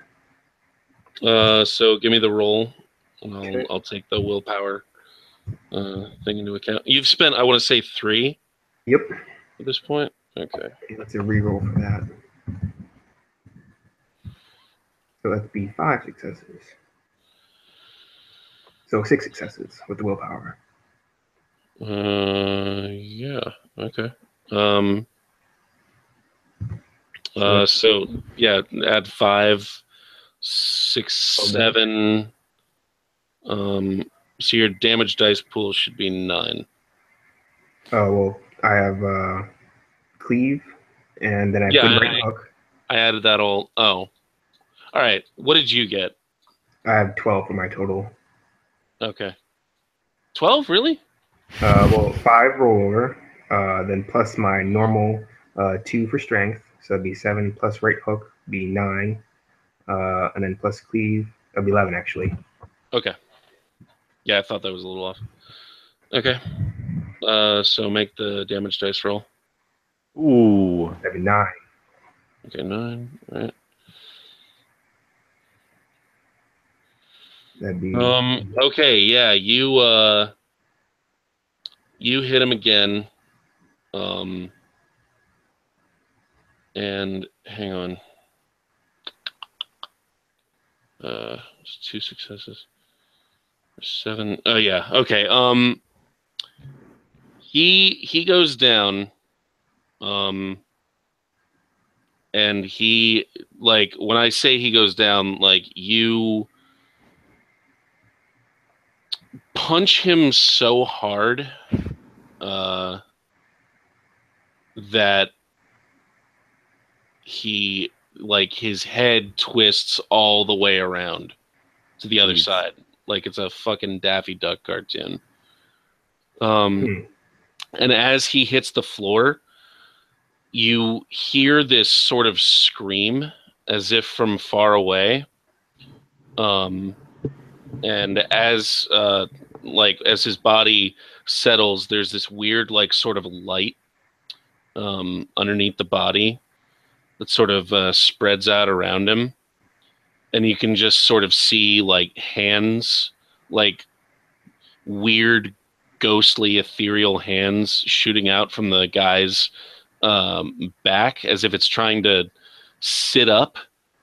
So give me the roll, and Okay. I'll take the willpower thing into account. You've spent, I want to say, 3 Yep. at this point. Okay. Let's reroll for that. So that'd be 5 successes. So 6 successes with the willpower. Yeah. Okay. So yeah, add 5, 6, 7. So your damage dice pool should be 9. Oh, well, I have Cleave, and then I Yeah, put right hook. I added that all. Oh, all right. What did you get? I have 12 for my total. Okay. 12, really? Well, 5 rollover, then plus my normal 2 for strength, so it'd be 7 plus right hook, be 9, and then plus cleave, it'd be 11 actually. Okay. Yeah, I thought that was a little off. Okay. So make the damage dice roll. Ooh. That'd be 9. Okay, 9. All right. That'd be Okay, yeah, you hit him again. And hang on. It's 2 successes. 7. Oh yeah. Okay. He goes down. And he, like, when I say he goes down, like, you punch him so hard that he, like, his head twists all the way around to the other side, like it's a fucking Daffy Duck cartoon. And as he hits the floor, you hear this sort of scream as if from far away. And as his body settles, there's this weird, like, sort of light underneath the body that sort of spreads out around him. And you can just sort of see, like, hands, like weird, ghostly, ethereal hands shooting out from the guy's back as if it's trying to sit up,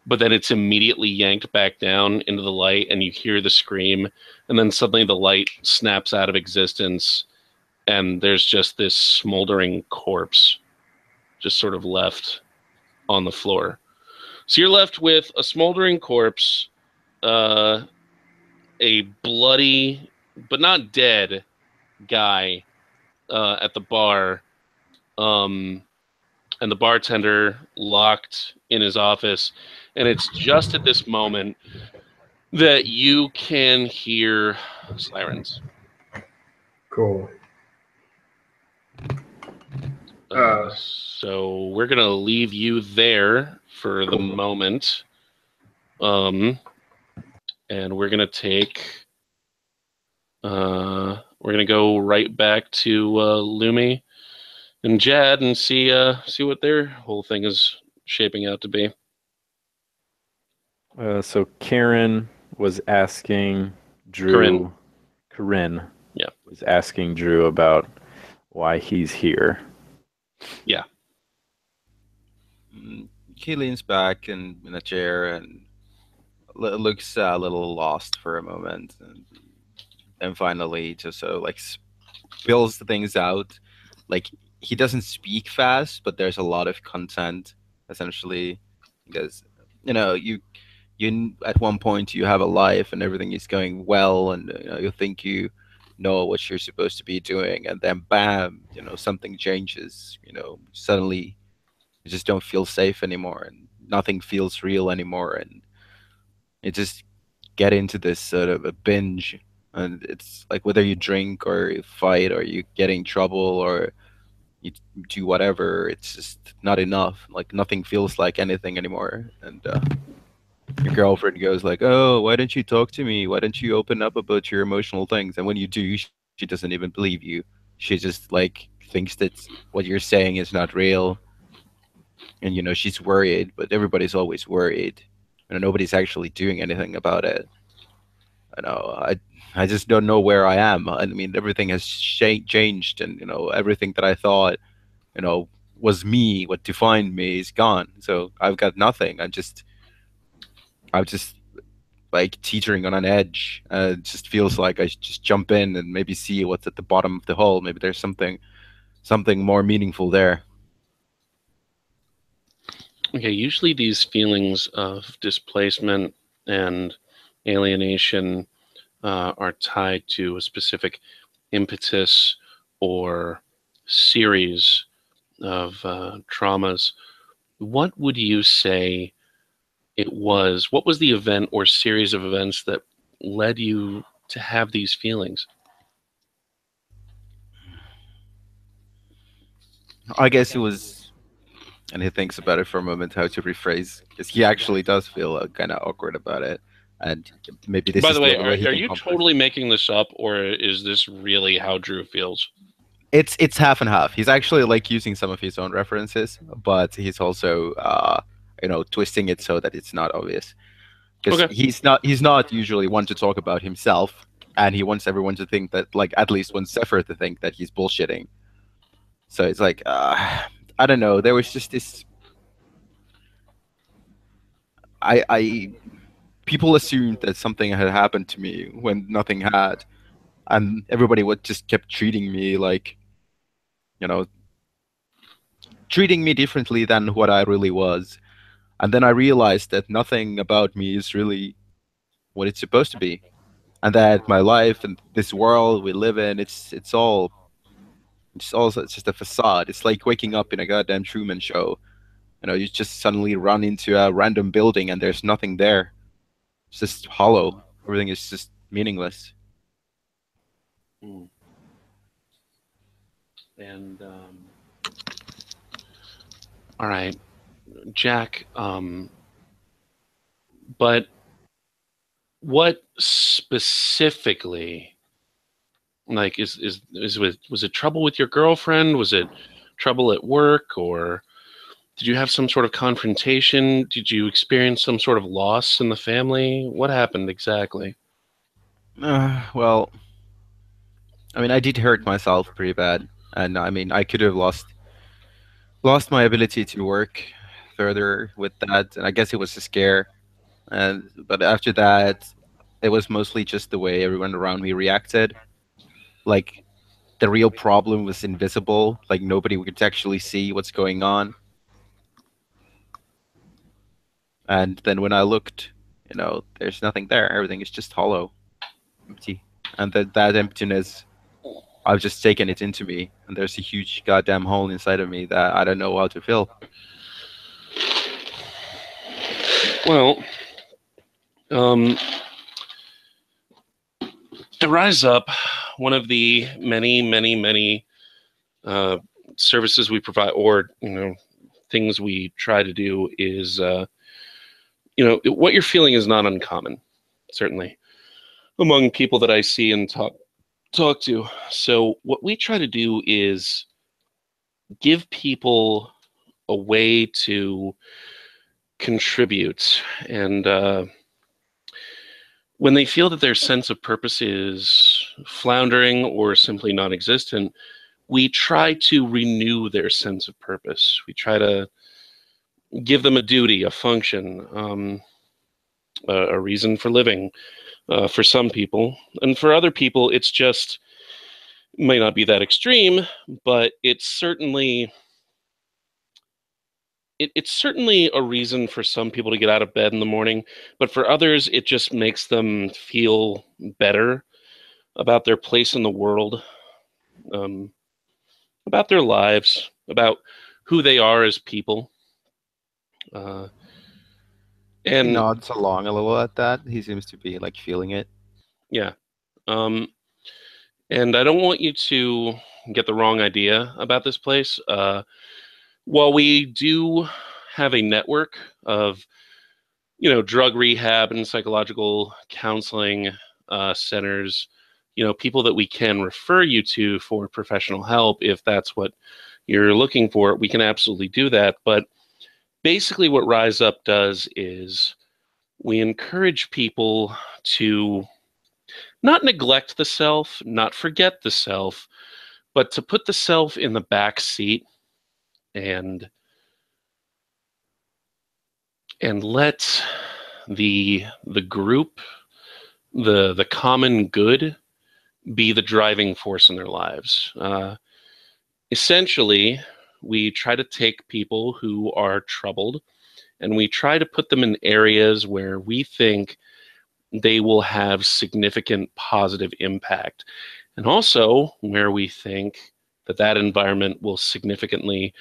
but then it's immediately yanked back down into the light, and you hear the scream, and then suddenly the light snaps out of existence, and there's just this smoldering corpse just sort of left on the floor. So you're left with a smoldering corpse, a bloody but not dead guy at the bar, and the bartender locked in his office. And it's just at this moment that you can hear sirens. cool. So we're going to leave you there for the moment. And we're going to take... we're going to go right back to Lumi and Jad and see what their whole thing is shaping out to be. So Karen was asking Drew. Corinne. Yeah. Was asking Drew about why he's here. Yeah. He leans back in a chair and looks a little lost for a moment, and finally just like spills things out. Like, he doesn't speak fast, but there's a lot of content, essentially, because you at one point you have a life and everything is going well, and you think you know what you're supposed to be doing, and then bam, something changes. Suddenly you just don't feel safe anymore, and nothing feels real anymore, and you just get into this sort of a binge. And it's like, whether you drink or you fight or you get in trouble or you do whatever, it's just not enough. Like, nothing feels like anything anymore. And your girlfriend goes like, "Oh, why don't you talk to me? Why don't you open up about your emotional things?" And when you do, she doesn't even believe you. She just like thinks that what you're saying is not real, and she's worried. But everybody's always worried, and nobody's actually doing anything about it. I just don't know where I am. I mean, everything has changed, and everything that I thought you know was me, what defined me, is gone. So I've got nothing. I'm just like teetering on an edge. It just feels like I should just jump in and maybe see what's at the bottom of the hole. Maybe there's something more meaningful there. Okay, usually these feelings of displacement and alienation are tied to a specific impetus or series of traumas. What would you say it was? What was the event or series of events that led you to have these feelings? I guess it was, and he thinks about it for a moment how to rephrase, because he actually does feel kind of awkward about it, and maybe this By is the the way, only way he are can you comfort. totally making this up, or is this really how Drew feels? It's half and half. He's actually like using some of his own references, but he's also twisting it so that it's not obvious. Because Okay. he's not usually one to talk about himself, and he wants everyone to think that, like, at least wants Zephyr to think that he's bullshitting. So it's like, I don't know. There was just this. I people assumed that something had happened to me when nothing had, and everybody would just kept treating me like, you know, treating me differently than what I really was. And then I realized that nothing about me is really what it's supposed to be, and that my life and this world we live in, it's just a facade. It's like waking up in a goddamn Truman Show. You just suddenly run into a random building and there's nothing there. It's just hollow. Everything is just meaningless. Hmm. And all right, Jack. But what specifically, like, was it trouble with your girlfriend? Was it trouble at work, or did you have some sort of confrontation? Did you experience some sort of loss in the family? What happened exactly? Well, I mean, I did hurt myself pretty bad, and I mean, I could have lost my ability to work further with that, and I guess it was a scare. And but after that, it was mostly just the way everyone around me reacted. Like, the real problem was invisible. Like, nobody could actually see what's going on. And then when I looked, there's nothing there. Everything is just hollow, empty. And that emptiness, I've just taken it into me. And there's a huge goddamn hole inside of me that I don't know how to fill. Well, to Rise Up, one of the many, many, many services we provide, or things we try to do, is what you're feeling is not uncommon, certainly among people that I see and talk to. So what we try to do is give people a way to contribute, and when they feel that their sense of purpose is floundering or simply non-existent, we try to renew their sense of purpose. We try to give them a duty, a function, a reason for living, for some people. And for other people, it's just, might not be that extreme, but it's certainly it's certainly a reason for some people to get out of bed in the morning, but for others, it just makes them feel better about their place in the world, um, about their lives, about who they are as people. Uh, He and nods along a little at that. He seems to be like feeling it. yeah, um, and I don't want you to get the wrong idea about this place. While we do have a network of drug rehab and psychological counseling centers, people that we can refer you to for professional help if that's what you're looking for. We can absolutely do that. But basically what Rise Up does is we encourage people to not neglect the self, not forget the self, but to put the self in the back seat and let the group, the common good, be the driving force in their lives. Essentially, we try to take people who are troubled and we try to put them in areas where we think they will have significant positive impact, and also where we think that environment will significantly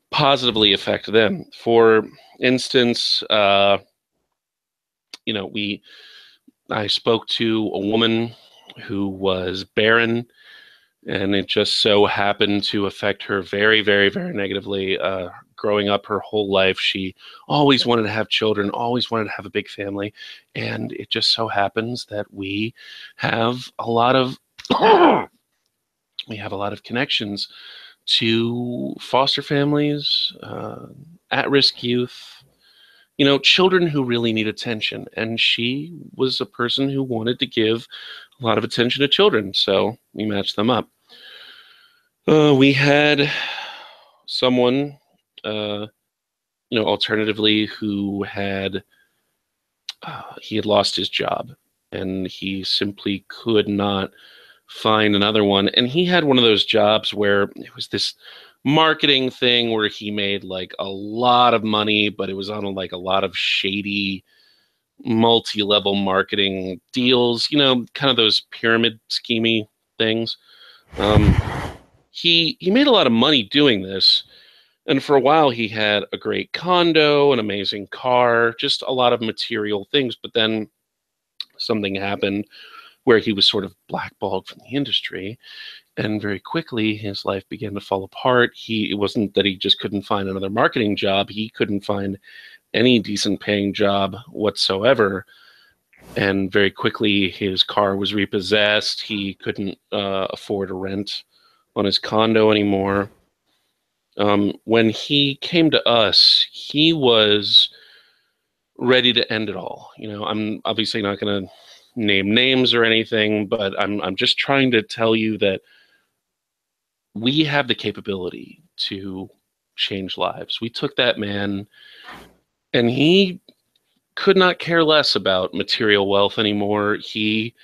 positively affect them. For instance, I spoke to a woman who was barren, and it just so happened to affect her very, very, very negatively. Growing up her whole life, she always wanted to have children, always wanted to have a big family, and it just so happens that we have a lot of connections to foster families, at-risk youth, children who really need attention. And she was a person who wanted to give a lot of attention to children, so we matched them up. We had someone, alternatively, who had he had lost his job, and he simply could not find another one. And he had one of those jobs where it was this marketing thing where he made like a lot of money, but it was on a lot of shady multi-level marketing deals, kind of those pyramid schemey things. He made a lot of money doing this, and for a while he had a great condo, an amazing car, just a lot of material things. But then something happened where he was sort of blackballed from the industry, and very quickly his life began to fall apart. It wasn't that he just couldn't find another marketing job, he couldn't find any decent paying job whatsoever. And very quickly his car was repossessed. He couldn't afford a rent on his condo anymore. When he came to us, he was ready to end it all. I'm obviously not going to name names or anything, but I'm just trying to tell you that we have the capability to change lives. We took that man, and he could not care less about material wealth anymore. He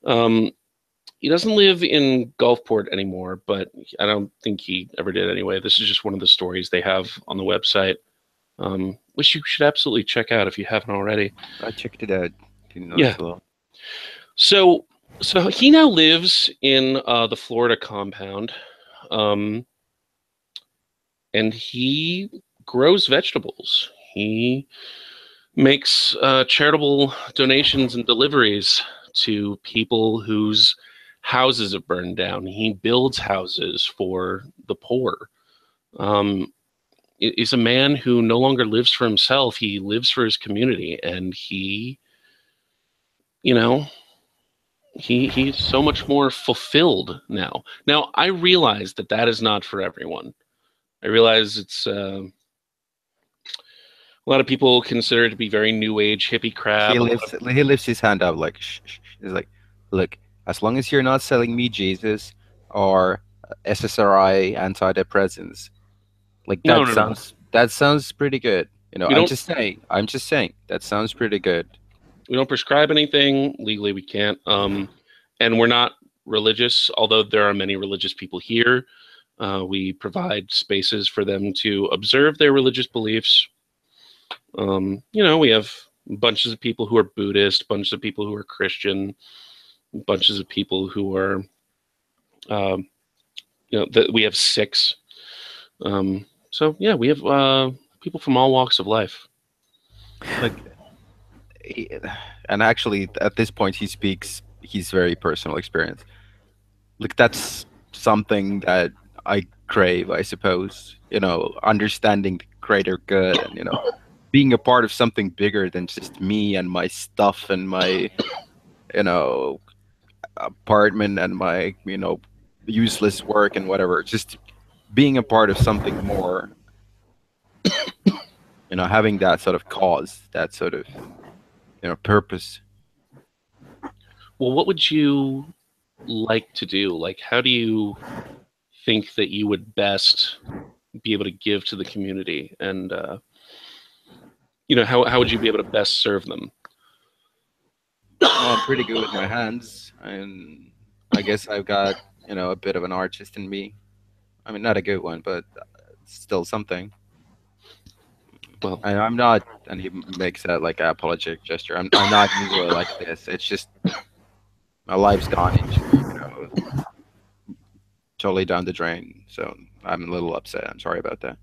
doesn't live in Gulfport anymore, but I don't think he ever did anyway. This is just one of the stories they have on the website, which you should absolutely check out if you haven't already. I checked it out. Yeah. So he now lives in the Florida compound, and he grows vegetables. He makes charitable donations and deliveries to people whose houses have burned down. He builds houses for the poor. Is a man who no longer lives for himself. He lives for his community, and he's so much more fulfilled now. Now, I realize that is not for everyone. I realize it's a lot of people consider it to be very new age hippie crap. He lifts his hand up like, shh, shh. He's like, look, as long as you're not selling me Jesus or SSRI antidepressants, like that sounds pretty good. I'm just saying that sounds pretty good. We don't prescribe anything legally. We can't, and we're not religious. Although there are many religious people here, we provide spaces for them to observe their religious beliefs. We have bunches of people who are Buddhist, bunches of people who are Christian, bunches of people who are, we have 6. So yeah, we have people from all walks of life. And actually, at this point, he speaks his very personal experience. Like, that's something that I crave, I suppose. Understanding the greater good, and being a part of something bigger than just me and my stuff and my, you know, apartment and my, useless work and whatever. Just being a part of something more, having that sort of cause, that sort of, purpose. Well, what would you like to do? Like, how do you think that you would best be able to give to the community? And, how would you be able to best serve them? Well, I'm pretty good with my hands, and I guess I've got, a bit of an artist in me. I mean, not a good one, but still something. Well, And I'm not, and he makes that like an apologetic gesture. I'm not usually like this. It's just my life's gone into, totally down the drain. So I'm a little upset. I'm sorry about that.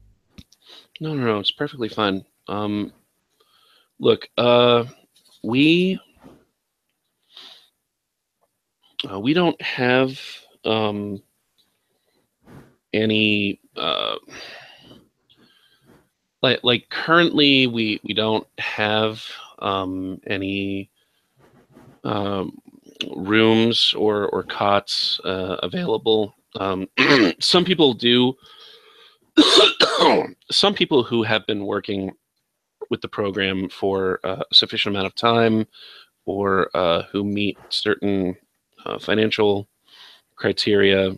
no, it's perfectly fine. Look, we don't have any like currently we don't have any rooms or cots available. Some people do. Some people who have been working with the program for a sufficient amount of time, or who meet certain financial criteria,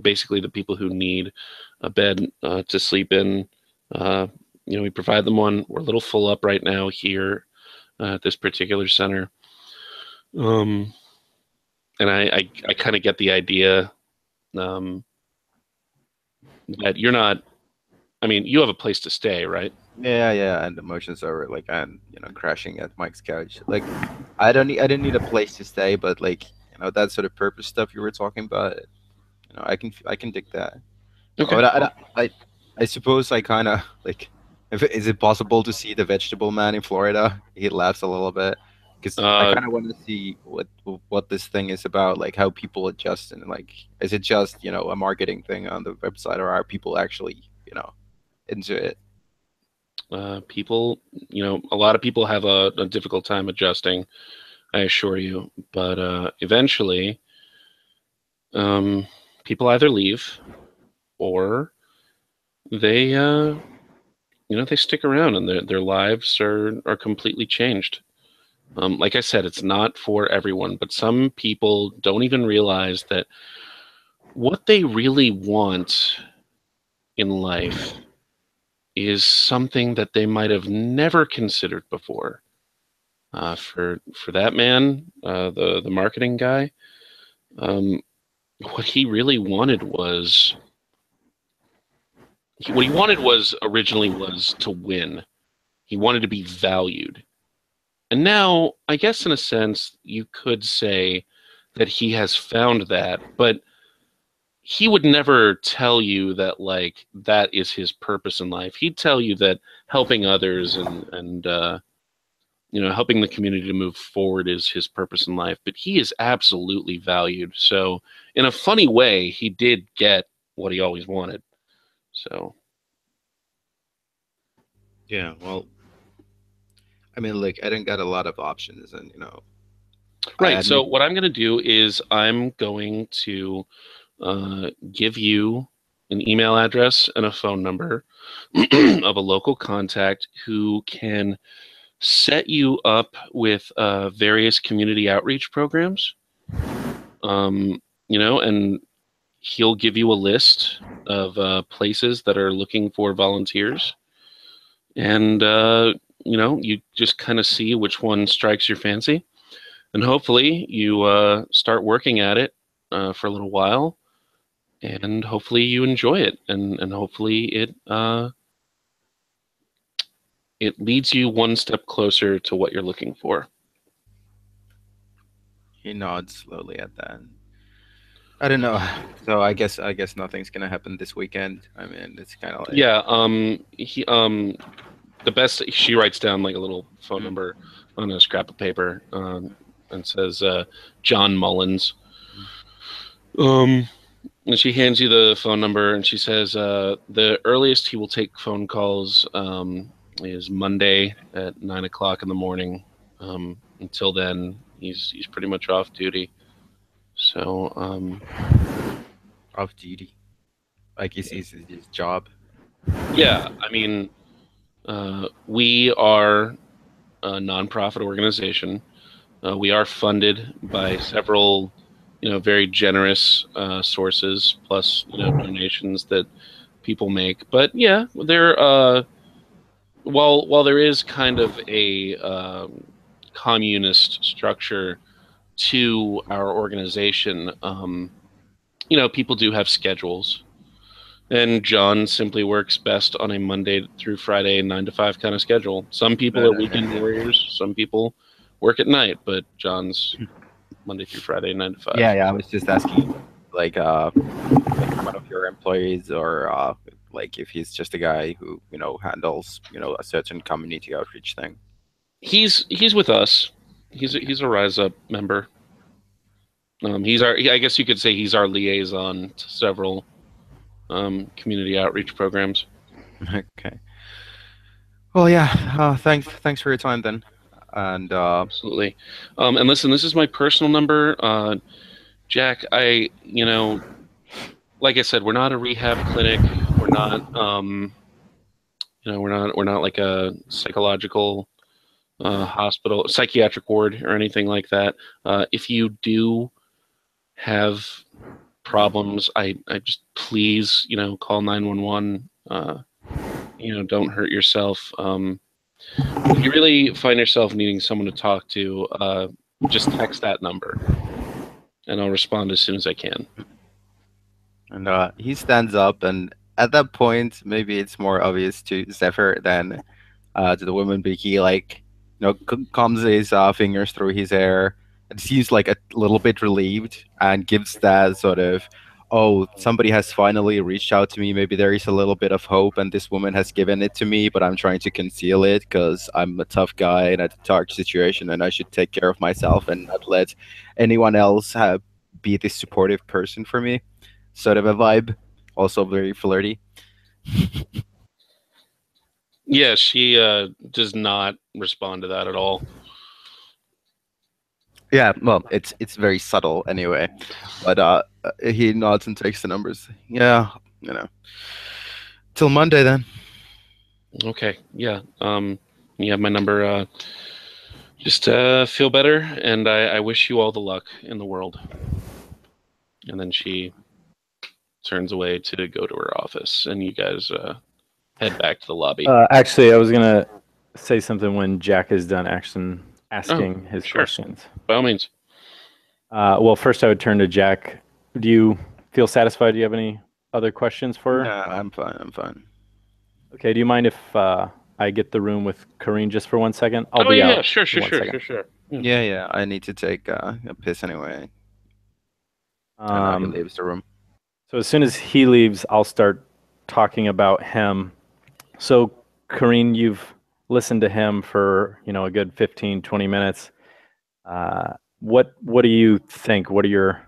basically the people who need a bed to sleep in, we provide them one. We're a little full up right now here at this particular center. And I kind of get the idea that you're not, I mean, you have a place to stay, right? Yeah, and emotions are like, and crashing at Mike's couch. Like, I didn't need a place to stay, but like, that sort of purpose stuff you were talking about, I can dig that. Okay. But I suppose I kind of like, is it possible to see the Vegetable Man in Florida? He laughs a little bit because I kind of want to see what this thing is about, like how people adjust, and like, is it just a marketing thing on the website, or are people actually into it? People, a lot of people have a difficult time adjusting, I assure you. But eventually, people either leave or they, they stick around, and their lives are completely changed. Like I said, it's not for everyone, but some people don't even realize that what they really want in life is something that they might have never considered before. For that man, the marketing guy, what he really wanted was originally was to win. He wanted to be valued. And now, I guess in a sense, you could say that he has found that, but he would never tell you that like that is his purpose in life. He'd tell you that helping others and helping the community to move forward is his purpose in life. But he is absolutely valued. So in a funny way, he did get what he always wanted. So yeah, well, I mean, like, I didn't got a lot of options, and right. So what I'm going to do is I'm going to give you an email address and a phone number of a local contact who can set you up with various community outreach programs. And he'll give you a list of places that are looking for volunteers, and you just kind of see which one strikes your fancy, and hopefully you start working at it for a little while, and hopefully you enjoy it, and hopefully it leads you one step closer to what you're looking for. He nods slowly at that. I don't know. So I guess nothing's gonna happen this weekend. I mean, it's kind of like, Yeah. The best, she writes down like a little phone number on a scrap of paper, and says John Mullins. And she hands you the phone number, and she says the earliest he will take phone calls is Monday at 9 o'clock in the morning. Until then, he's pretty much off duty. So Off duty. Like it's his job. yeah, I mean, we are a nonprofit organization. We are funded by several, very generous sources, plus donations that people make. But yeah, there while there is kind of a communist structure to our organization, people do have schedules. And John simply works best on a Monday through Friday 9 to 5 kind of schedule. Some people are weekend warriors, some people work at night, but John's Monday through Friday 9 to 5. Yeah. I was just asking, like one of your employees, or like if he's just a guy who handles a certain community outreach thing. He's with us. He's a Rise Up member. I guess you could say he's our liaison to several community outreach programs. Okay. Well, yeah. Thanks for your time then. And Absolutely. And listen, this is my personal number. Jack, like I said, we're not a rehab clinic. We're not, we're not like a psychological hospital, psychiatric ward, or anything like that. If you do have problems, I just please, call 911. Don't hurt yourself. If you really find yourself needing someone to talk to, just text that number, and I'll respond as soon as I can. And he stands up, and at that point, maybe it's more obvious to Zephyr than to the woman. Becky, comes his fingers through his hair and seems like a little bit relieved, and gives that sort of, oh, somebody has finally reached out to me. Maybe there is a little bit of hope, and this woman has given it to me, but I'm trying to conceal it because I'm a tough guy in a dark situation, and I should take care of myself and not let anyone else be this supportive person for me. Sort of a vibe, also very flirty. Yeah, she does not respond to that at all. Yeah, well, it's very subtle anyway, but he nods and takes the numbers. Yeah, till Monday then. Okay, yeah. You have my number. Just feel better, and I wish you all the luck in the world. And then she turns away to go to her office, and you guys head back to the lobby. Actually, I was gonna say something when Jack is done asking his questions. By all means. Well, first I would turn to Jack. Do you feel satisfied? Do you have any other questions for her? Yeah, I'm fine. Okay. Do you mind if I get the room with Kareen just for 1 second? I'll be out. Sure. Yeah. I need to take a piss anyway. He leaves the room. So as soon as he leaves, I'll start talking about him. So, Kareen, you've listened to him for a good 15, 20 minutes. What do you think? What are your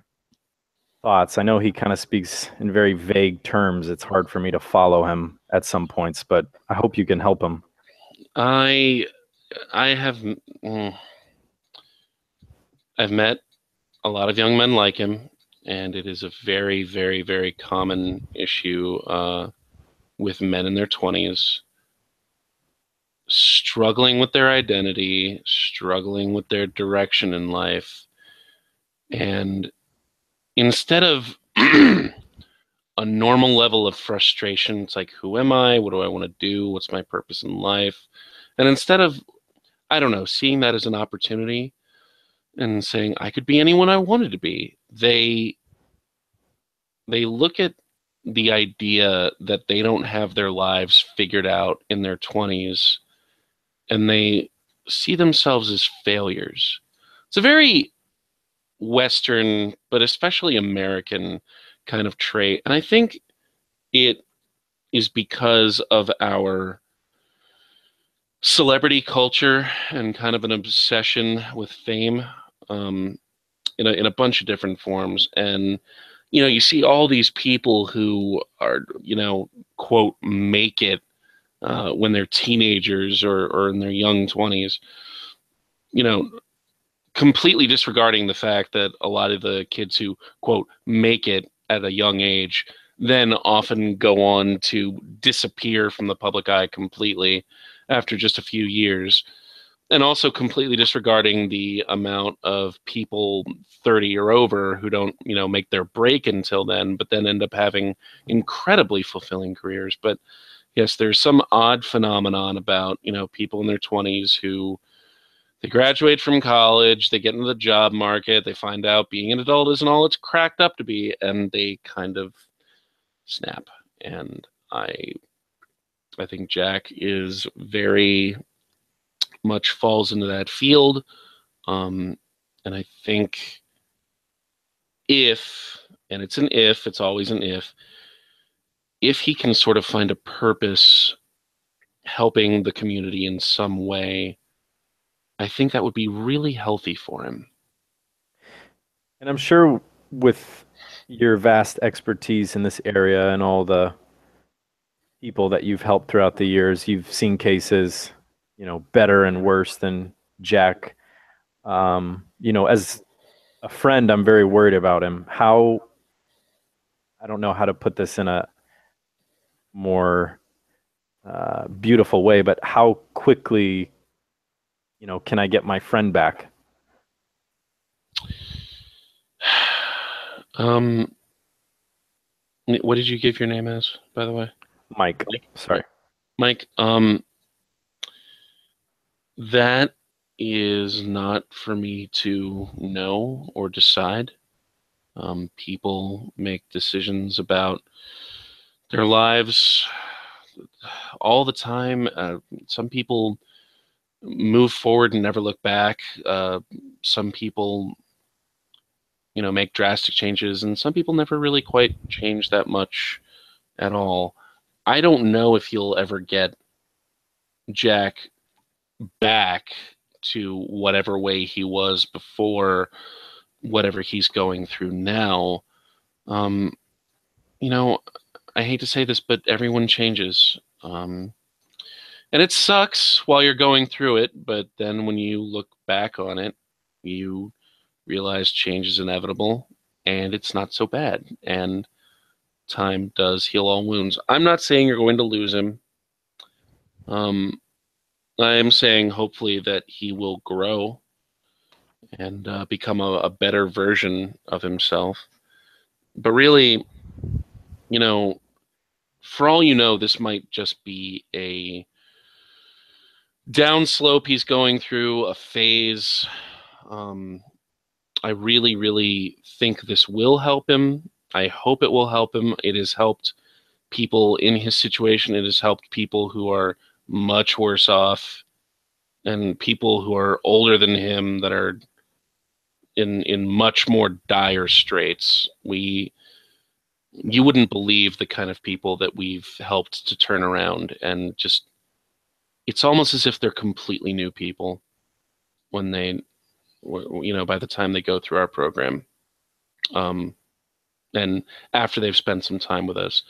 thoughts? I know he kind of speaks in very vague terms. It's hard for me to follow him at some points, but I hope you can help him. I've met a lot of young men like him, and it is a very, very, very common issue with men in their 20s struggling with their identity, struggling with their direction in life. And instead of a normal level of frustration, it's like, who am I? What do I want to do? What's my purpose in life? And instead of, I don't know, seeing that as an opportunity and saying, I could be anyone I wanted to be, they look at the idea that they don't have their lives figured out in their 20s, and they see themselves as failures. It's a very Western, but especially American kind of trait. And I think it is because of our celebrity culture and kind of an obsession with fame in a bunch of different forms. And you see all these people who are, quote, make it when they're teenagers or in their young 20s, completely disregarding the fact that a lot of the kids who, quote, make it at a young age then often go on to disappear from the public eye completely after just a few years. And also completely disregarding the amount of people 30 or over who don't, make their break until then, but then end up having incredibly fulfilling careers. But yes, there's some odd phenomenon about, people in their 20s who they graduate from college, they get into the job market, they find out being an adult isn't all it's cracked up to be, and they kind of snap. And I think Jack is very much falls into that field. And I think and it's an if, it's always an if he can sort of find a purpose helping the community in some way, I think that would be really healthy for him. And I'm sure with your vast expertise in this area and all the people that you've helped throughout the years, you've seen cases, better and worse than Jack. As a friend, I'm very worried about him. I don't know how to put this in a more beautiful way, but how quickly, can I get my friend back? What did you give your name as, by the way? Mike. Sorry. Mike, that is not for me to know or decide. People make decisions about their lives all the time. Some people move forward and never look back. Some people, make drastic changes, and some people never really quite change that much at all. I don't know if you'll ever get Jack back to whatever way he was before, whatever he's going through now. I hate to say this, but everyone changes. And it sucks while you're going through it, but then when you look back on it, you realize change is inevitable and it's not so bad. And time does heal all wounds. I'm not saying you're going to lose him. I am saying hopefully that he will grow and become a better version of himself. But really, for all this might just be a downslope he's going through, a phase. I really, really think this will help him. I hope it will help him. It has helped people in his situation. It has helped people who are much worse off and people who are older than him that are in much more dire straits. You wouldn't believe the kind of people that we've helped to turn around, and just it's almost as if they're completely new people when they, by the time they go through our program. And after they've spent some time with us,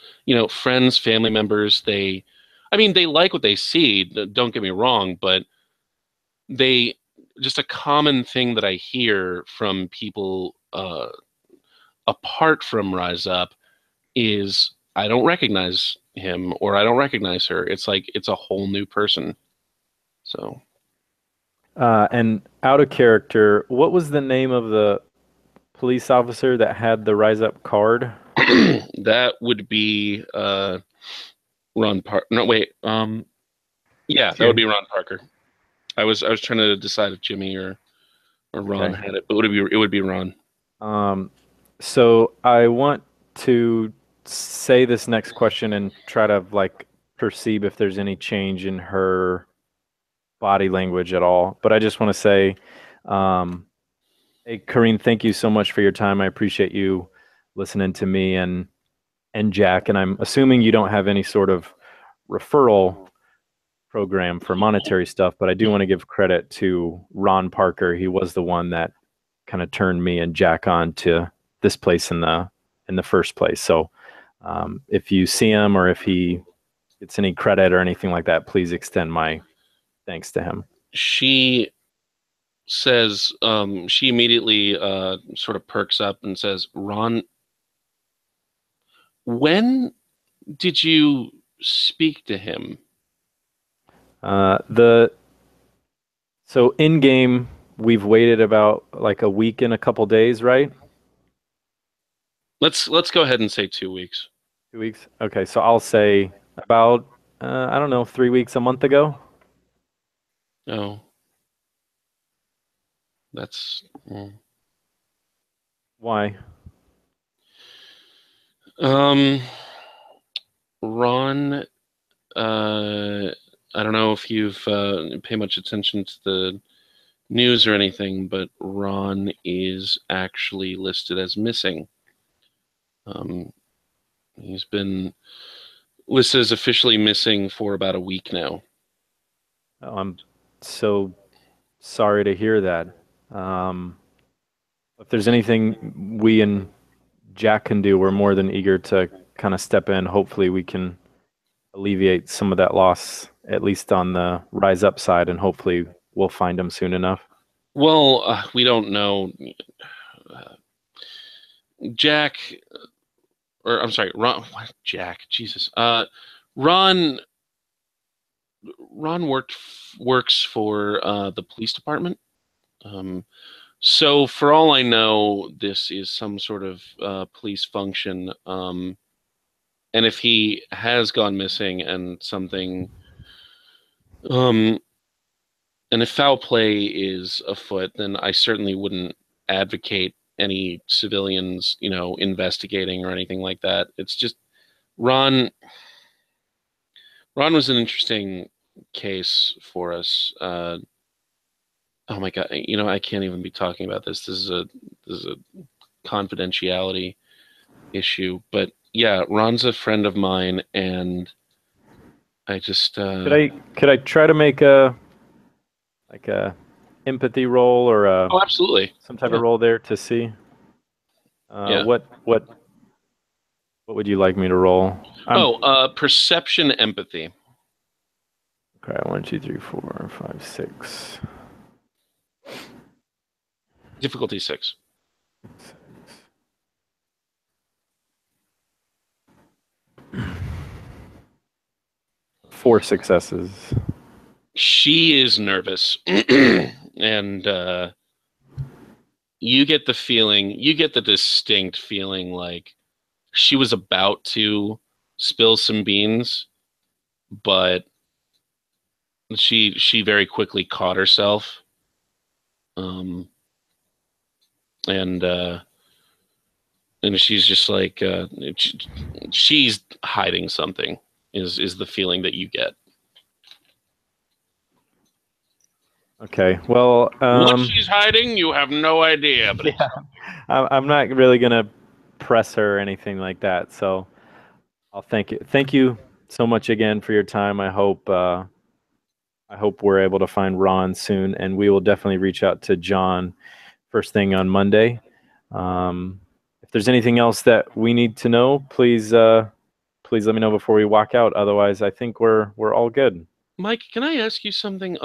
friends, family members, they like what they see, don't get me wrong, but just a common thing that I hear from people apart from Rise Up is, I don't recognize him or I don't recognize her. It's like it's a whole new person. So. And out of character, what was the name of the police officer that had the Rise Up card? That would be Ron Parker. No, wait. Yeah, that would be Ron Parker. I was trying to decide if Jimmy or Ron had it, but it would be Ron. So I want to say this next question and try to perceive if there's any change in her body language at all. But I just want to say, hey, Kareen, thank you so much for your time. I appreciate you listening to me and Jack. And I'm assuming you don't have any sort of referral program for monetary stuff, but I do want to give credit to Ron Parker. He was the one that kind of turned me and Jack on to this place in the in the first place. So if you see him or if he gets any credit or anything like that, please extend my thanks to him. She says, she immediately sort of perks up and says, Ron, when did you speak to him? So in game, we've waited about like a week and a couple days, right? Let's go ahead and say 2 weeks. 2 weeks. Okay, so I'll say about I don't know, 3 weeks, a month ago. Oh, that's Why? Ron. I don't know if you've pay much attention to the news or anything, but Ron is actually listed as missing. He's been listed as officially missing for about a week now. Oh, I'm so sorry to hear that. If there's anything we and Jack can do, we're more than eager to kind of step in. Hopefully, we can alleviate some of that loss, at least on the rise up side, and hopefully we'll find him soon enough. Well, we don't know. Jack, or I'm sorry, Ron. What? Jack, Jesus. Ron works for the police department. So for all I know, this is some sort of police function. And if he has gone missing and something, and if foul play is afoot, then I certainly wouldn't advocate any civilians, investigating or anything like that. It's just Ron. Ron was an interesting case for us. Oh my God, I can't even be talking about this. This is a confidentiality issue. But yeah, Ron's a friend of mine, and I just Could I try to make a empathy roll or oh, absolutely, some type of roll there to see Yeah. what would you like me to roll? Perception empathy. Okay, 1, 2, 3, 4, 5, 6. Difficulty 6. Four successes. She is nervous, and you get the distinct feeling like she was about to spill some beans, but she very quickly caught herself. And she's just like she's hiding something is the feeling that you get. Okay, well, what she's hiding, you have no idea. But yeah, I'm not really gonna press her or anything like that. So I'll thank you so much again for your time. I hope we're able to find Ron soon, and we will definitely reach out to John first thing on Monday. If there's anything else that we need to know, please let me know before we walk out. Otherwise, I think we're all good. Mike, can I ask you something?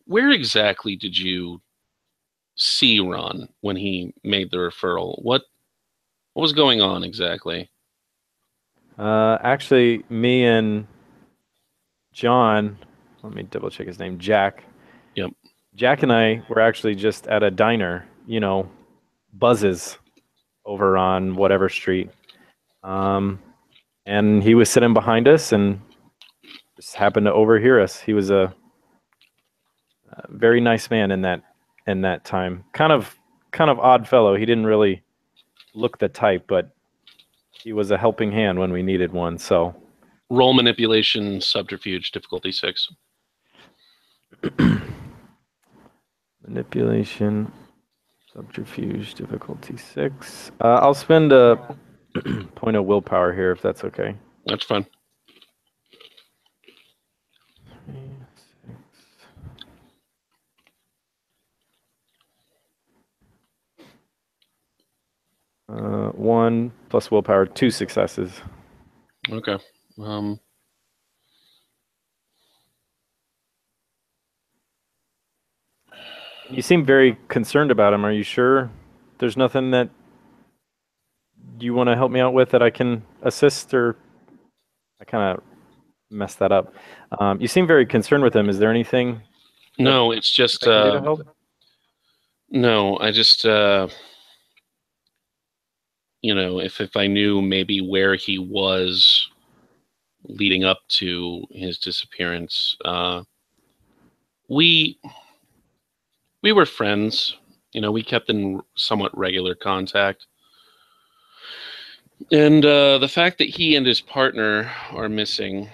Where exactly did you see Ron when he made the referral? What was going on exactly? Actually, me and John, let me double check his name, Jack. Yep. Jack and I were actually just at a diner, Buzz's over on whatever street. And he was sitting behind us and just happened to overhear us. He was a very nice man in that time. Kind of odd fellow. He didn't really look the type, but he was a helping hand when we needed one. So roll manipulation, subterfuge, difficulty 6. Manipulation, subterfuge, difficulty 6. I'll spend a point of willpower here if that's okay. That's fine. 3, 6. 1 plus willpower, 2 successes. Okay. You seem very concerned about him. Are you sure there's nothing that you want to help me out with that I can assist? Or I kind of messed that up. You seem very concerned with him. Is there anything No, it's just I can do to help? no. I just if I knew maybe where he was leading up to his disappearance, we were friends. We kept in somewhat regular contact. And the fact that he and his partner are missing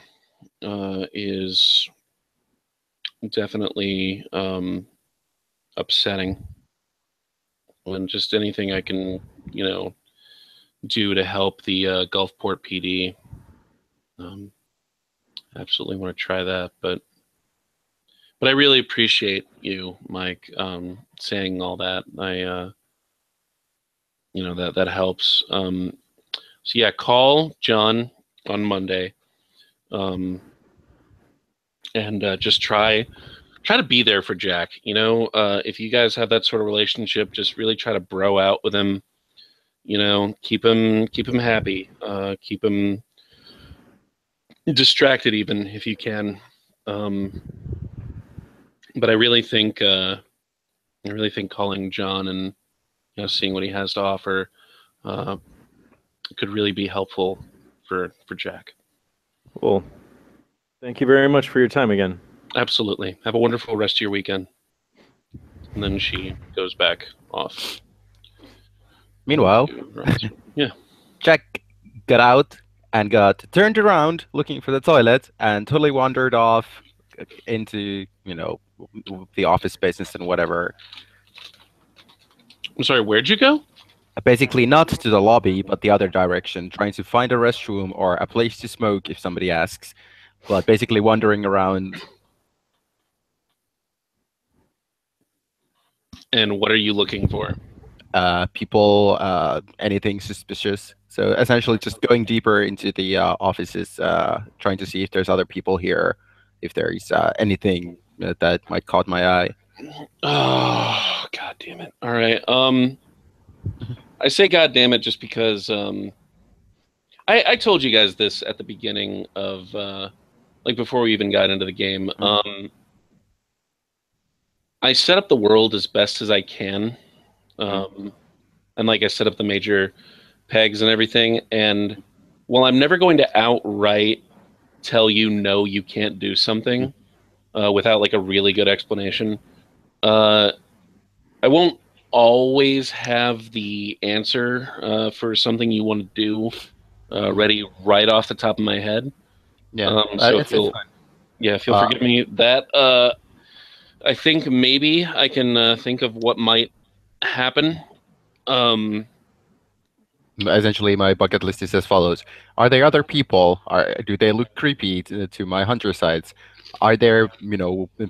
is definitely upsetting. And just anything I can, do to help the Gulfport PD, absolutely want to try that. But I really appreciate you, Mike, saying all that. That helps. So yeah, call John on Monday, and just try to be there for Jack. If you guys have that sort of relationship, just really try to bro out with him. Keep him happy. Keep him distracted, even if you can. But I really think calling John and seeing what he has to offer could really be helpful for Jack. Well, thank you very much for your time again. Absolutely. Have a wonderful rest of your weekend. And then she goes back off. Meanwhile, yeah, Jack got out and got turned around looking for the toilet and totally wandered off into, the office spaces and whatever. I'm sorry, where'd you go? Basically not to the lobby, but the other direction, trying to find a restroom or a place to smoke if somebody asks, but basically wandering around. And what are you looking for? People, anything suspicious. So essentially just going deeper into the offices, trying to see if there's other people here, if there's anything that might caught my eye. Oh, God damn it. All right. I say God damn it just because I told you guys this at the beginning of before we even got into the game. I set up the world as best as I can. And I set up the major pegs and everything. And while I'm never going to outright tell you no, you can't do something without a really good explanation, I won't always have the answer for something you want to do ready right off the top of my head. Yeah, so if you'll forgive me that. I think maybe I can think of what might happen. Essentially, my bucket list is as follows: are there other people? Do they look creepy to my hunter sides? Are there,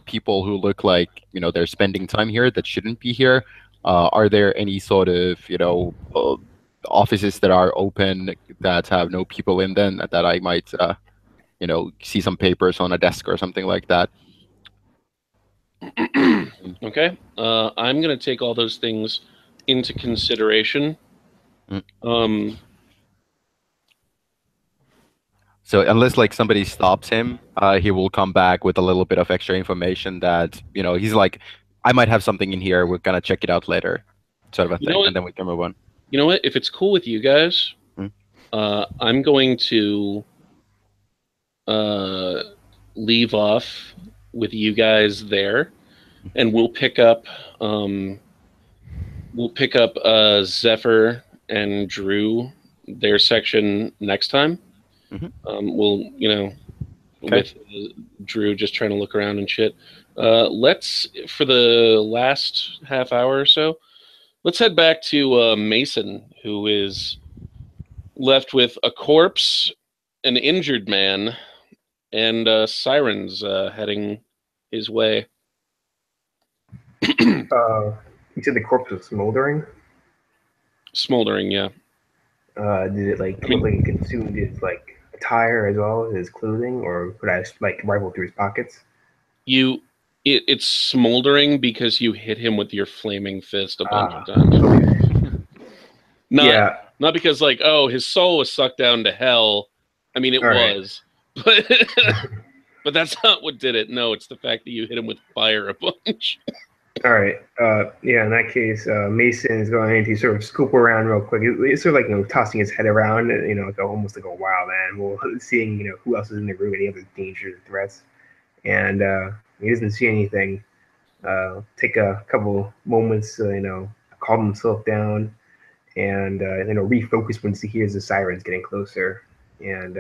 people who look like they're spending time here that shouldn't be here? Are there any sort of offices that are open that have no people in them that I might see some papers on a desk or something like that? Okay, I'm gonna take all those things into consideration. So unless somebody stops him, he will come back with a little bit of extra information that he's like, I might have something in here. We're gonna check it out later, sort of a thing, and then we can move on. You know what? If it's cool with you guys, I'm going to leave off with you guys there, and we'll pick up Zephyr and Drew, their section next time. We'll with Drew just trying to look around and shit. Let's, for the last half hour or so, let's head back to Mason, who is left with a corpse, an injured man, and sirens heading his way. You said the corpse was smoldering? Smoldering, yeah. Did it like I mean- look like it consumed his like attire as well as his clothing, or could I like rifle through his pockets? It's smoldering because you hit him with your flaming fist a bunch of Ah, times. okay. Not Yeah. not because like, oh, his soul was sucked down to hell. I mean, it All right. was, but but that's not what did it. No, it's the fact that you hit him with fire a bunch. All right. Yeah. In that case, Mason is going to sort of scoop around real quick. It's sort of like tossing his head around, like almost like a wild animal, seeing who else is in the room, any other dangers or threats, and he doesn't see anything. Take a couple moments, calm himself down, and refocus once he hears the sirens getting closer, and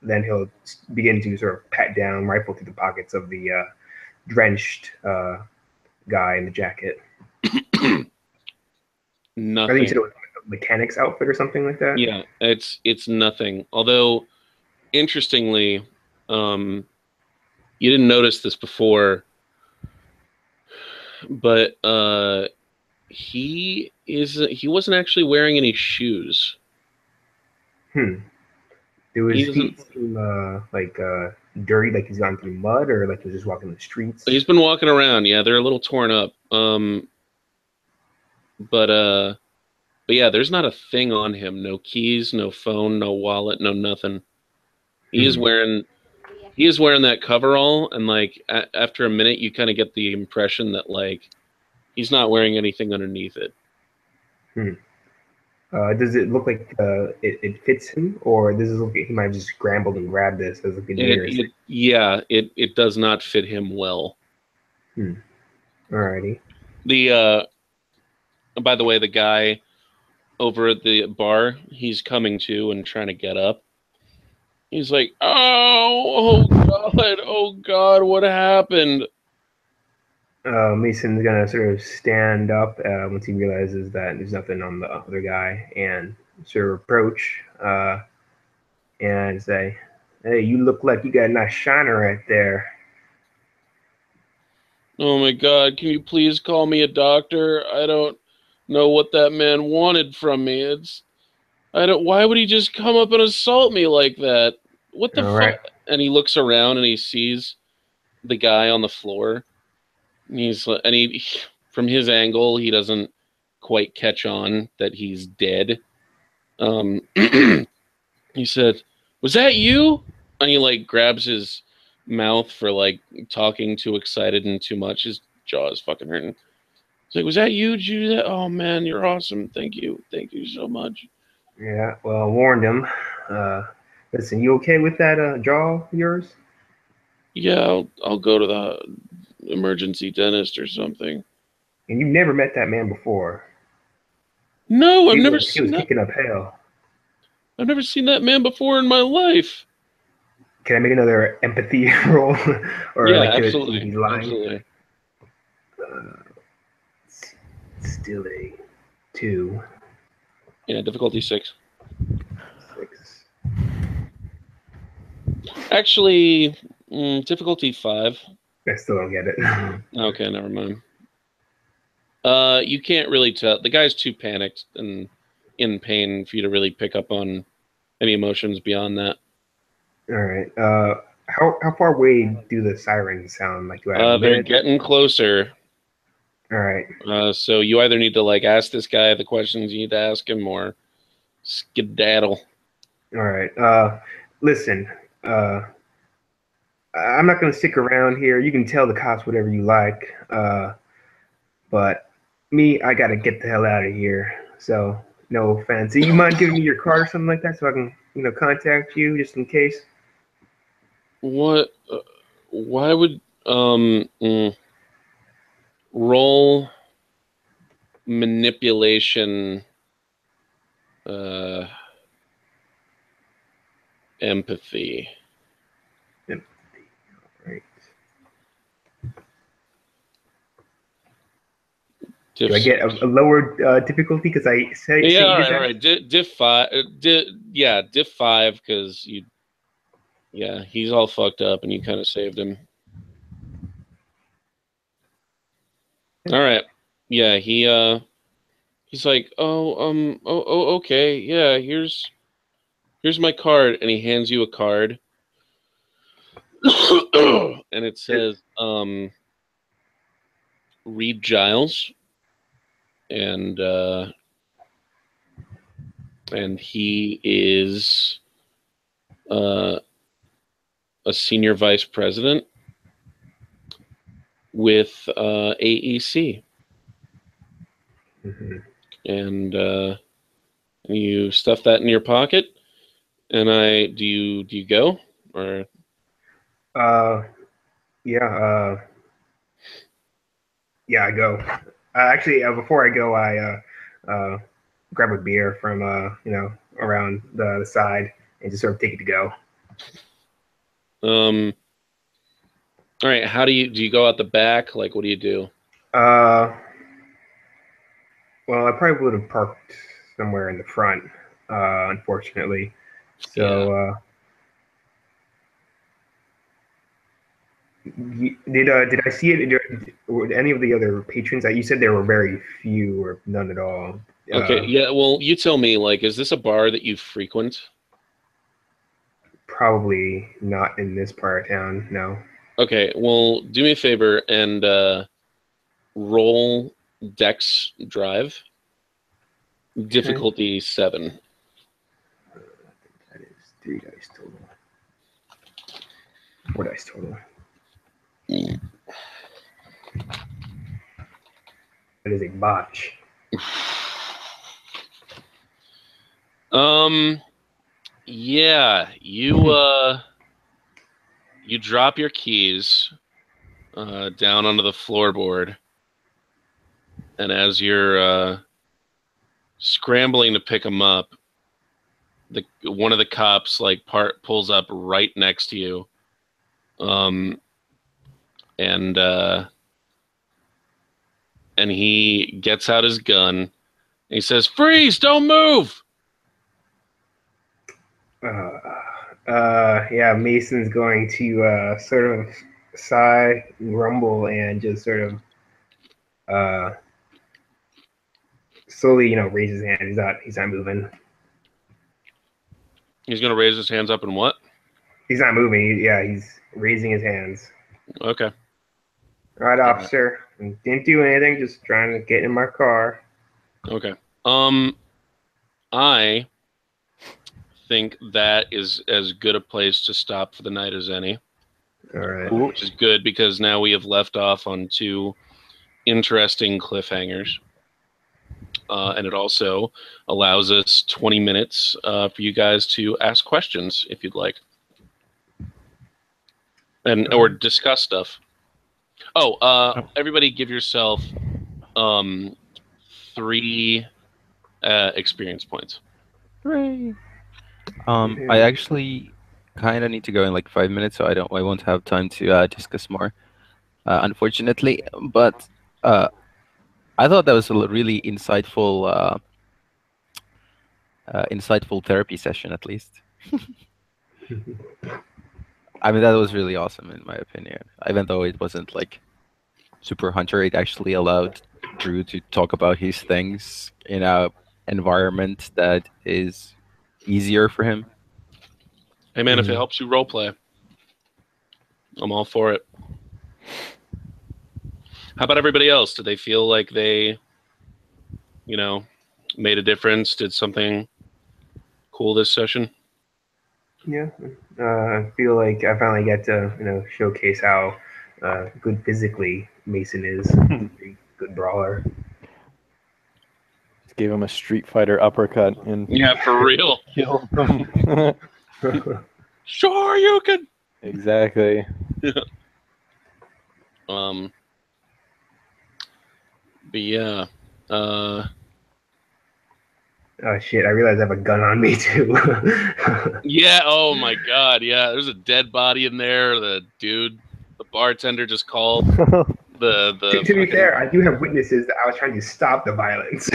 then he'll begin to sort of pat down, rifle through the pockets of the drenched guy in the jacket. I think you said Nothing. it was a mechanic's outfit or something like that. Yeah, it's nothing. Although, interestingly, you didn't notice this before, but he wasn't actually wearing any shoes. Do He his doesn't. feet seem dirty, like he's gone through mud, or like he's just walking the streets? He's been walking around. Yeah, they're a little torn up. But yeah, there's not a thing on him. No keys, no phone, no wallet, no nothing. He is wearing that coverall, and like after a minute, you kind of get the impression that like he's not wearing anything underneath it. Does it look like it fits him, or does it look like he might have just scrambled and grabbed this as like a nearest? It does not fit him well. Alrighty. By the way, the guy over at the bar, he's coming to and trying to get up. He's like, oh God, what happened? Mason's gonna sort of stand up once he realizes that there's nothing on the other guy, and sort of approach and say, "Hey, you look like you got a nice shiner right there." Oh my God, can you please call me a doctor? I don't know what that man wanted from me. Why would he just come up and assault me like that? What the All fuck? right. And he looks around and he sees the guy on the floor. And from his angle, he doesn't quite catch on that he's dead. He said, "Was that you?" And he like grabs his mouth for like talking too excited and too much. His jaw is fucking hurting. He's like, "Was that you? Did you do that? Oh man, you're awesome. Thank you so much." Yeah. Well, I warned him. Listen, you okay with that jaw of yours? Yeah, I'll go to the emergency dentist or something. And you've never met that man before. No, He was kicking up hell. I've never seen that man before in my life. Can I make another empathy roll? Or Yeah, like absolutely. he's lying? Absolutely. Still a 2. Yeah, difficulty 6. 6. Actually, difficulty 5. I still don't get it. Okay, never mind. You can't really tell. The guy's too panicked and in pain for you to really pick up on any emotions beyond that. All right. How far away do the sirens sound? Like, do I have a They're minute? getting closer. All right. So you either need to like ask this guy the questions you need to ask him, or skedaddle. All right. Listen. I'm not gonna stick around here. You can tell the cops whatever you like. But me, I gotta get the hell out of here. So no offense. You mind giving me your card or something like that so I can, contact you just in case? What? Why would roll manipulation empathy? Right. Diff Do I get a lower difficulty because I say yeah, you did all that? right. Diff 5. Diff 5 because you. Yeah, he's all fucked up, and you kind of saved him. All right. Yeah, he He's like, okay, yeah, here's my card, and he hands you a card, and it says, Reed Giles, and he is a senior vice president with AEC, and you stuff that in your pocket. And do you go or? Yeah. Yeah, I go. Actually, before I go, I grab a beer from around the side and just sort of take it to go. All right. How do you go out the back? Like, what do you do? Well, I probably would have parked somewhere in the front, unfortunately. So, did I see it? Were any of the other patrons that you said there were very few or none at all? Okay. Yeah. Well, you tell me. Like, is this a bar that you frequent? Probably not in this part of town. No. Okay. Well, do me a favor and roll Dex Drive. Difficulty 7. That is 3 dice total. 4 dice total. That is a botch. Yeah, you drop your keys down onto the floorboard, and as you're scrambling to pick them up, one of the cops pulls up right next to you, and he gets out his gun. And he says, "Freeze! Don't move!" Yeah, Mason's going to sort of sigh, grumble, and just sort of slowly, raise his hand. He's not moving. He's gonna raise his hands up and what? He's not moving. He's raising his hands. Okay. All right, officer. Didn't do anything. Just trying to get in my car. Okay. I think that is as good a place to stop for the night as any. All right. Which is good because now we have left off on 2 interesting cliffhangers. And it also allows us 20 minutes for you guys to ask questions if you'd like. Or discuss stuff. Everybody give yourself 3 experience points. Hooray. I actually kind of need to go in like 5 minutes, so I won't have time to discuss more, unfortunately. But I thought that was a really insightful therapy session, at least. I mean, that was really awesome in my opinion. Even though it wasn't like super hunter, it actually allowed Drew to talk about his things in a environment that is easier for him. Hey man, if it helps you roleplay, I'm all for it. How about everybody else? Did they feel like they, made a difference? Did something cool this session? Yeah, I feel like I finally get to showcase how good physically Mason is. Good brawler. Just gave him a Street Fighter uppercut and Yeah, for real. killed him. Sure, you can. Exactly. But yeah. Oh shit! I realize I have a gun on me too. Yeah. Oh my god. Yeah. There's a dead body in there. The bartender just called. To be fair, I do have witnesses that I was trying to stop the violence.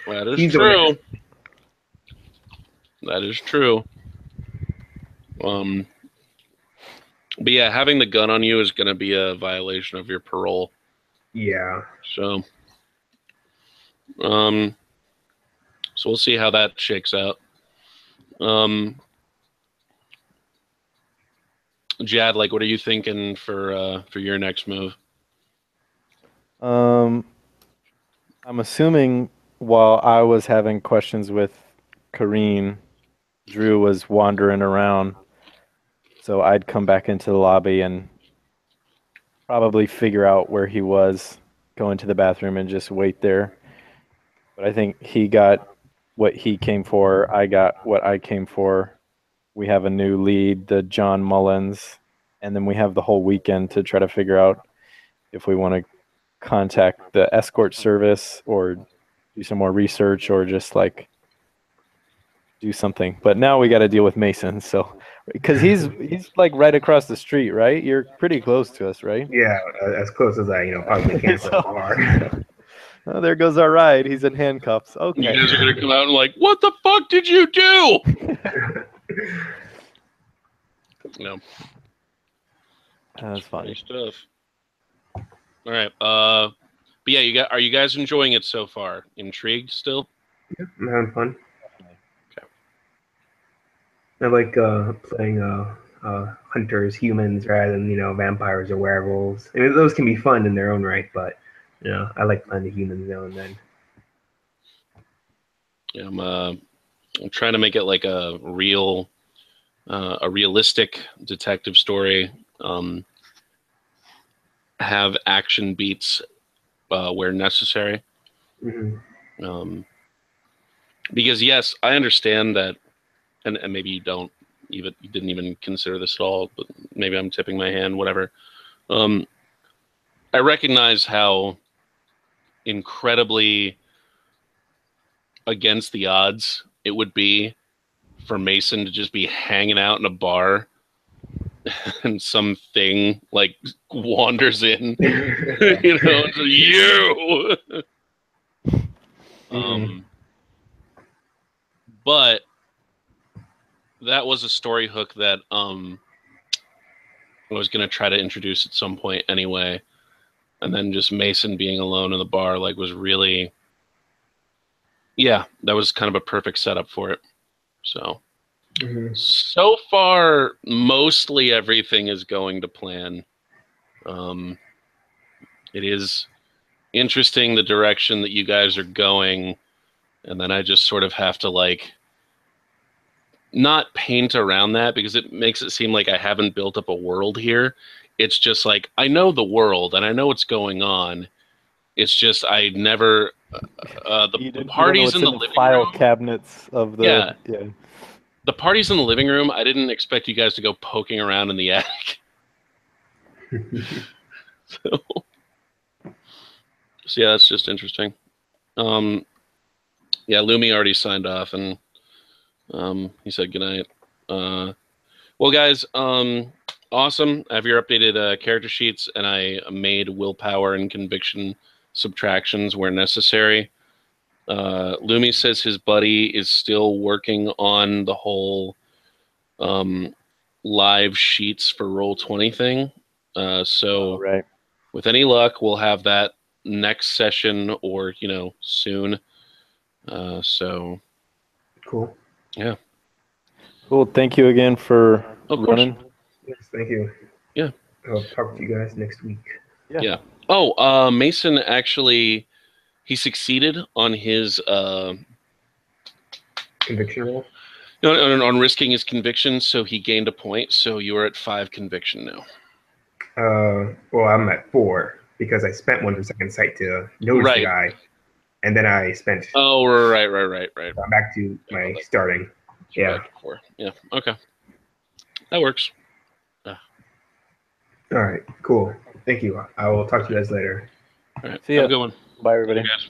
That is true. That is true. But yeah, having the gun on you is going to be a violation of your parole. Yeah. So, So we'll see how that shakes out. Jad, like, what are you thinking for your next move? I'm assuming while I was having questions with Kareen, Drew was wandering around. So I'd come back into the lobby and probably figure out where he was, go into the bathroom and just wait there. But I think he got what he came for. I got what I came for. We have a new lead, the John Mullins, and then we have the whole weekend to try to figure out if we want to contact the escort service or do some more research or just like do something. But now we got to deal with Mason, so because he's like right across the street, right? You're pretty close to us, right? Yeah, as close as I, probably can so far. Oh, there goes our ride. He's in handcuffs. Okay. You guys are gonna come out and like, what the fuck did you do? No. That's funny. Stuff. All right. But yeah, are you guys enjoying it so far? Intrigued still? Yeah, I'm having fun. Okay. I like playing hunters, humans, rather than vampires or werewolves. I mean, those can be fun in their own right, but I like playing the humans now and then. Yeah, I'm trying to make it like a realistic detective story. Have action beats where necessary. Mm-hmm. Because yes, I understand that, and maybe you didn't even consider this at all, but maybe I'm tipping my hand, whatever. I recognize how incredibly against the odds it would be for Mason to just be hanging out in a bar and something like wanders in, you. But that was a story hook that I was gonna try to introduce at some point anyway, and then just Mason being alone in the bar was really, yeah, that was kind of a perfect setup for it. So. Mm-hmm. So far, mostly everything is going to plan. It is interesting the direction that you guys are going, and then I just sort of have to not paint around that because it makes it seem like I haven't built up a world here. It's just like I know the world and I know what's going on. It's just I never the parties in the living file room cabinets of the yeah. The parties in the living room, I didn't expect you guys to go poking around in the attic. So yeah, that's just interesting. Yeah, Lumi already signed off, and he said goodnight. Well, guys, awesome. I have your updated character sheets, and I made willpower and conviction subtractions where necessary. Lumi says his buddy is still working on the whole live sheets for Roll20 thing. So right. With any luck, we'll have that next session or, soon. So cool. Yeah. Cool. Thank you again for running. Yes, thank you. Yeah. I'll talk to you guys next week. Yeah. Oh, Mason actually, he succeeded on his conviction roll. On risking his conviction, so he gained a point. So you are at 5 conviction now. Well, I'm at 4 because I spent 1 for second sight to notice the guy, and then I spent. Oh, right. I'm back to my starting. Yeah. Back to 4. Yeah. Okay. That works. All right. Cool. Thank you. I will talk to you guys later. All right. See ya. Have a good one. Bye, everybody. See you guys.